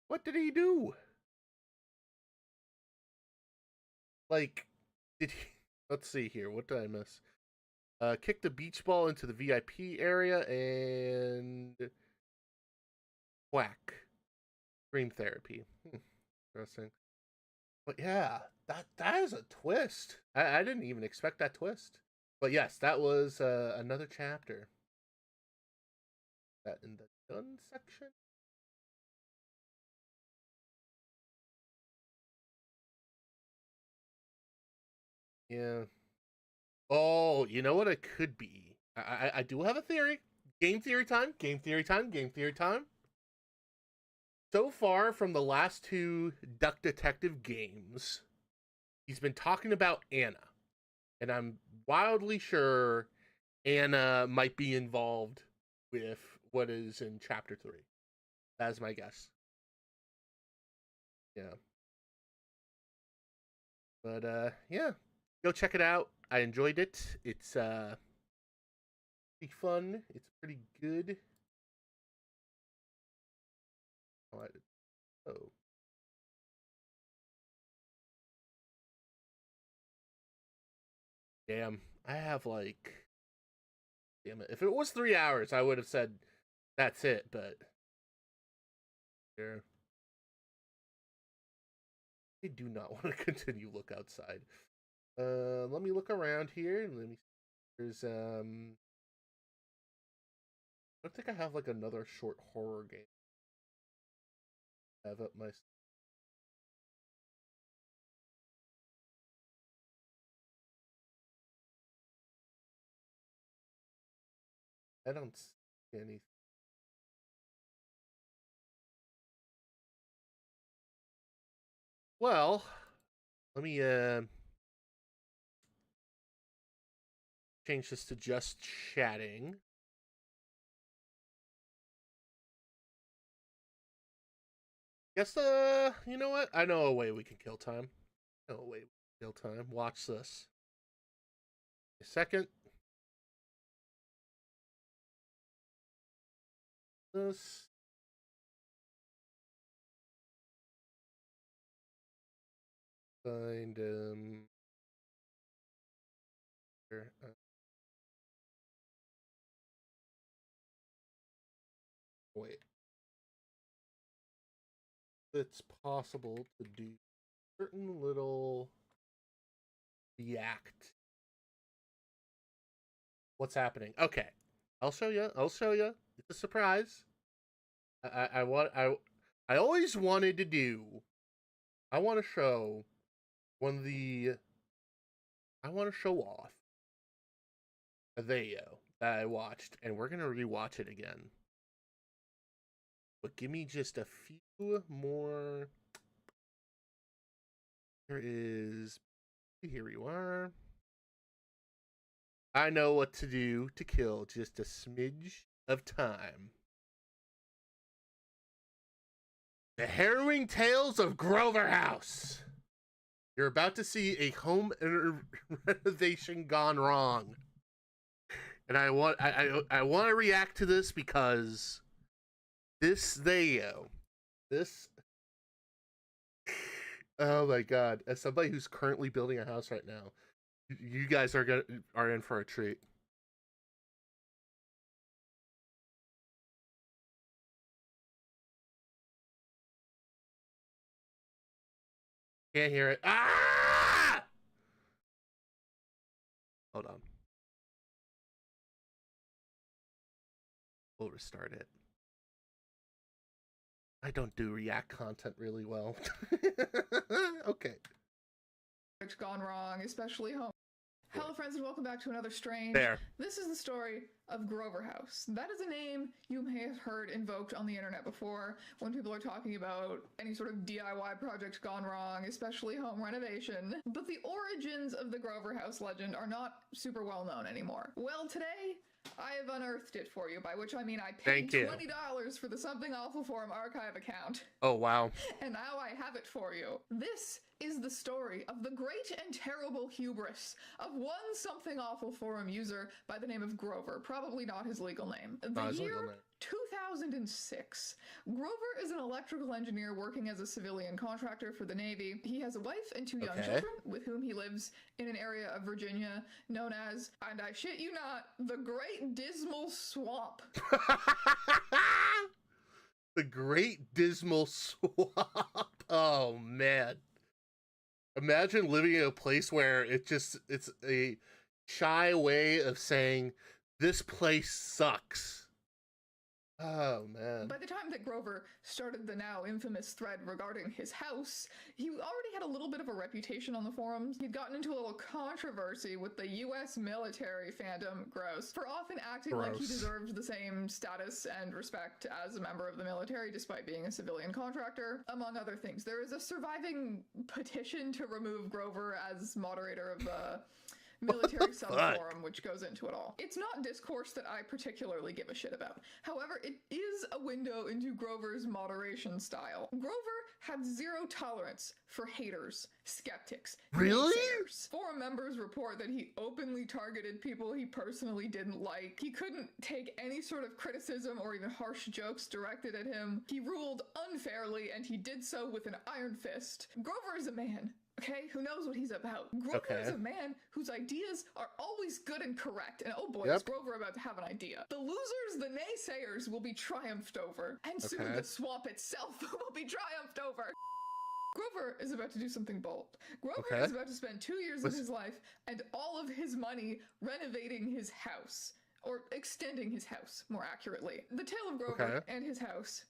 What did he do? Like, did he... Let's see here. What did I miss? Kicked a beach ball into the VIP area and... Whack. Dream therapy. Interesting. But yeah, that is a twist. I didn't even expect that twist. But yes, that was another chapter. That in the done section. Yeah. Oh, you know what it could be? I do have a theory. Game theory time. Game theory time. Game theory time. So far from the last 2 Duck Detective games, he's been talking about Anna. And I'm wildly sure Anna might be involved with what is in chapter 3. That's my guess. Yeah. But yeah. Go check it out. I enjoyed it. It's pretty fun. It's pretty good. Oh. Damn. I have like... Damn it. If it was 3 hours, I would have said that's it, but... Here. I do not want to continue look outside. Let me look around here. Let me... There's, I don't think I have like another short horror game. I have up my... I don't see anything. Well, let me change this to just chatting. Guess you know what? I know a way we can kill time. I know a way we can kill time. Watch this. A second. This. Find here. Wait. It's possible to do certain little react. What's happening? Okay. I'll show you. I'll show you. It's a surprise. I always wanted to do. I want to show one of the. I want to show off a video that I watched, and we're gonna rewatch it again. But give me just a few more Here is. Here you are. I know what to do to kill just a smidge of time. The harrowing tales of Grover House. You're about to see a home renovation gone wrong, and I want to react to this because this video, this. Oh my god! As somebody who's currently building a house right now, you guys are in for a treat. Can't hear it. Ah! Hold on. We'll restart it. I don't do React content really well. Okay. It's gone wrong, especially home. Hello friends and welcome back to another strange. There. This is the story of Grover House. That is a name you may have heard invoked on the internet before when people are talking about any sort of DIY project gone wrong, especially home renovation. But the origins of the Grover House legend are not super well known anymore. Well, today I have unearthed it for you, by which I mean I paid $20 for the Something Awful Forum archive account. Oh, wow. And now I have it for you. This is the story of the great and terrible hubris of one Something Awful Forum user by the name of Grover, probably not his legal name. The year 2006. Grover is an electrical engineer working as a civilian contractor for the Navy. He has a wife and two young children with whom he lives in an area of Virginia known as, and I shit you not, the Great Dismal Swamp. The Great Dismal Swamp. Oh, man. Imagine living in a place where it's a shy way of saying, this place sucks. Oh, man. By the time that Grover started the now infamous thread regarding his house, he already had a little bit of a reputation on the forums. He'd gotten into a little controversy with the US military fandom, gross, for often acting like he deserved the same status and respect as a member of the military despite being a civilian contractor, among other things. There is a surviving petition to remove Grover as moderator of the military sub-forum, which goes into it all. It's not discourse that I particularly give a shit about. However, it is a window into Grover's moderation style. Grover had zero tolerance for haters, skeptics, naysayers. Forum members report that he openly targeted people he personally didn't like. He couldn't take any sort of criticism or even harsh jokes directed at him. He ruled unfairly, and he did so with an iron fist. Grover is a man, okay, who knows what he's about. Grover is a man whose ideas are always good and correct. And oh boy, is Grover about to have an idea. The losers, the naysayers, will be triumphed over. And soon the swamp itself will be triumphed over. Grover is about to do something bold. Grover is about to spend 2 years of his life and all of his money renovating his house. Or extending his house, more accurately. The tale of Grover and his house,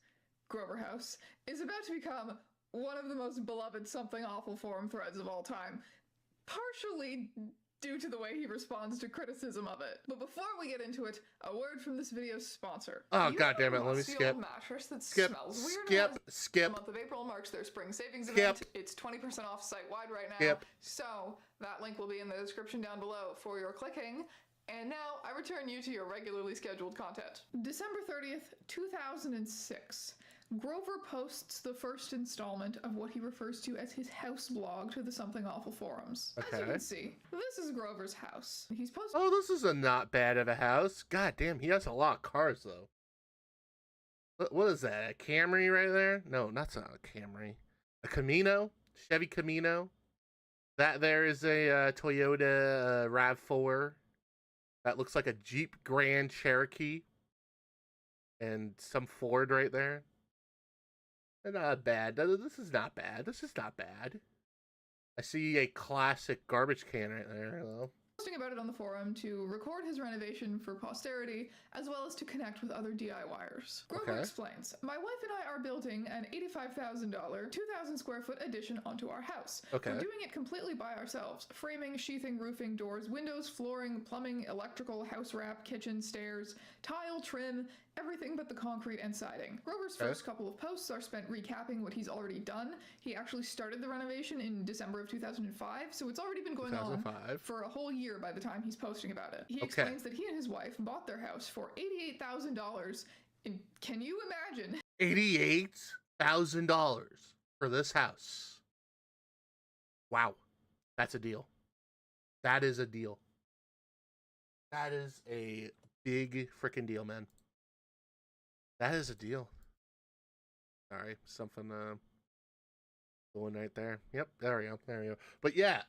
Grover House, is about to become one of the most beloved Something Awful Forum threads of all time, partially due to the way he responds to criticism of it. But before we get into it, a word from this video's sponsor. Oh, god damn it, let me skip. Mattress that smells weird. Skip. The month of April marks their spring savings event. It's 20% off site-wide right now. So that link will be in the description down below for your clicking. And now I return you to your regularly scheduled content. December 30th, 2006. Grover posts the first installment of what he refers to as his house blog to the Something Awful forums. As you can see, this is Grover's house. He's posting. Oh, this is a not bad of a house. God damn, he has a lot of cars though. What is that? A Camry right there? No, that's not a Camry. A Camino? Chevy Camino? That there is a Toyota RAV4. That looks like a Jeep Grand Cherokee. And some Ford right there. Not bad. This is not bad. This is not bad. I see a classic garbage can right there. Hello. Posting about it on the forum to record his renovation for posterity, as well as to connect with other DIYers. Grover explains, my wife and I are building an $85,000, 2,000 square foot addition onto our house. We're doing it completely by ourselves. Framing, sheathing, roofing, doors, windows, flooring, plumbing, electrical, house wrap, kitchen, stairs, tile, trim, everything but the concrete and siding. Grover's first couple of posts are spent recapping what he's already done. He actually started the renovation in December of 2005, so it's already been going on for a whole year by the time he's posting about it. He explains that he and his wife bought their house for $88,000. Can you imagine? $88,000 for this house. Wow. That's a deal. That is a deal. That is a big freaking deal, man. That is a deal. Sorry, something going right there. Yep, there we go. There we go. But yeah.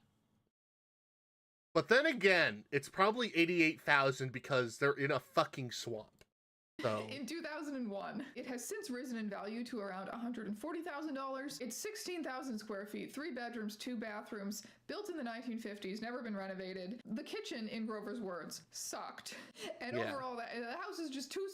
But then again, it's probably 88,000 because they're in a fucking swamp. So. In 2001, it has since risen in value to around $140,000. It's 16,000 square feet, 3 bedrooms, 2 bathrooms, built in the 1950s, never been renovated. The kitchen, in Grover's words, sucked. And overall, the house is just too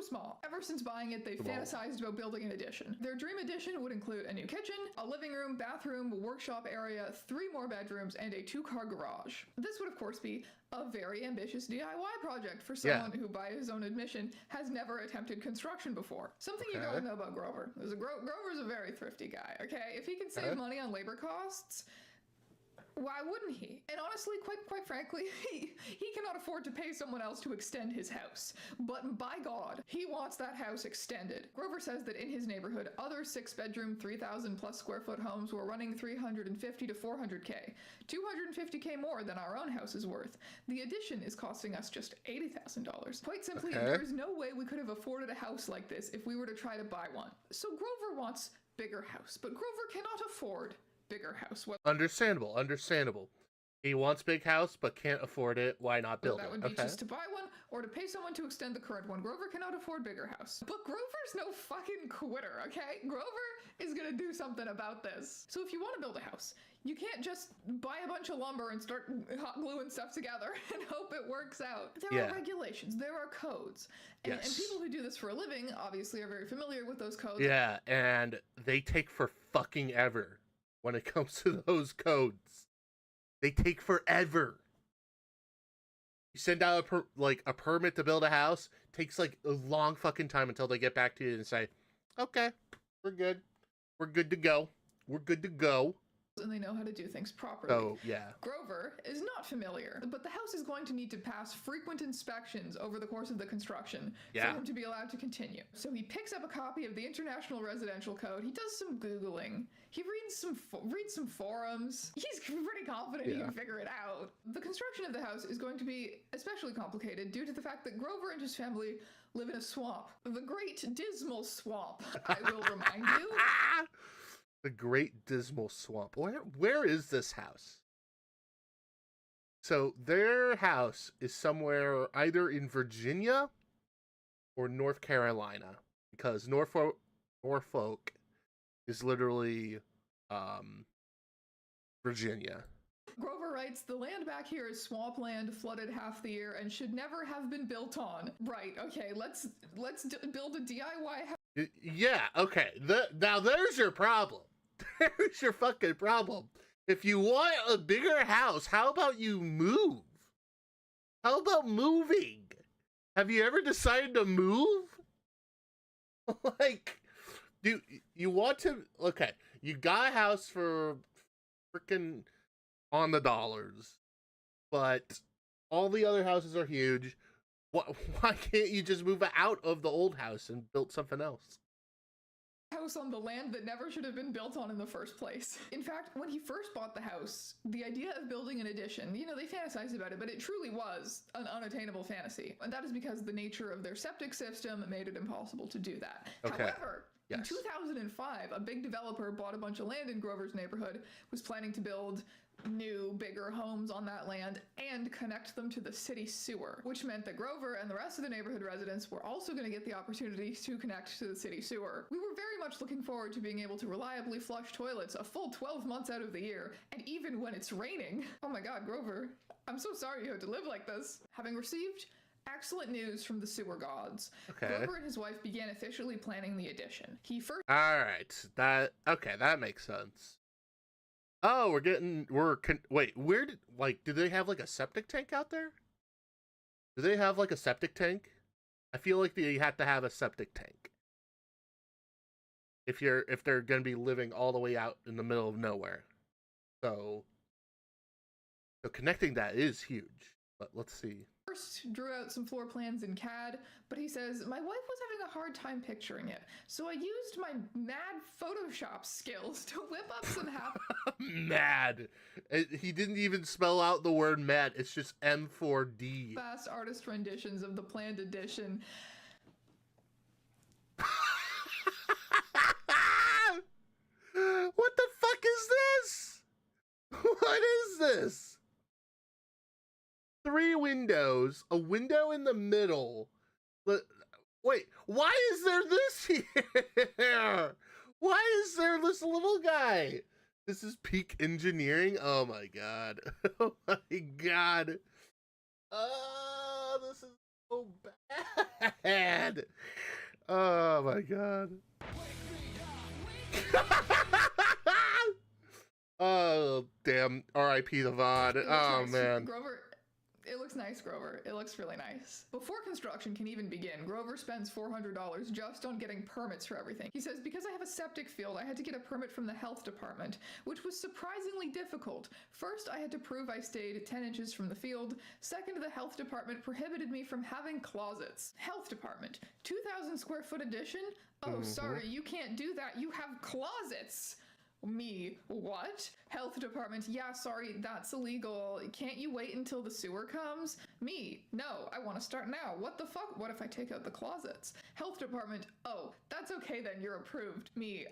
small. Ever since buying it, they've fantasized about building an addition. Their dream addition would include a new kitchen, a living room, bathroom, workshop area, 3 more bedrooms, and a 2-car garage. This would, of course, be a very ambitious DIY project for someone who, by his own admission, has never attempted construction before. Something you gotta know about Grover is Grover's a very thrifty guy, okay? If he can save money on labor costs, why wouldn't he? And honestly, quite frankly, he cannot afford to pay someone else to extend his house. But by God, he wants that house extended. Grover says that in his neighborhood, other 6-bedroom, 3,000 plus square foot homes were running $350 to $400K, $250K more than our own house is worth. The addition is costing us just $80,000. Quite simply, there is no way we could have afforded a house like this if we were to try to buy one. So Grover wants bigger house, but Grover cannot afford bigger house. Understandable. He wants big house, but can't afford it. Why not build it? That would be just to buy one, or to pay someone to extend the current one. Grover cannot afford bigger house. But Grover's no fucking quitter, okay? Grover is gonna do something about this. So if you want to build a house, you can't just buy a bunch of lumber and start hot gluing stuff together and hope it works out. There are regulations, there are codes. And people who do this for a living obviously are very familiar with those codes. Yeah, and they take for fucking ever when it comes to those codes. They take forever. You send out a permit to build a house, takes like a long fucking time until they get back to you and say, okay, we're good. We're good to go. We're good to go. And they know how to do things properly. Oh, yeah. Grover is not familiar, but the house is going to need to pass frequent inspections over the course of the construction for him to be allowed to continue. So he picks up a copy of the International Residential Code. He does some Googling. He reads some forums. He's pretty confident he can figure it out. The construction of the house is going to be especially complicated due to the fact that Grover and his family live in a swamp. The Great Dismal Swamp, I will remind you. The Great Dismal Swamp. Where is this house? So their house is somewhere either in Virginia or North Carolina, because Norfolk is literally Virginia. Grover writes, the land back here is swampland, flooded half the year, and should never have been built on. Right, okay, let's build a DIY house. Yeah, okay. Now there's your problem. There's your fucking problem. If you want a bigger house, how about you move? How about moving? Have you ever decided to move? Like, do you want to? Okay, you got a house for freaking on the dollars, but all the other houses are huge. Why can't you just move out of the old house and build something else? House on the land that never should have been built on in the first place. In fact, when he first bought the house, the idea of building an addition, they fantasized about it, but it truly was an unattainable fantasy. And that is because the nature of their septic system made it impossible to do that. However, in 2005, a big developer bought a bunch of land in Grover's neighborhood, was planning to build new, bigger homes on that land and connect them to the city sewer, which meant that Grover and the rest of the neighborhood residents were also going to get the opportunity to connect to the city sewer. We were very much looking forward to being able to reliably flush toilets a full 12 months out of the year, and even when it's raining. Oh my God, Grover, I'm so sorry you had to live like this. Having received excellent news from the sewer gods, Grover and his wife began officially planning the addition. Alright, that makes sense. Oh, wait, do they have like a septic tank out there? Do they have like a septic tank? I feel like they have to have a septic tank if they're going to be living all the way out in the middle of nowhere. So connecting that is huge. But let's see. First drew out some floor plans in CAD, but he says, my wife was having a hard time picturing it, so I used my mad Photoshop skills to whip up some mad. He didn't even spell out the word mad. It's just M4D. fast artist renditions of the planned edition. What the fuck is this? What is this? 3 windows, a window in the middle. Wait, why is there this here? Why is there this little guy? This is peak engineering. Oh my god. Oh my god. Oh, this is so bad. Oh my god. Oh damn. R.I.P. the VOD. Oh Nice. man. Grover, it looks nice, Grover. It looks really nice. Before construction can even begin, Grover spends $400 just on getting permits for everything. He says, because I have a septic field, I had to get a permit from the health department, which was surprisingly difficult. First, I had to prove I stayed 10 inches from the field. Second, the health department prohibited me from having closets. Health department, 2,000 square foot addition? Oh, sorry, you can't do that. You have closets. Me, what? Health department, yeah, sorry, that's illegal. Can't you wait until the sewer comes? Me, no, I want to start now. What the fuck? What if I take out the closets? Health department, oh, that's okay then, you're approved. Me,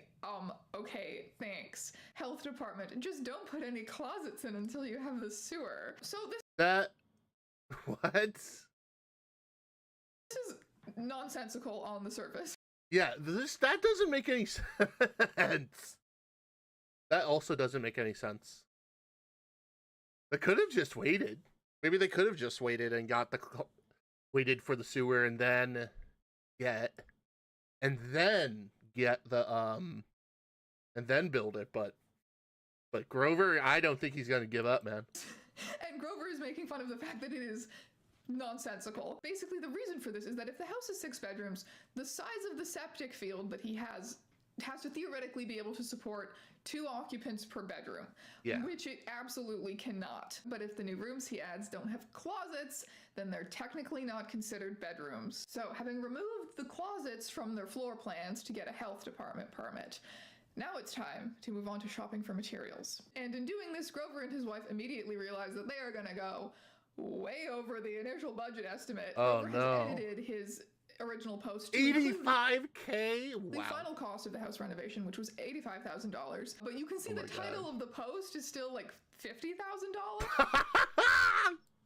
okay, thanks. Health department, just don't put any closets in until you have the sewer. So What? This is nonsensical on the surface. Yeah, that doesn't make any sense. That also doesn't make any sense. They could have just waited. Maybe they could have just waited and waited for the sewer and then get the and then build it. But Grover, I don't think he's gonna give up, man. And Grover is making fun of the fact that it is nonsensical. Basically, the reason for this is that if the house is 6 bedrooms, the size of the septic field that he has to theoretically be able to support 2 occupants per bedroom, which it absolutely cannot. But if the new rooms he adds don't have closets, then they're technically not considered bedrooms. So having removed the closets from their floor plans to get a health department permit, now it's time to move on to shopping for materials. And in doing this, Grover and his wife immediately realize that they are going to go way over the initial budget estimate. Oh, Grover no. has edited his original post to $85K? Wow. the final cost of the house renovation, which was $85,000. But you can see the title of the post is still like $50,000.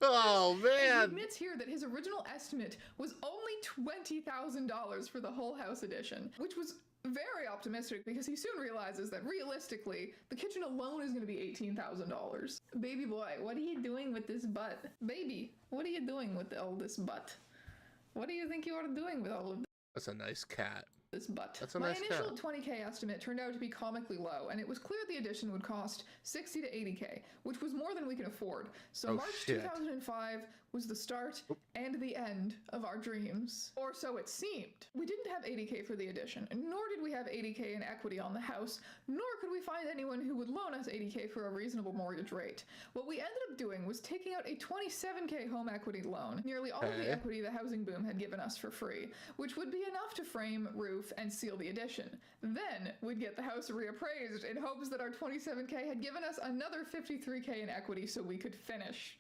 Oh man. And he admits here that his original estimate was only $20,000 for the whole house edition, which was very optimistic because he soon realizes that realistically, the kitchen alone is going to be $18,000. Baby boy, what are you doing with this butt? Baby, what are you doing with all this butt? What do you think you are doing with all of That's a nice cat. this butt? That's a My nice initial cat. 20K estimate turned out to be comically low, and it was clear the addition would cost 60 to 80K, which was more than we can afford. So Oh, March shit. 2005 was the start and the end of our dreams. Or so it seemed. We didn't have 80K for the addition, nor did we have 80K in equity on the house, nor could we find anyone who would loan us 80K for a reasonable mortgage rate. What we ended up doing was taking out a 27K home equity loan, nearly all of the equity the housing boom had given us for free, which would be enough to frame, roof, and seal the addition. Then we'd get the house reappraised in hopes that our 27K had given us another 53K in equity so we could finish.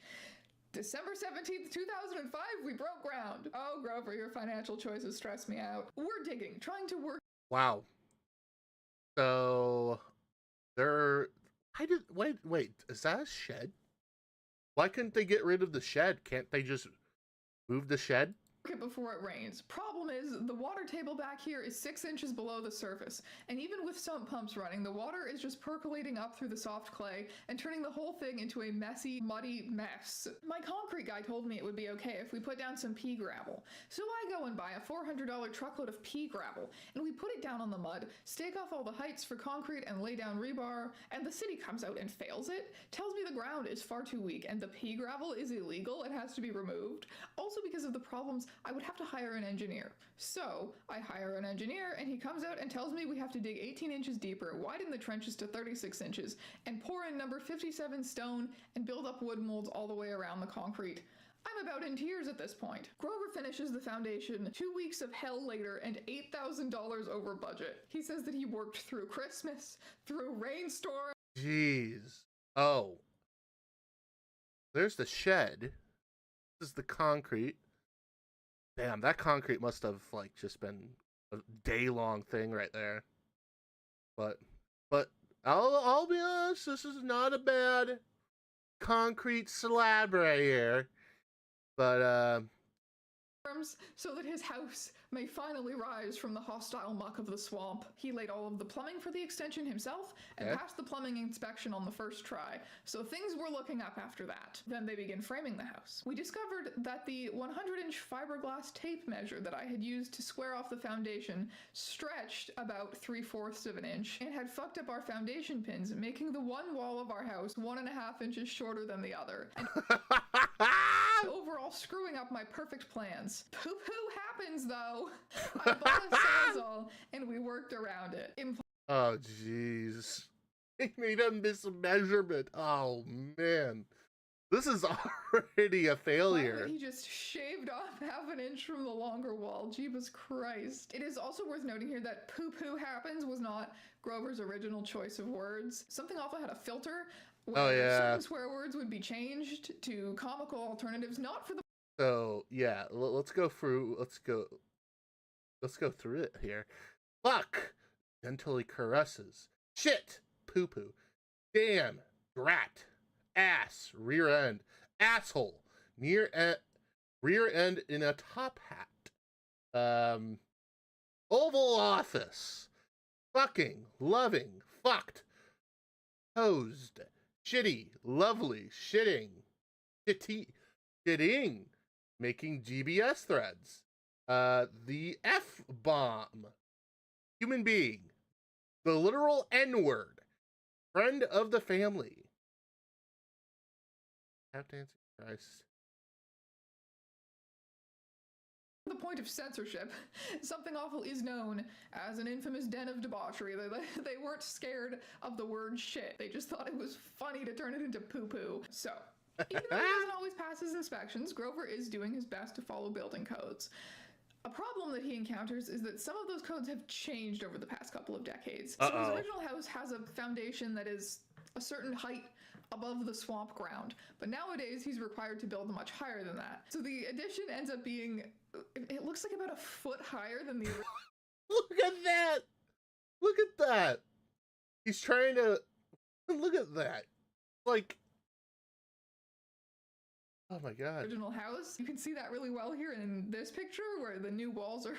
December 17th, 2005, we broke ground. Oh, Grover, your financial choices stress me out. We're digging, trying to work. Wow. So wait, is that a shed? Why couldn't they get rid of the shed? Can't they just move the shed? It before it rains. Problem is, the water table back here is 6 inches below the surface, and even with sump pumps running, the water is just percolating up through the soft clay and turning the whole thing into a messy, muddy mess. My concrete guy told me it would be okay if we put down some pea gravel. So I go and buy a $400 truckload of pea gravel, and we put it down on the mud, stake off all the heights for concrete and lay down rebar, and the city comes out and fails it, tells me the ground is far too weak and the pea gravel is illegal and has to be removed. Also because of the problems I would have to hire an engineer. So I hire an engineer, and he comes out and tells me we have to dig 18 inches deeper, widen the trenches to 36 inches, and pour in number 57 stone and build up wood molds all the way around the concrete. I'm about in tears at this point. Grover finishes the foundation 2 weeks of hell later and $8,000 over budget. He says that he worked through Christmas, through rainstorms. Jeez. Oh. There's the shed. This is the concrete. Damn, that concrete must have like just been a day-long thing right there. But I'll be honest, this is not a bad concrete slab right here. But so that his house may finally rise from the hostile muck of the swamp. He laid all of the plumbing for the extension himself and passed the plumbing inspection on the first try, so things were looking up after that. Then they began framing the house. We discovered that the 100-inch fiberglass tape measure that I had used to square off the foundation stretched about 3/4 of an inch and had fucked up our foundation pins, making the one wall of our house 1.5 inches shorter than the other. And overall screwing up my perfect plans. Poo-poo happens though. I bought a Sawzall and we worked around it. oh jeez. He made a mismeasurement. Oh man. This is already a failure. He just shaved off 1/2 inch from the longer wall. Jeebus Christ. It is also worth noting here that poo-poo happens was not Grover's original choice of words. Something Awful had a filter where certain swear words would be changed to comical alternatives, not for the. So yeah, let's go through it here. Fuck, gently caresses. Shit, poo poo. Damn, drat, ass, rear end, asshole, rear end in a top hat. Oval Office. Fucking, loving, fucked, hosed, shitty, lovely, shitting, shitting, making GBS threads, the F-bomb, human being, the literal N-word, friend of the family. Tap dancing Christ. The point of censorship, Something Awful is known as an infamous den of debauchery. They weren't scared of the word shit. They just thought it was funny to turn it into poo-poo. So, even though he doesn't always pass his inspections, Grover is doing his best to follow building codes. A problem that he encounters is that some of those codes have changed over the past couple of decades. So his original house has a foundation that is a certain height above the swamp ground, but nowadays he's required to build much higher than that. So the addition ends up being, it looks like about 1 foot higher than the Look at that! Look at that! He's trying to, look at that. Like, oh my god. Original house. You can see that really well here in this picture where the new walls are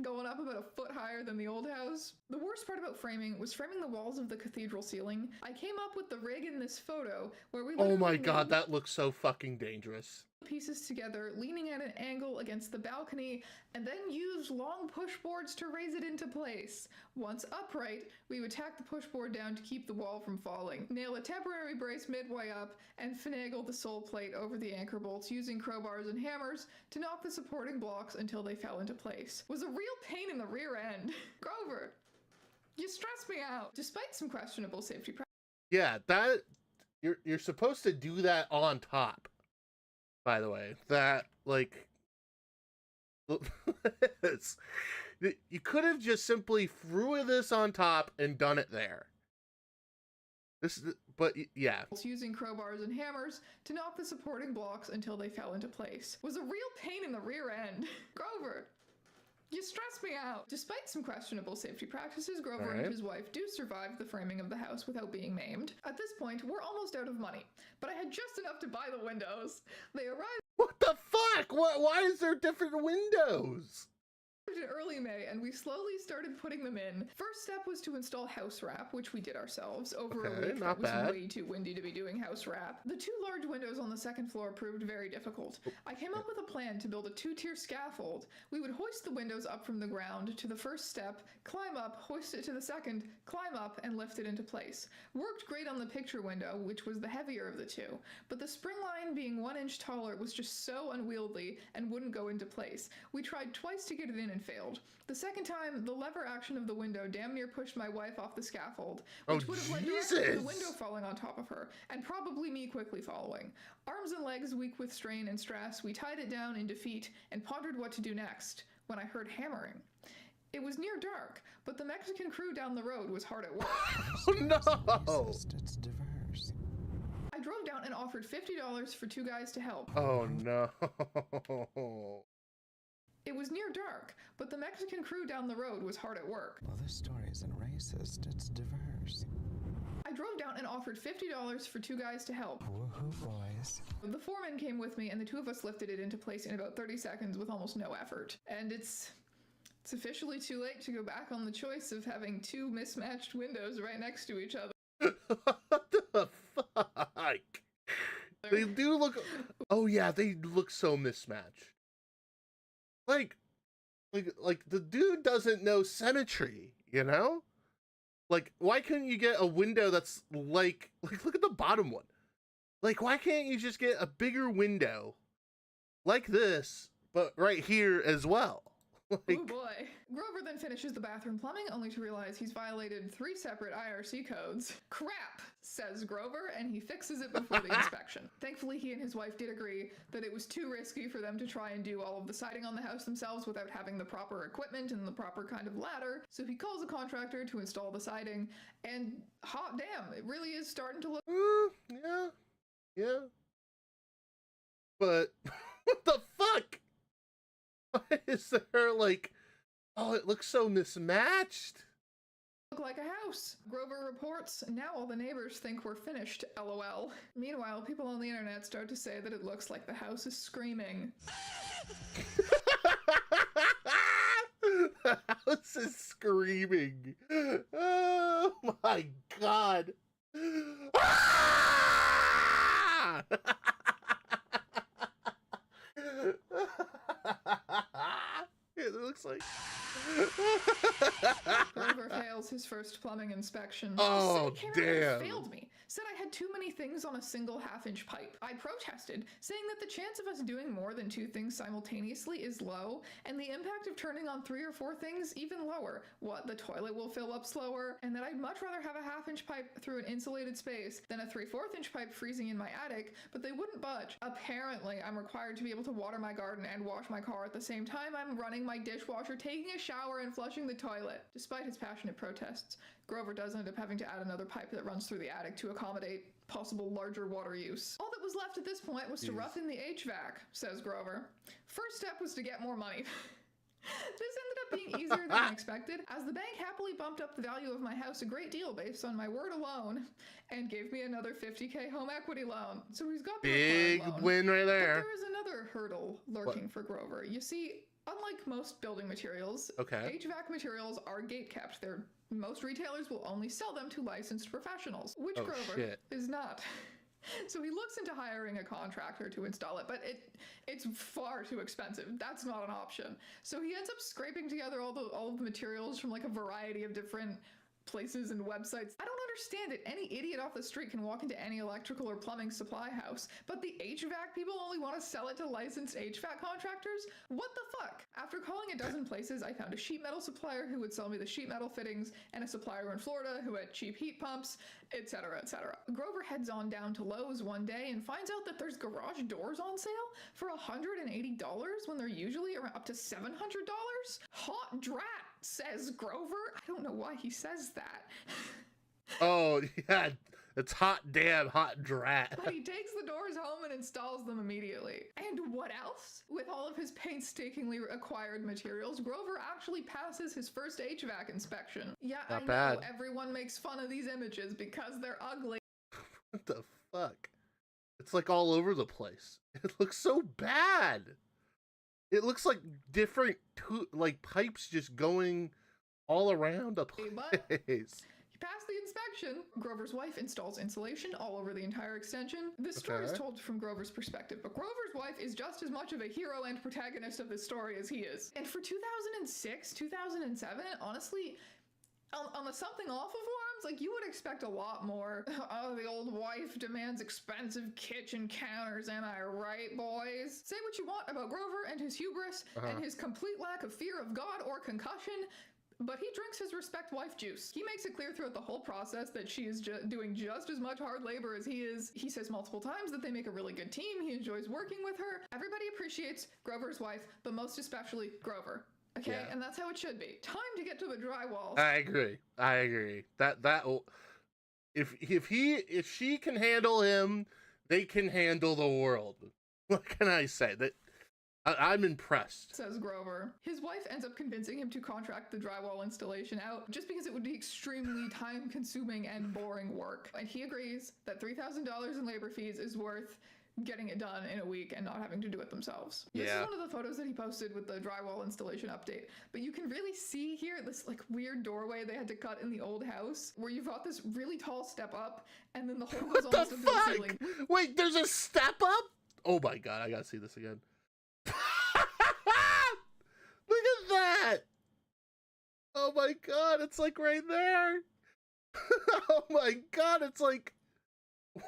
going up about 1 foot higher than the old house. The worst part about framing was framing the walls of the cathedral ceiling. I came up with the rig in this photo where we oh my god, that looks so fucking dangerous. Pieces together, leaning at an angle against the balcony, and then use long push boards to raise it into place. Once upright, we would tack the push board down to keep the wall from falling, nail a temporary brace midway up, and finagle the sole plate over the anchor bolts using crowbars and hammers to knock the supporting blocks until they fell into place. Was a real pain in the rear end. Grover, you stress me out. Despite some questionable safety practices. Yeah, that you're supposed to do that on top. By the way, that like it's, you could have just simply threw this on top and done it there. But yeah. Using crowbars and hammers to knock the supporting blocks until they fell into place. Was a real pain in the rear end. Grover, you stress me out. Despite some questionable safety practices, Grover and his wife do survive the framing of the house without being maimed. At this point, we're almost out of money, but I had just enough to buy the windows. They arrived. What the fuck? Why is there different windows? in early May, and we slowly started putting them in. First step was to install house wrap, which we did ourselves over a week. Not that was bad. way too windy to be doing house wrap. The 2 large windows on the second floor proved very difficult. I came up with a plan to build a 2-tier scaffold. We would hoist the windows up from the ground to the first step, climb up, hoist it to the second, climb up, and lift it into place. Worked great on the picture window, which was the heavier of the 2, but the spring line being 1 inch taller was just so unwieldy and wouldn't go into place. We tried twice to get it in and failed. The second time, the lever action of the window damn near pushed my wife off the scaffold, which would have led directly to the window falling on top of her, and probably me quickly following. Arms and legs weak with strain and stress, we tied it down in defeat and pondered what to do next, when I heard hammering. It was near dark, but the Mexican crew down the road was hard at work. Oh no! It's diverse. I drove down and offered $50 for 2 guys to help. Oh no! It was near dark, but the Mexican crew down the road was hard at work. Well, this story isn't racist, it's diverse. I drove down and offered $50 for 2 guys to help. Woohoo, boys. The foreman came with me, and the 2 of us lifted it into place in about 30 seconds with almost no effort. And it's officially too late to go back on the choice of having 2 mismatched windows right next to each other. What the fuck? They do look... Oh yeah, they look so mismatched. Like the dude doesn't know symmetry, you know? Like, why couldn't you get a window that's like look at the bottom one. Like, why can't you just get a bigger window like this, but right here as well? Like, oh boy. Grover then finishes the bathroom plumbing, only to realize he's violated 3 separate IRC codes. Crap, says Grover, and he fixes it before the inspection. Thankfully, he and his wife did agree that it was too risky for them to try and do all of the siding on the house themselves without having the proper equipment and the proper kind of ladder. So he calls a contractor to install the siding, and hot damn, it really is starting to look... Yeah. But, what the fuck? Why is there, like, oh, it looks so mismatched? Look like a house. Grover reports, now all the neighbors think we're finished, LOL. Meanwhile, people on the internet start to say that it looks like the house is screaming. The house is screaming. Oh my god. Ah! It looks like Grover fails his first plumbing inspection. Oh, damn. Failed me. Said I had too many things on a single half-inch pipe. I protested, saying that the chance of us doing more than 2 things simultaneously is low, and the impact of turning on 3 or 4 things even lower. What, the toilet will fill up slower, and that I'd much rather have a half-inch pipe through an insulated space than a 3/4 inch pipe freezing in my attic, but they wouldn't budge. Apparently, I'm required to be able to water my garden and wash my car at the same time I'm running my dishwasher, taking a shower, and flushing the toilet. Despite his passionate protests, Grover does end up having to add another pipe that runs through the attic to accommodate possible larger water use. All that was left at this point was to rough in the HVAC, says Grover. First step was to get more money. This ended up being easier than I expected, as the bank happily bumped up the value of my house a great deal based on my word alone, and gave me another $50K home equity loan. So he's got the big loan. win right there. But there is another hurdle lurking for Grover. You see, unlike most building materials, HVAC materials are gate-kept. Most retailers will only sell them to licensed professionals, which Grover is not. So he looks into hiring a contractor to install it, but it's far too expensive. That's not an option. So he ends up scraping together all of the materials from like a variety of different places and websites. I don't understand it. Any idiot off the street can walk into any electrical or plumbing supply house, but the HVAC people only want to sell it to licensed HVAC contractors? What the fuck? After calling a dozen places, I found a sheet metal supplier who would sell me the sheet metal fittings, and a supplier in Florida who had cheap heat pumps, etc., etc. Grover heads on down to Lowe's one day and finds out that there's garage doors on sale for $180 when they're usually around up to $700. Hot drat, says Grover. I don't know why he says that. Oh, yeah. It's hot damn hot drat. But he takes the doors home and installs them immediately. And what else? With all of his painstakingly acquired materials, Grover actually passes his first HVAC inspection. Yeah, Not I bad. know everyone makes fun of these images because they're ugly. What the fuck? It's like all over the place. It looks so bad. It looks like different like pipes just going all around the place. He passed the inspection. Grover's wife installs insulation all over the entire extension. This story is told from Grover's perspective, but Grover's wife is just as much of a hero and protagonist of this story as he is. And for 2006, 2007, honestly, on the something awful forums, like, you would expect a lot more. Oh, the old wife demands expensive kitchen counters, am I right, boys? Say what you want about Grover and his hubris and his complete lack of fear of God or concussion, but he drinks his respect wife juice. He makes it clear throughout the whole process that she is doing just as much hard labor as he is. He says multiple times that they make a really good team. He enjoys working with her. Everybody appreciates Grover's wife, but most especially Grover. Okay, and that's how it should be. Time to get to the drywall. I agree. That if she can handle him, they can handle the world. What can I say? That I'm impressed. Says Grover. His wife ends up convincing him to contract the drywall installation out just because it would be extremely time-consuming and boring work. And he agrees that $3,000 in labor fees is worth getting it done in a week and not having to do it themselves. This is one of the photos that he posted with the drywall installation update. But you can really see here this like weird doorway they had to cut in the old house where you've got this really tall step up and then the hole goes almost up to the ceiling. Wait, there's a step up? Oh my god, I gotta see this again. Look at that! Oh my god, it's like right there. Oh my god, it's like,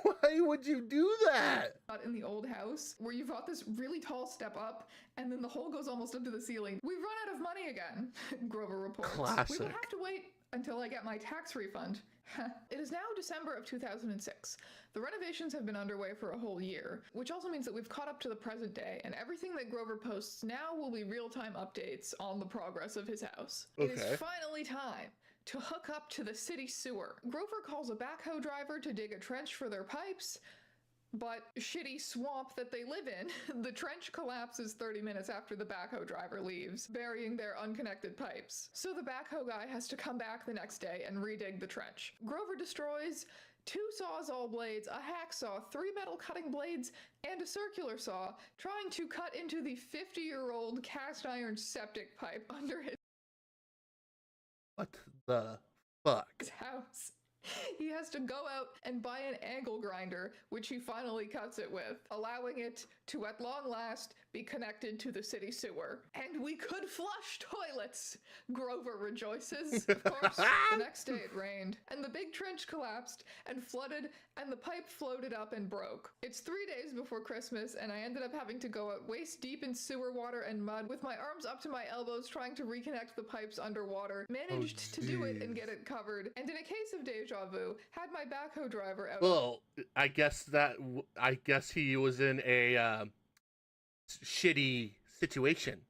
why would you do that? In the old house, where you've got this really tall step up, and then the hole goes almost up to the ceiling. We've run out of money again, Grover reports. Classic. We will have to wait until I get my tax refund. It is now December of 2006. The renovations have been underway for a whole year, which also means that we've caught up to the present day, and everything that Grover posts now will be real-time updates on the progress of his house. It is finally time to hook up to the city sewer. Grover calls a backhoe driver to dig a trench for their pipes, but shitty swamp that they live in, the trench collapses 30 minutes after the backhoe driver leaves, burying their unconnected pipes. So the backhoe guy has to come back the next day and redig the trench. Grover destroys 2 sawzall blades, a hacksaw, 3 metal cutting blades, and a circular saw, trying to cut into the 50-year-old cast iron septic pipe under his What the fuck? house. He has to go out and buy an angle grinder, which he finally cuts it with, allowing it to at long last be connected to the city sewer. And we could flush toilets, Grover rejoices. Of course, the next day it rained, and the big trench collapsed and flooded, and the pipe floated up and broke. It's 3 days before Christmas, and I ended up having to go out waist deep in sewer water and mud with my arms up to my elbows trying to reconnect the pipes underwater. Managed to do it and get it covered, and in a case of deja vu, had my backhoe driver out. Well, I guess he was in a shitty situation.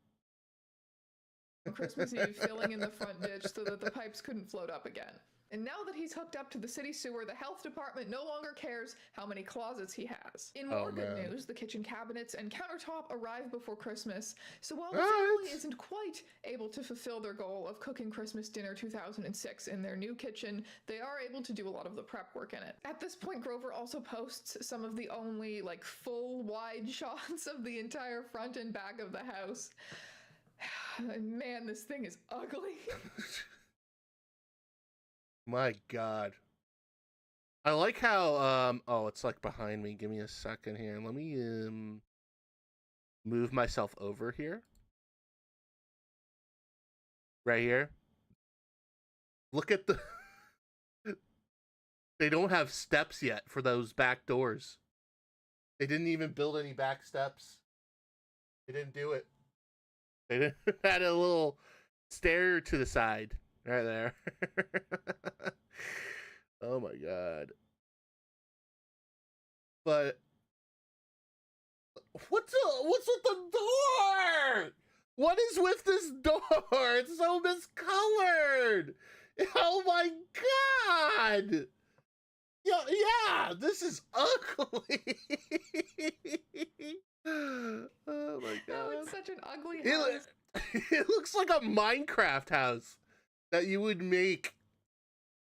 Christmas Eve, filling in the front ditch so that the pipes couldn't float up again. And now that he's hooked up to the city sewer, the health department no longer cares how many closets he has. In more good news, the kitchen cabinets and countertop arrive before Christmas, so while the family isn't quite able to fulfill their goal of cooking Christmas dinner 2006 in their new kitchen, they are able to do a lot of the prep work in it. At this point, Grover also posts some of the only, like, full wide shots of the entire front and back of the house. Man, this thing is ugly. My god. I like how oh, it's like behind me. Give me a second here. Let me move myself over here. Right here. Look at the They don't have steps yet for those back doors. They didn't even build any back steps. They didn't do it. They didn't had a little stair to the side. Right there. Oh my god. But what's with the door? What is with this door? It's so miscolored. Oh my god. Yeah, this is ugly. Oh my god. Oh, it's such an ugly house. It looks like a Minecraft house that you would make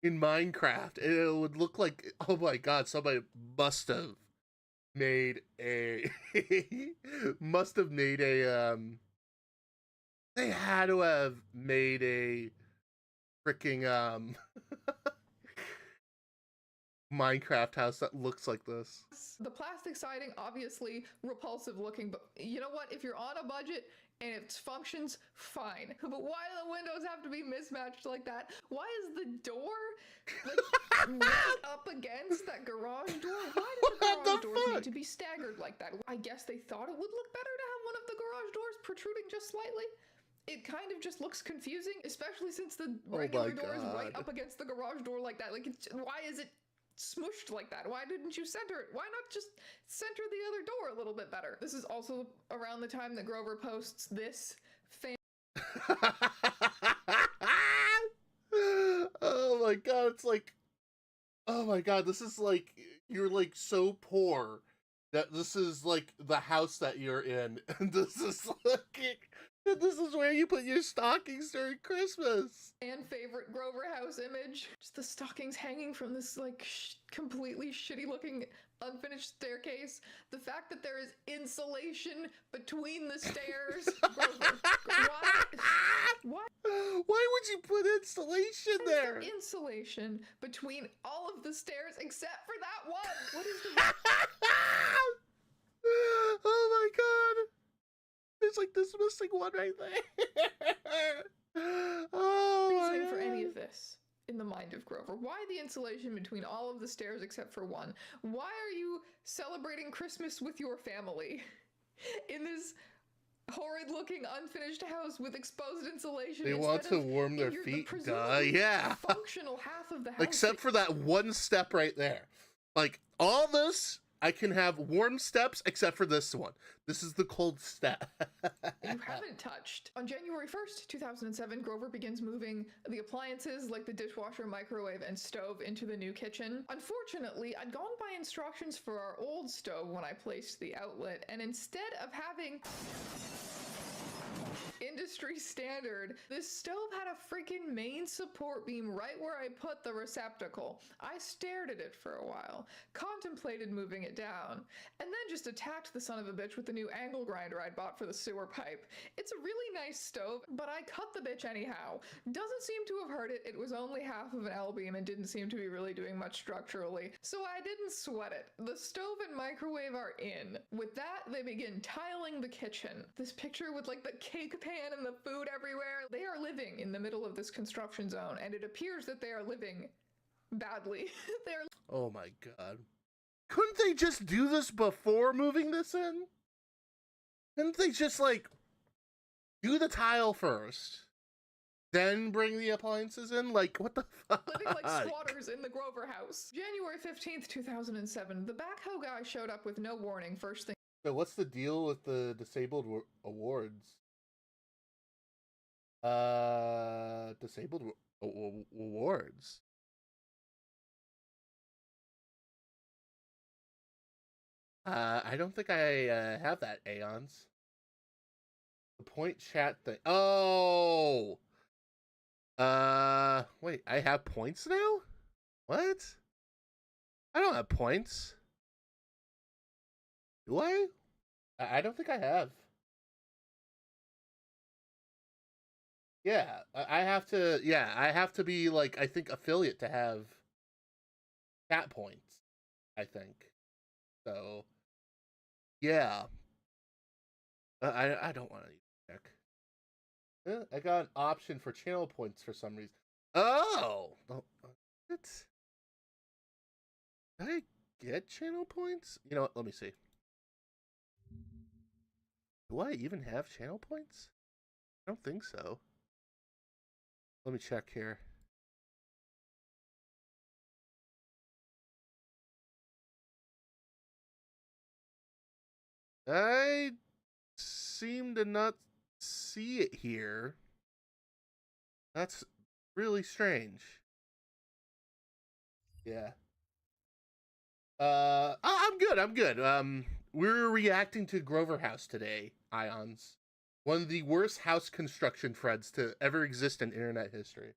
in Minecraft. It would look like, oh my god, somebody must have made a They had to have made a freaking Minecraft house that looks like this. The plastic siding, obviously repulsive looking, but you know what? If you're on a budget and it functions, fine. But why do the windows have to be mismatched like that? Why is the door like right up against that garage door? Why do the garage doors need to be staggered like that? I guess they thought it would look better to have one of the garage doors protruding just slightly. It kind of just looks confusing, especially since the regular door is right up against the garage door like that. Like, why is it smushed like that? Why didn't you center it? Why not just center the other door a little bit better? This is also around the time that Grover posts this fan. Oh my god, it's like, oh my god, this is like, you're like so poor that this is like the house that you're in, and this is like, this is where you put your stockings during Christmas. And favorite Grover house image. Just the stockings hanging from this like completely shitty looking unfinished staircase. The fact that there is insulation between the stairs. Grover, why? Why would you put insulation there? Insulation between all of the stairs except for that one. What is the Oh my god. There's like this missing one right there. Oh my reason for god. any of this in the mind of Grover? Why the insulation between all of the stairs except for one? Why are you celebrating Christmas with your family in this horrid looking unfinished house with exposed insulation? They want to warm their feet, duh, yeah. Functional half of the house. Except for that one step right there. Like, all this, I can have warm steps except for this one. This is the cold step. You haven't touched. On January 1st, 2007, Grover begins moving the appliances like the dishwasher, microwave, and stove into the new kitchen. Unfortunately, I'd gone by instructions for our old stove when I placed the outlet, and instead of having industry standard, this stove had a freaking main support beam right where I put the receptacle. I stared at it for a while, contemplated moving it down, and then just attacked the son of a bitch with the new angle grinder I'd bought for the sewer pipe. It's a really nice stove, but I cut the bitch anyhow. Doesn't seem to have hurt it. It was only half of an L-beam and didn't seem to be really doing much structurally, so I didn't sweat it. The stove and microwave are in. With that, they begin tiling the kitchen. This picture with like the cake pan and the food everywhere. They are living in the middle of this construction zone, and it appears that they are living badly. They're Oh my god. Couldn't they just do this before moving this in? Couldn't they just, like, do the tile first, then bring the appliances in? Like, what the fuck? living like squatters in the Grover house. January 15th, 2007. The backhoe guy showed up with no warning first thing. So what's the deal with the disabled awards? Disabled awards. I don't think I have that, Aeons. The point chat thing. Oh! Wait, I have points now? What? I don't have points. Do I? I don't think I have. Yeah, I have to be, like, I think affiliate to have chat points, I think. So, yeah. I don't want to check. I got an option for channel points for some reason. Oh! What? Did I get channel points? You know what? Let me see. Do I even have channel points? I don't think so. Let me check here. I seem to not see it here. That's really strange. Yeah. I'm good. We're reacting to Grover House today, Ions. One of the worst house construction threads to ever exist in internet history.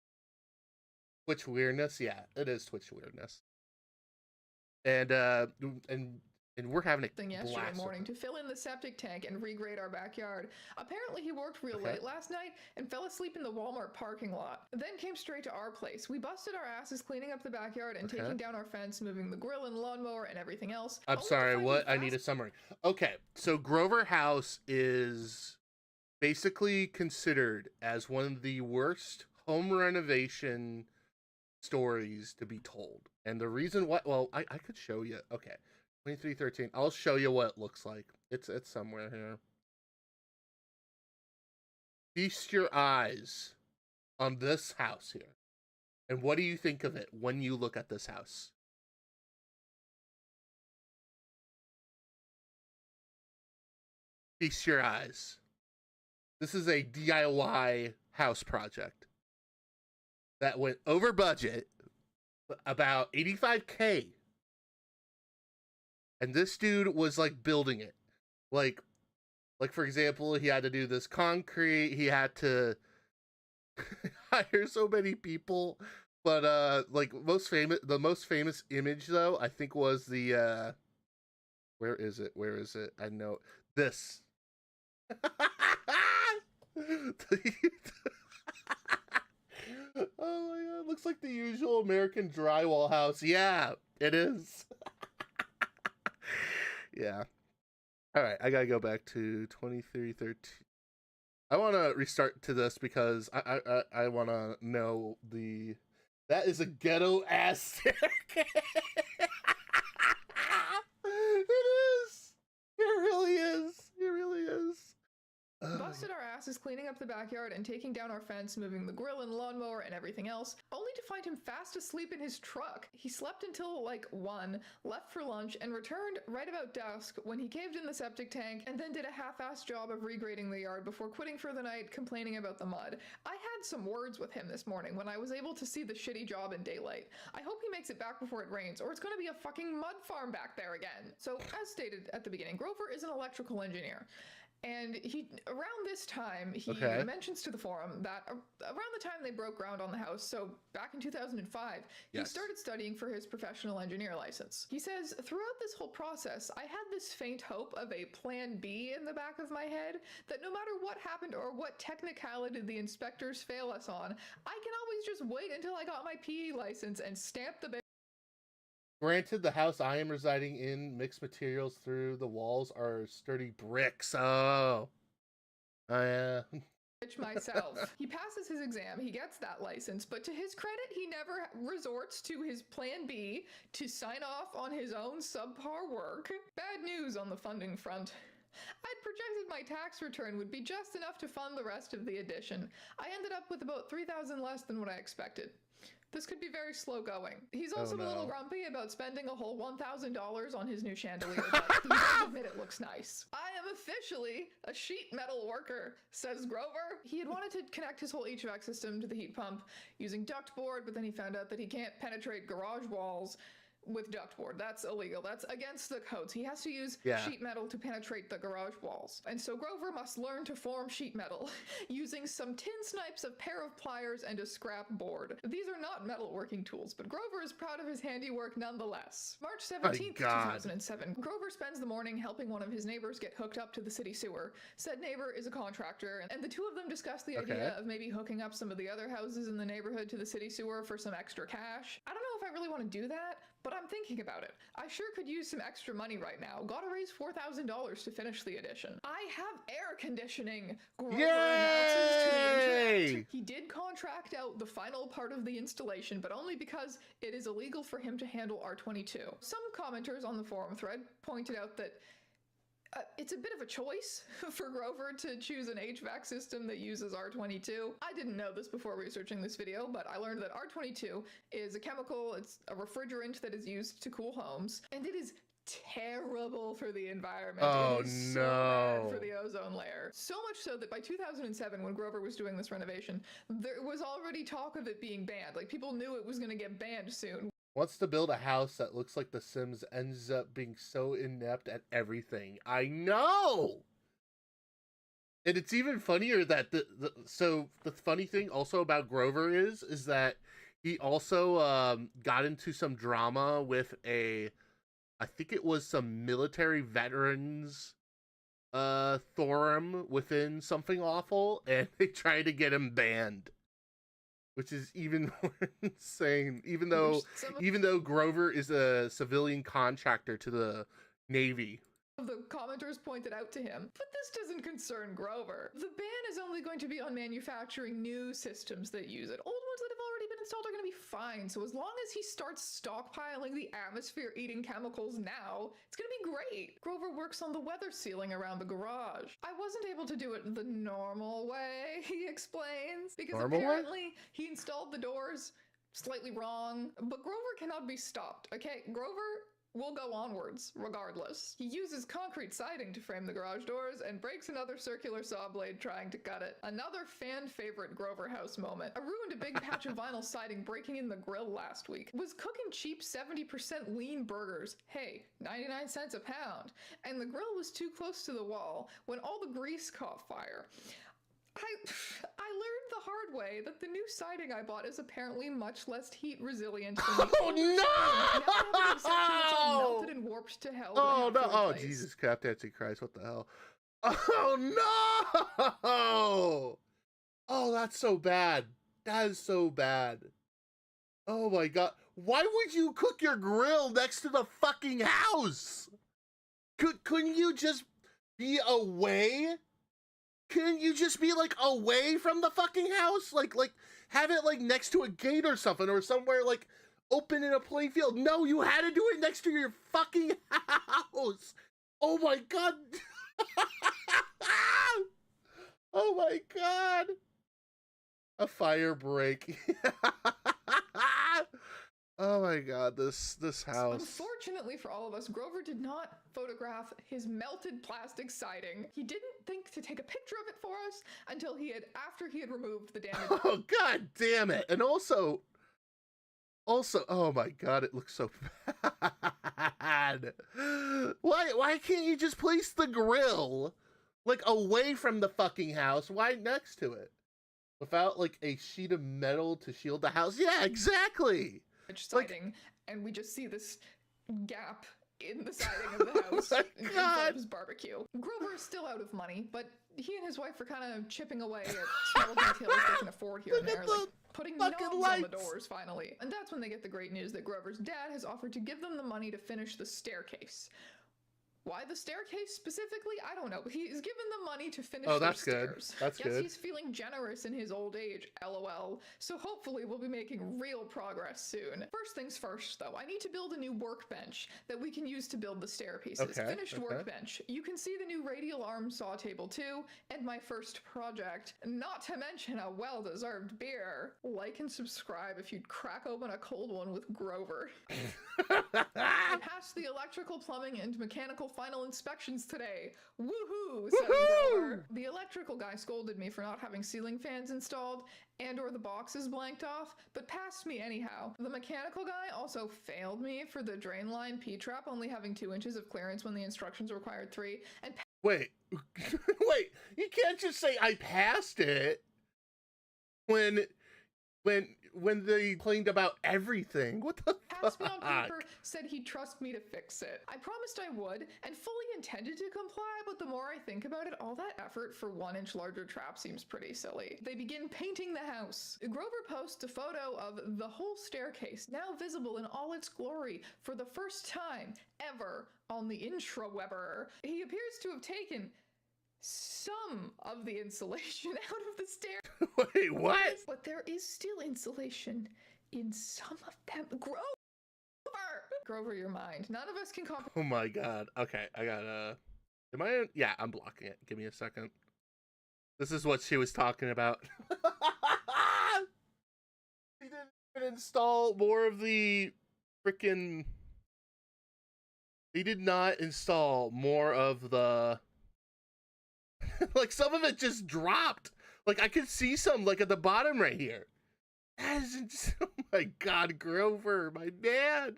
Twitch weirdness? Yeah, it is Twitch weirdness. And And we're having a yesterday blast morning to fill in the septic tank and regrade our backyard. Apparently he worked real late last night and fell asleep in the Walmart parking lot. Then came straight to our place. We busted our asses cleaning up the backyard and taking down our fence, moving the grill and lawnmower and everything else. I'm sorry, what? I need a summary. Okay, so Grover House is basically considered as one of the worst home renovation stories to be told. And the reason why, well, I could show you. Okay. 2313. I'll show you what it looks like. It's somewhere here. Feast your eyes on this house here. And what do you think of it when you look at this house? Feast your eyes. This is a DIY house project that went over budget, about $85K. And this dude was like building it. Like for example, he had to do this concrete, he had to hire so many people. But like the most famous image though, I think was the where is it? I know this. Oh my god, looks like the usual American drywall house. Yeah, it is. Yeah. All right, I gotta go back to 2313. I want to restart to this because I want to know the. That is a ghetto ass staircase. It is. It really is. It really is. Busted our asses cleaning up the backyard and taking down our fence, moving the grill and lawnmower and everything else, only to find him fast asleep in his truck. He slept until like 1, left for lunch, and returned right about dusk when he caved in the septic tank and then did a half-assed job of regrading the yard before quitting for the night, complaining about the mud. I had some words with him this morning when I was able to see the shitty job in daylight. I hope he makes it back before it rains, or it's going to be a fucking mud farm back there again. So, as stated at the beginning, Grover is an electrical engineer. And around this time, he mentions to the forum that around the time they broke ground on the house, so back in 2005, he started studying for his professional engineer license. He says, throughout this whole process, I had this faint hope of a plan B in the back of my head, that no matter what happened or what technicality the inspectors fail us on, I can always just wait until I got my PE license and stamp the Granted, the house I am residing in, mixed materials through the walls are sturdy bricks. Oh yeah. myself. He passes his exam, he gets that license, but to his credit, he never resorts to his plan B to sign off on his own subpar work. Bad news on the funding front. I'd projected my tax return would be just enough to fund the rest of the addition. I ended up with about $3,000 less than what I expected. This could be very slow going. He's also a little grumpy about spending a whole $1,000 on his new chandelier, but he does admit it looks nice. I am officially a sheet metal worker, says Grover. He had wanted to connect his whole HVAC system to the heat pump using ductboard, but then he found out that he can't penetrate garage walls with ductboard. That's illegal. That's against the codes. He has to use sheet metal to penetrate the garage walls. And so Grover must learn to form sheet metal using some tin snipes, a pair of pliers, and a scrap board. These are not metalworking tools, but Grover is proud of his handiwork nonetheless. March 17th, 2007. Grover spends the morning helping one of his neighbors get hooked up to the city sewer. Said neighbor is a contractor, and the two of them discuss the idea of maybe hooking up some of the other houses in the neighborhood to the city sewer for some extra cash. I don't know if I really want to do that, but I'm thinking about it. I sure could use some extra money right now. Gotta raise $4,000 to finish the addition. I have air conditioning. Grover announces to the internet. He did contract out the final part of the installation, but only because it is illegal for him to handle R22. Some commenters on the forum thread pointed out that it's a bit of a choice for Grover to choose an HVAC system that uses R22. I didn't know this before researching this video, but I learned that R22 is a chemical, it's a refrigerant that is used to cool homes, and it is terrible for the environment. Oh, it is so bad for the ozone layer. So much so that by 2007, when Grover was doing this renovation, there was already talk of it being banned. Like, people knew it was going to get banned soon. Wants to build a house that looks like The Sims, ends up being so inept at everything. I know! And it's even funnier that so the funny thing also about Grover is that he also got into some drama with a I think it was some military veterans forum within Something Awful, and they tried to get him banned, which is even more insane. Even though Grover is a civilian contractor to the Navy. The commenters pointed out to him, but this doesn't concern Grover. The ban is only going to be on manufacturing new systems that use it. Old ones that have already been installed are going to be fine, so as long as he starts stockpiling the atmosphere-eating chemicals now, it's going to be great. Grover works on the weather sealing around the garage. I wasn't able to do it the normal way, he explains, because apparently he installed the doors slightly wrong, but Grover cannot be stopped, okay? Grover will go onwards, regardless. He uses concrete siding to frame the garage doors and breaks another circular saw blade trying to cut it. Another fan-favorite Grover House moment. I ruined a big patch of vinyl siding breaking in the grill last week. Was cooking cheap 70% lean burgers. Hey, 99 cents a pound. And the grill was too close to the wall when all the grease caught fire. I learned the hard way that the new siding I bought is apparently much less heat resilient than the Oh no! Now I have a section that's all melted and warped to hell. Oh no! Oh Jesus Christ! Antichrist! What the hell? Oh no! Oh, that's so bad. That is so bad. Oh my God! Why would you cook your grill next to the fucking house? Couldn't you just be away? Couldn't you just be like away from the fucking house? Like have it like next to a gate or something, or somewhere like open in a playfield. No, you had to do it next to your fucking house. Oh my God. Oh my God. A fire break. Oh my God, this house. Unfortunately for all of us, Grover did not photograph his melted plastic siding. He didn't think to take a picture of it for us until after he had removed the damage. Oh God damn it. And also, oh my God, it looks so bad. Why can't you just place the grill like away from the fucking house? Why next to it? Without like a sheet of metal to shield the house? Yeah, exactly. Siding, and we just see this gap in the siding of the house in front of his barbecue. Grover is still out of money, but he and his wife are kind of chipping away at small details they can afford here and there, like putting knobs on the doors finally. And that's when they get the great news that Grover's dad has offered to give them the money to finish the staircase. Why the staircase specifically? I don't know. He's given them money to finish the stairs. That's good. Guess he's feeling generous in his old age, lol. So hopefully we'll be making real progress soon. First things first, though, I need to build a new workbench that we can use to build the stair pieces. Finished workbench. You can see the new radial arm saw table too, and my first project. Not to mention a well-deserved beer. Like and subscribe if you'd crack open a cold one with Grover. I passed the electrical, plumbing, and mechanical final inspections today. Woohoo! Said Grover. The electrical guy scolded me for not having ceiling fans installed and/or the boxes blanked off, but passed me anyhow. The mechanical guy also failed me for the drain line P-trap only having 2 inches of clearance when the instructions required 3. And wait, you can't just say I passed it when they complained about everything. What the passed me on paper, said he'd trust me to fix it. I promised I would, and fully intended to comply, but the more I think about it, all that effort for 1 inch larger trap seems pretty silly. They begin painting the house. Grover posts a photo of the whole staircase, now visible in all its glory for the first time ever on the intraweber. He appears to have taken some of the insulation out of the stair. Wait, what? But there is still insulation in some of them. Grover, your mind. None of us can comprehend. Oh my God. Okay, I gotta. Am I? Yeah, I'm blocking it. Give me a second. This is what she was talking about. He didn't even install more of the freaking. He did not install more of the. Like some of it just dropped. Like I could see some like at the bottom right here. That is just, oh my God, Grover, my man.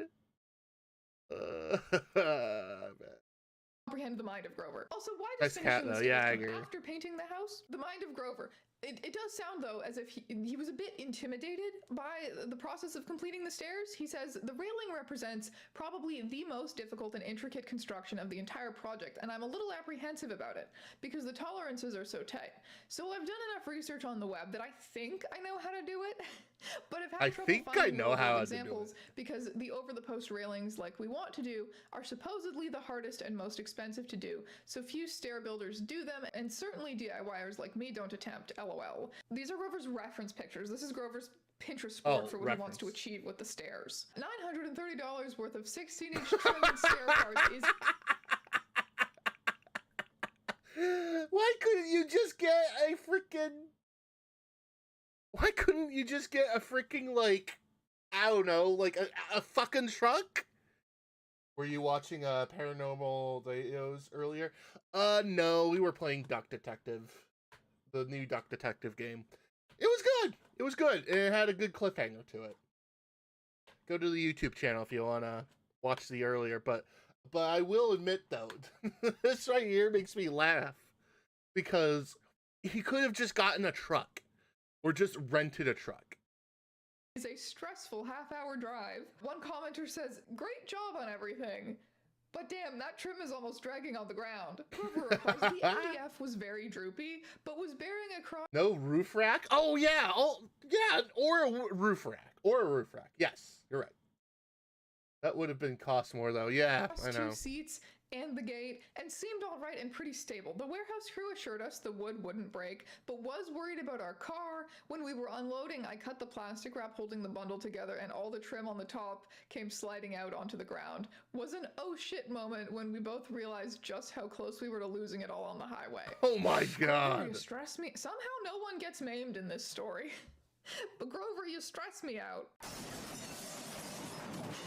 Comprehend the mind of Grover. Also, why Nice does cat, finishing the though. Yeah, I stairs come agree. after painting the house? The mind of Grover. It does sound, though, as if he was a bit intimidated by the process of completing the stairs. He says, the railing represents probably the most difficult and intricate construction of the entire project, and I'm a little apprehensive about it, because the tolerances are so tight. So I've done enough research on the web that I think I know how to do it, but I've had trouble finding examples because the over-the-post railings, like we want to do, are supposedly the hardest and most expensive to do, so few stair builders do them, and certainly DIYers like me don't attempt, LOL. These are Grover's reference pictures. This is Grover's Pinterest board for what he wants to achieve with the stairs. $930 worth of 16-inch trim and stair parts is... Why couldn't you just get a freaking... Why couldn't you just get a freaking, like, I don't know, like a fucking truck? Were you watching Paranormal videos earlier? No, we were playing Duck Detective. The new Duck Detective game. It was good. It was good. And it had a good cliffhanger to it. Go to the YouTube channel if you want to watch the earlier. But I will admit, though, this right here makes me laugh. Because he could have just gotten a truck. Or just rented a truck. It's a stressful half-hour drive. One commenter says, great job on everything. But damn, that trim is almost dragging on the ground. Grover replies, the MDF was very droopy, but was bearing across... No roof rack? Oh, yeah. Oh, yeah. Or a roof rack. Or a roof rack. Yes, you're right. That would have been cost more, though. Yeah, I know. 2 seats and the gate, and seemed all right and pretty stable. The warehouse crew assured us the wood wouldn't break, but was worried about our car. When we were unloading, I cut the plastic wrap holding the bundle together, and all the trim on the top came sliding out onto the ground. Was an oh shit moment when we both realized just how close we were to losing it all on the highway. Oh my god. You stress me. Somehow no one gets maimed in this story. But Grover, you stress me out.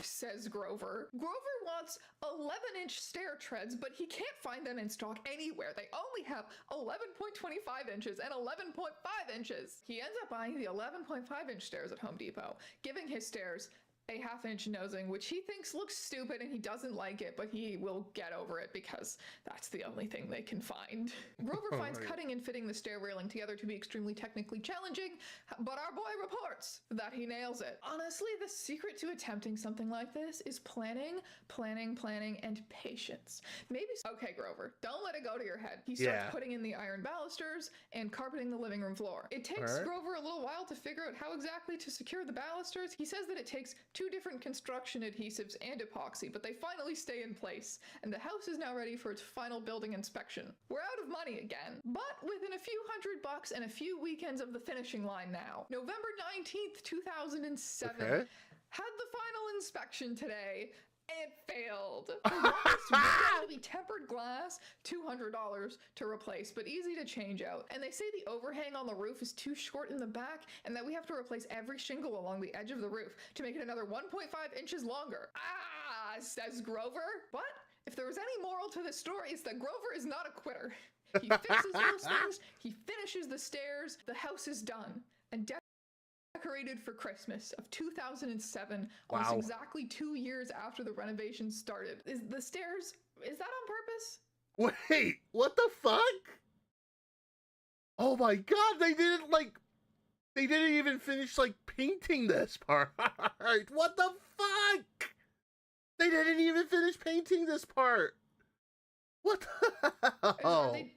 Says Grover. Grover wants 11-inch stair treads, but he can't find them in stock anywhere. They only have 11.25 inches and 11.5 inches. He ends up buying the 11.5-inch stairs at Home Depot, giving his stairs a half-inch nosing, which he thinks looks stupid and he doesn't like it, but he will get over it because that's the only thing they can find. Grover finds cutting and fitting the stair railing together to be extremely technically challenging, but our boy reports that he nails it. Honestly, the secret to attempting something like this is planning, and patience. Maybe... Okay, Grover, don't let it go to your head. He starts putting in the iron balusters and carpeting the living room floor. It takes Grover a little while to figure out how exactly to secure the balusters. He says that it takes 2 different construction adhesives and epoxy, but they finally stay in place, and the house is now ready for its final building inspection. We're out of money again, but within a few $100 and a few weekends of the finishing line now. November 19th, 2007. Had the final inspection today. It failed. To be tempered glass, $200 to replace, but easy to change out. And they say the overhang on the roof is too short in the back, and that we have to replace every shingle along the edge of the roof to make it another 1.5 inches longer. Ah, says Grover. But if there was any moral to this story, it's that Grover is not a quitter. He fixes those things, he finishes the stairs, the house is done. And decorated for Christmas of 2007, almost exactly 2 years after the renovation started. Is that on purpose? Wait, what the fuck? Oh my god, they didn't even finish, like, painting this part. What the fuck? They didn't even finish painting this part. What the hell? Are they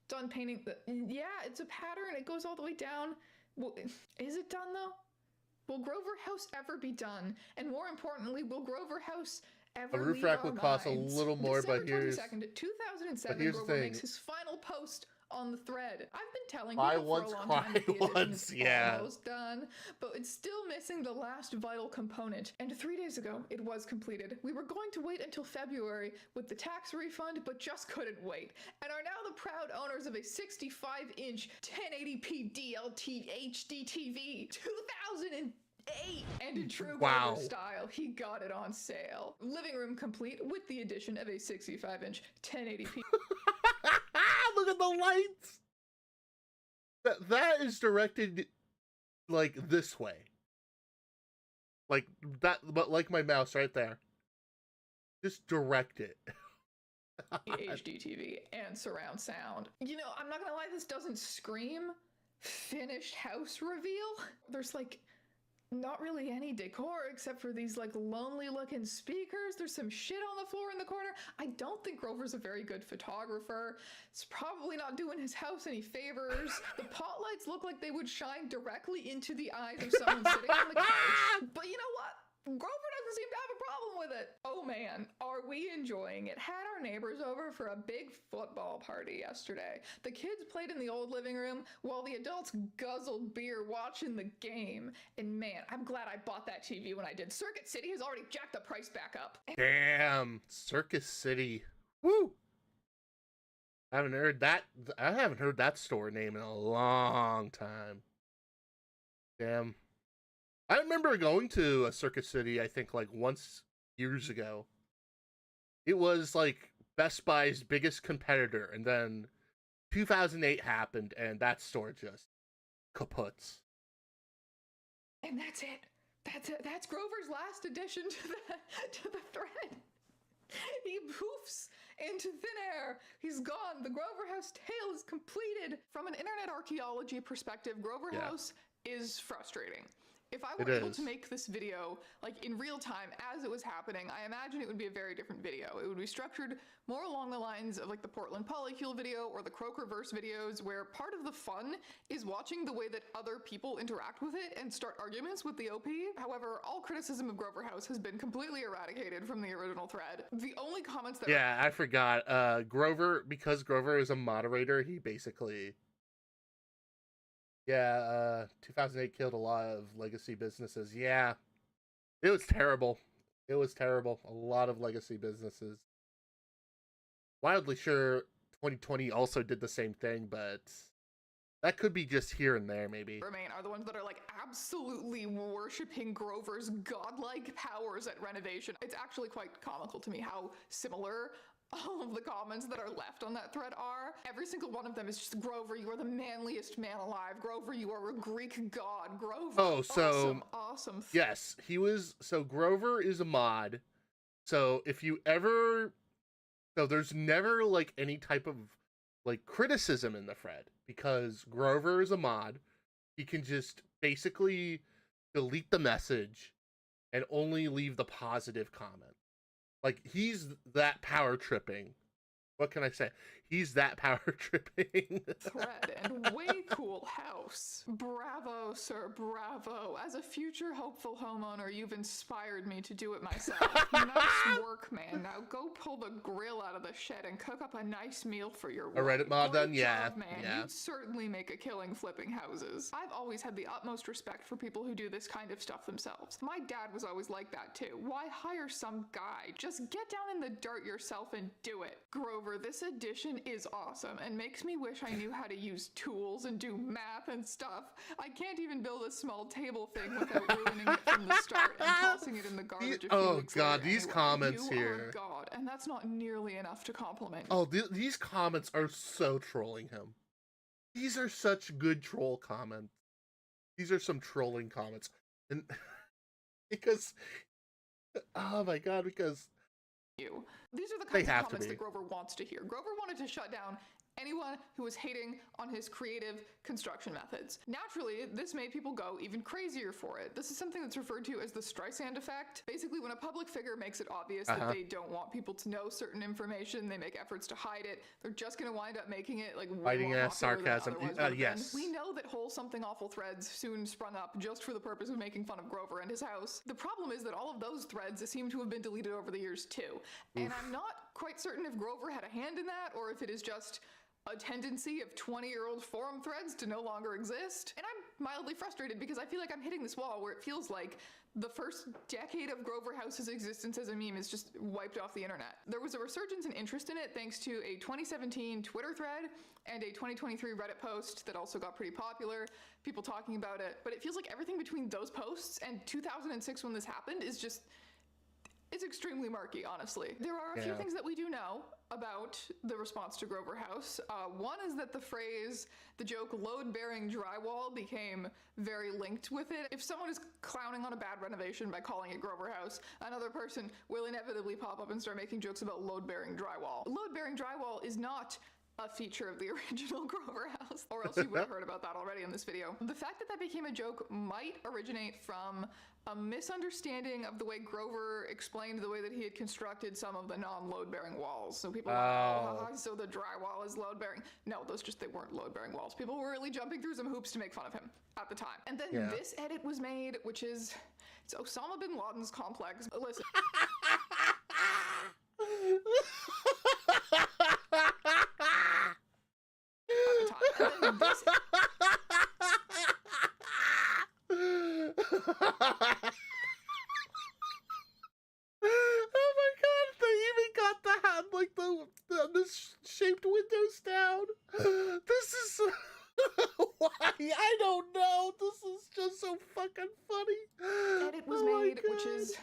done painting the... Yeah, it's a pattern. It goes all the way down. Well, is it done, though? Will Grover House ever be done? And more importantly, will Grover House ever A roof rack would cost a little more, but here's... December 22nd, 2007, Grover makes his final post on the thread. I've been telling I people for a long time that the edition is almost done, but it's still missing the last vital component. And 3 days ago, it was completed. We were going to wait until February with the tax refund, but just couldn't wait, and are now the proud owners of a 65-inch 1080p DLT HD TV 2008, and in true Grover style, he got it on sale. Living room complete with the addition of a 65-inch 1080p. Look at the lights. That is directed like this way. Like that, but like my mouse right there. Just direct it. HD TV and surround sound. You know, I'm not gonna lie, this doesn't scream finished house reveal. There's like not really any decor except for these like lonely looking speakers. There's some shit on the floor in the corner. I don't think Grover's a very good photographer. It's probably not doing his house any favors. The pot lights look like they would shine directly into the eyes of someone sitting on the couch. But you know what? Grover doesn't seem to have a problem with it. Oh man, are we enjoying it. Had our neighbors over for a big football party yesterday. The kids played in the old living room while the adults guzzled beer watching the game. And man, I'm glad I bought that TV when I did. Circuit City has already jacked the price back up. Damn, Circus City. Woo! I haven't heard that store name in a long time. Damn. I remember going to a Circuit City, I think, like, once years ago. It was, like, Best Buy's biggest competitor, and then 2008 happened, and that store just kaputs. And that's it. That's it. That's Grover's last addition to the thread. He poofs into thin air. He's gone. The Grover House tale is completed. From an internet archaeology perspective, Grover House is frustrating. If I were able to make this video, like, in real time as it was happening, I imagine it would be a very different video. It would be structured more along the lines of, like, the Portland Polycule video or the Crokerverse videos, where part of the fun is watching the way that other people interact with it and start arguments with the OP. However, all criticism of Grover House has been completely eradicated from the original thread. The only comments that I forgot. Grover, because Grover is a moderator, he basically... 2008 killed a lot of legacy businesses. Yeah, it was terrible. It was terrible. A lot of legacy businesses. Wildly sure 2020 also did the same thing, but that could be just here and there, maybe. Remain are the ones that are like absolutely worshipping Grover's godlike powers at renovation. It's actually quite comical to me how similar all of the comments that are left on that thread are. Every single one of them is just, Grover, you are the manliest man alive. Grover, you are a Greek god. Grover, awesome. Yes, he was, so Grover is a mod. So if you ever, so there's never like any type of like criticism in the thread because Grover is a mod. He can just basically delete the message and only leave the positive comment. Like, he's that power tripping. What can I say? He's that power tripping. Thread and way cool house. Bravo, sir, bravo. As a future hopeful homeowner, you've inspired me to do it myself. Nice work, man. Now go pull the grill out of the shed and cook up a nice meal for your wife. A Reddit mod done? Good Yeah. job, man. You'd certainly make a killing flipping houses. I've always had the utmost respect for people who do this kind of stuff themselves. My dad was always like that too. Why hire some guy? Just get down in the dirt yourself and do it. Grover, this addition is awesome and makes me wish I knew how to use tools and do math and stuff. I can't even build a small table thing without ruining it from the start and tossing it in the garbage. Oh god, these comments here. Oh god, and that's not nearly enough to compliment. Oh, these comments are so trolling him. These are such good troll comments. These are some trolling comments. And because, oh my god, because these are the kinds of comments that Grover wants to hear. Grover wanted to shut down anyone who was hating on his creative construction methods. Naturally, this made people go even crazier for it. This is something that's referred to as the Streisand effect. Basically, when a public figure makes it obvious that they don't want people to know certain information, they make efforts to hide it. They're just going to wind up making it like fighting ass sarcasm. Yes. We know that whole something awful threads soon sprung up just for the purpose of making fun of Grover and his house. The problem is that all of those threads seem to have been deleted over the years too. And I'm not quite certain if Grover had a hand in that or if it is just a tendency of 20-year-old forum threads to no longer exist. And I'm mildly frustrated because I feel like I'm hitting this wall where it feels like the first decade of Grover House's existence as a meme is just wiped off the internet. There was a resurgence in interest in it thanks to a 2017 Twitter thread and a 2023 Reddit post that also got pretty popular, people talking about it. But it feels like everything between those posts and 2006 when this happened is just, it's extremely murky, honestly. There are a few things that we do know about the response to Grover House. One is that the phrase, the joke load-bearing drywall became very linked with it. If someone is clowning on a bad renovation by calling it Grover House, another person will inevitably pop up and start making jokes about load-bearing drywall. Load-bearing drywall is not a feature of the original Grover House, or else you would have heard about that already in this video. The fact that that became a joke might originate from a misunderstanding of the way Grover explained the way that he had constructed some of the non-load-bearing walls. So people were like, oh, so the drywall is load-bearing. No, they weren't load-bearing walls. People were really jumping through some hoops to make fun of him at the time. And then this edit was made, which is, it's Osama bin Laden's complex. Listen. Oh my god, they even got the hand, like the shaped windows down. This is why, I don't know. This is just so fucking funny. Edit was made, which is,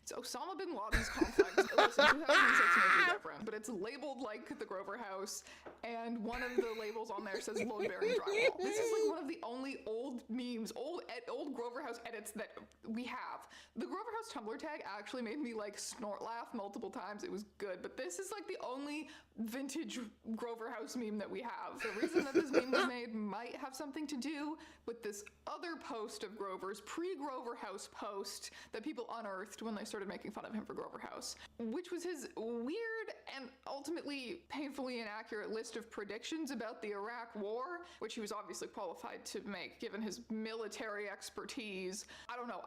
it's Osama bin Laden's complex. Listen, 2006 may be different, but it's labeled like the Grover House, and one of the labels on there says load-bearing drywall. This is like one of the only old memes, old Grover House edits that we have. The Grover House Tumblr tag actually made me like snort laugh multiple times. It was good, but this is like the only vintage Grover House meme that we have. The reason that this meme was made might have something to do with this other post of Grover's, pre-Grover House post, that people unearthed when they started making fun of him for Grover House, which was his weird and ultimately painfully inaccurate list of predictions about the Iraq War, which he was obviously qualified to make given his military expertise. I don't know,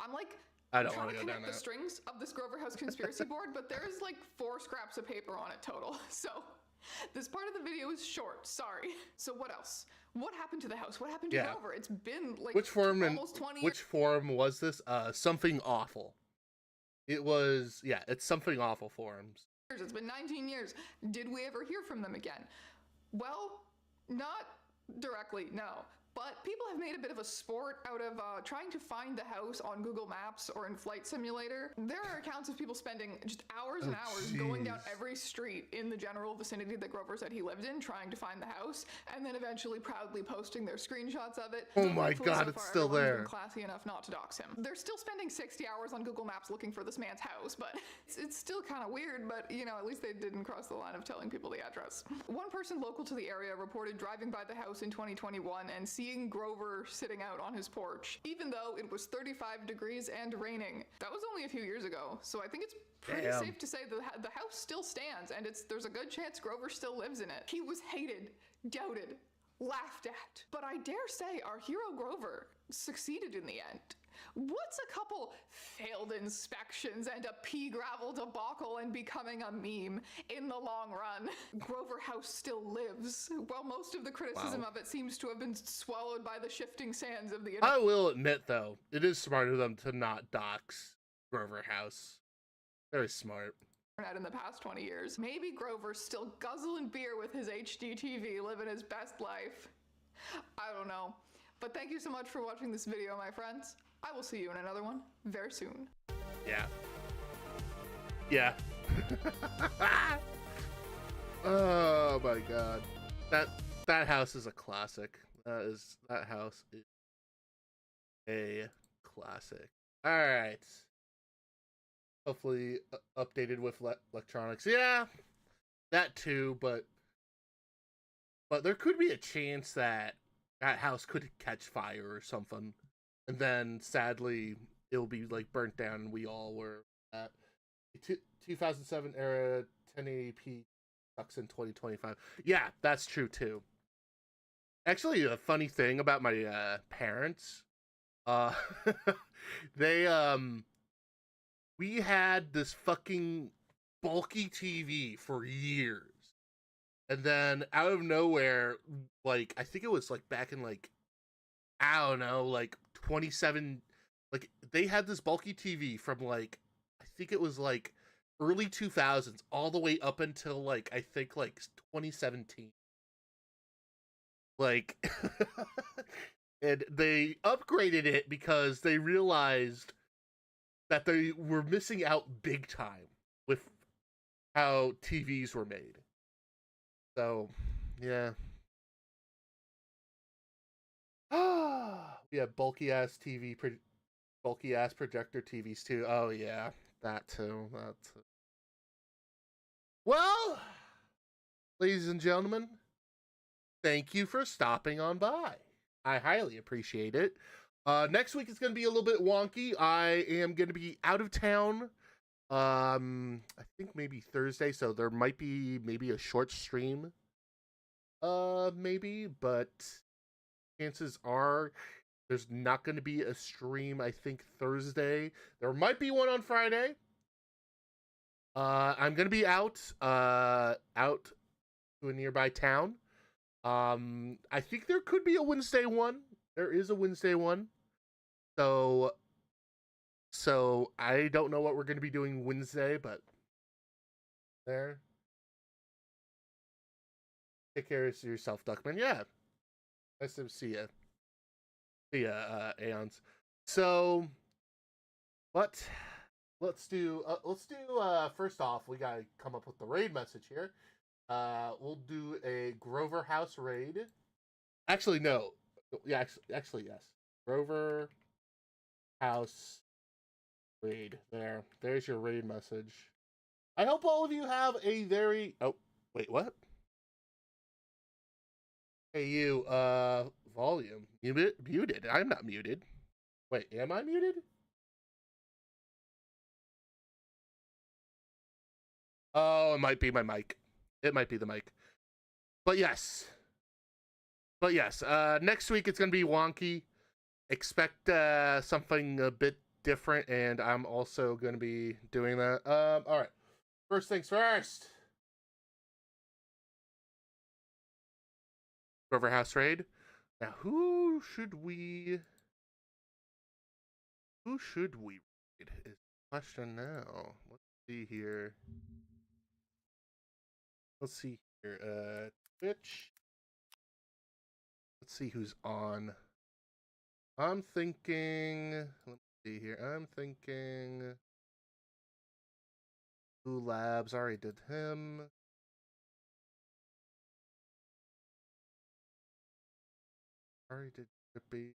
I don't want to connect the strings of this Grover House conspiracy board, but there's like 4 scraps of paper on it total. So this part of the video is short, sorry. So what else? What happened to the house? What happened to Grover? It's been like almost 20 years. Which forum was this? Something Awful. It was, it's Something Awful forums. It's been 19 years. Did we ever hear from them again? Well, not directly, no. But people have made a bit of a sport out of trying to find the house on Google Maps or in Flight Simulator. There are accounts of people spending just hours and hours going down every street in the general vicinity that Grover said he lived in, trying to find the house, and then eventually proudly posting their screenshots of it. Oh my god, it's still there. Been classy enough not to dox him. They're still spending 60 hours on Google Maps looking for this man's house, but it's still kind of weird, but you know, at least they didn't cross the line of telling people the address. One person local to the area reported driving by the house in 2021 and seeing Grover sitting out on his porch, even though it was 35 degrees and raining. That was only a few years ago, so I think it's pretty safe to say that the house still stands, and there's a good chance Grover still lives in it. He was hated, doubted, laughed at, but I dare say our hero Grover succeeded in the end. What's a couple failed inspections and a pea gravel debacle and becoming a meme in the long run? Grover House still lives, while most of the criticism of it seems to have been swallowed by the shifting sands of the internet. I will admit, though, it is smart of them to not dox Grover House. Very smart. In the past 20 years. Maybe Grover's still guzzling beer with his HD TV, living his best life. I don't know. But thank you so much for watching this video, my friends. I will see you in another one very soon. Yeah. Yeah. Oh my god. That house is a classic. That house is a classic. All right. Hopefully updated with electronics. Yeah. That too, but there could be a chance that house could catch fire or something. And then, sadly, it'll be, like, burnt down, and we all were at 2007 era 1080p sucks in 2025. Yeah, that's true, too. Actually, a funny thing about my parents, we had this fucking bulky TV for years. And then, out of nowhere, like, I think it was, like, back in, like, I don't know, like 27, like they had this bulky TV from like, I think it was like early 2000s all the way up until like, I think like 2017. Like, and they upgraded it because they realized that they were missing out big time with how TVs were made. So, yeah. We have bulky ass projector TVs too. Oh yeah, that too. Well, ladies and gentlemen, thank you for stopping on by. I highly appreciate it. Next week is going to be a little bit wonky. I am going to be out of town. I think maybe Thursday, so there might be maybe a short stream. Maybe, but chances are there's not going to be a stream, I think, Thursday. There might be one on Friday. I'm going to be out to a nearby town. I think there could be a Wednesday one. There is a Wednesday one. So I don't know what we're going to be doing Wednesday, but there. Take care of yourself, Duckman. Yeah. Nice to see you. See ya, Aeons. So, let's do first off, we gotta come up with the raid message here. We'll do a Grover House raid. Actually, no. Yeah, actually, yes. Grover House raid. There's your raid message. I hope all of you have a very... Oh, wait, what? Hey, you, volume. Muted. I'm not muted. Wait, am I muted? Oh, it might be my mic. It might be the mic. But yes. Next week it's going to be wonky. Expect something a bit different, and I'm also going to be doing that. All right. First things first. Grover House raid. Now, who should we raid is the question now. Let's see here. Twitch. Let's see who's on. I'm thinking, let me see here. I'm thinking Blue Labs, already did him. Already did Trippy.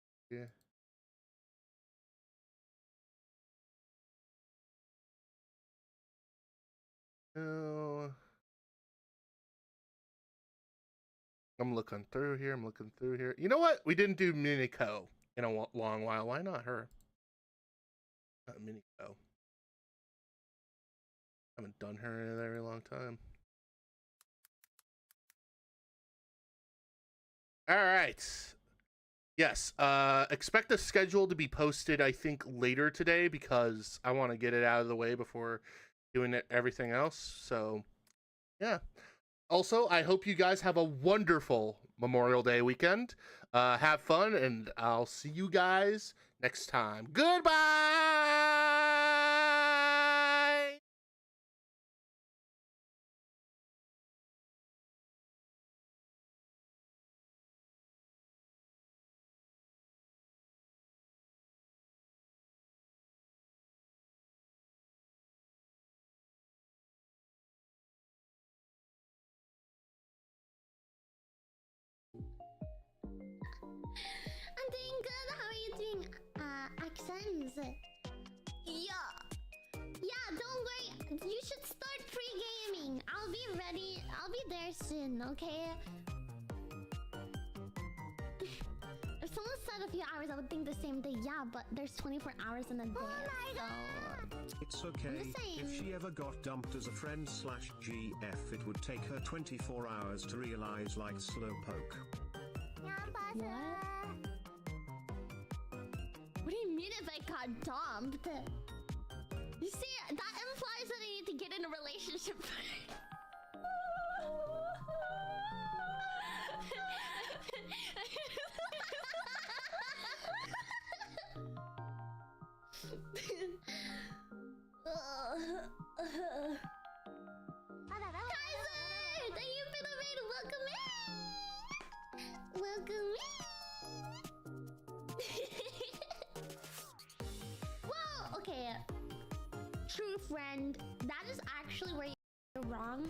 No. I'm looking through here. You know what? We didn't do Miniko in a long while. Why not her? Not Miniko. Haven't done her in a very long time. All right. Yes. Expect the schedule to be posted, I think, later today because I want to get it out of the way before doing everything else. So, yeah. Also, I hope you guys have a wonderful Memorial Day weekend. Have fun, and I'll see you guys next time. Goodbye! I'm doing good. How are you doing? Accents. Yeah, don't worry. You should start pre-gaming. I'll be ready. I'll be there soon, okay? If someone said a few hours, I would think the same thing. Yeah, but there's 24 hours in a day. Oh my god! It's okay. If she ever got dumped as a friend/GF, it would take her 24 hours to realize, like Slowpoke. What do you mean if I got dumped? You see, that implies that I need to get in a relationship. Kaiser! Thank you for the raid. Welcome in! Well, okay. True friend, that is actually where you're wrong.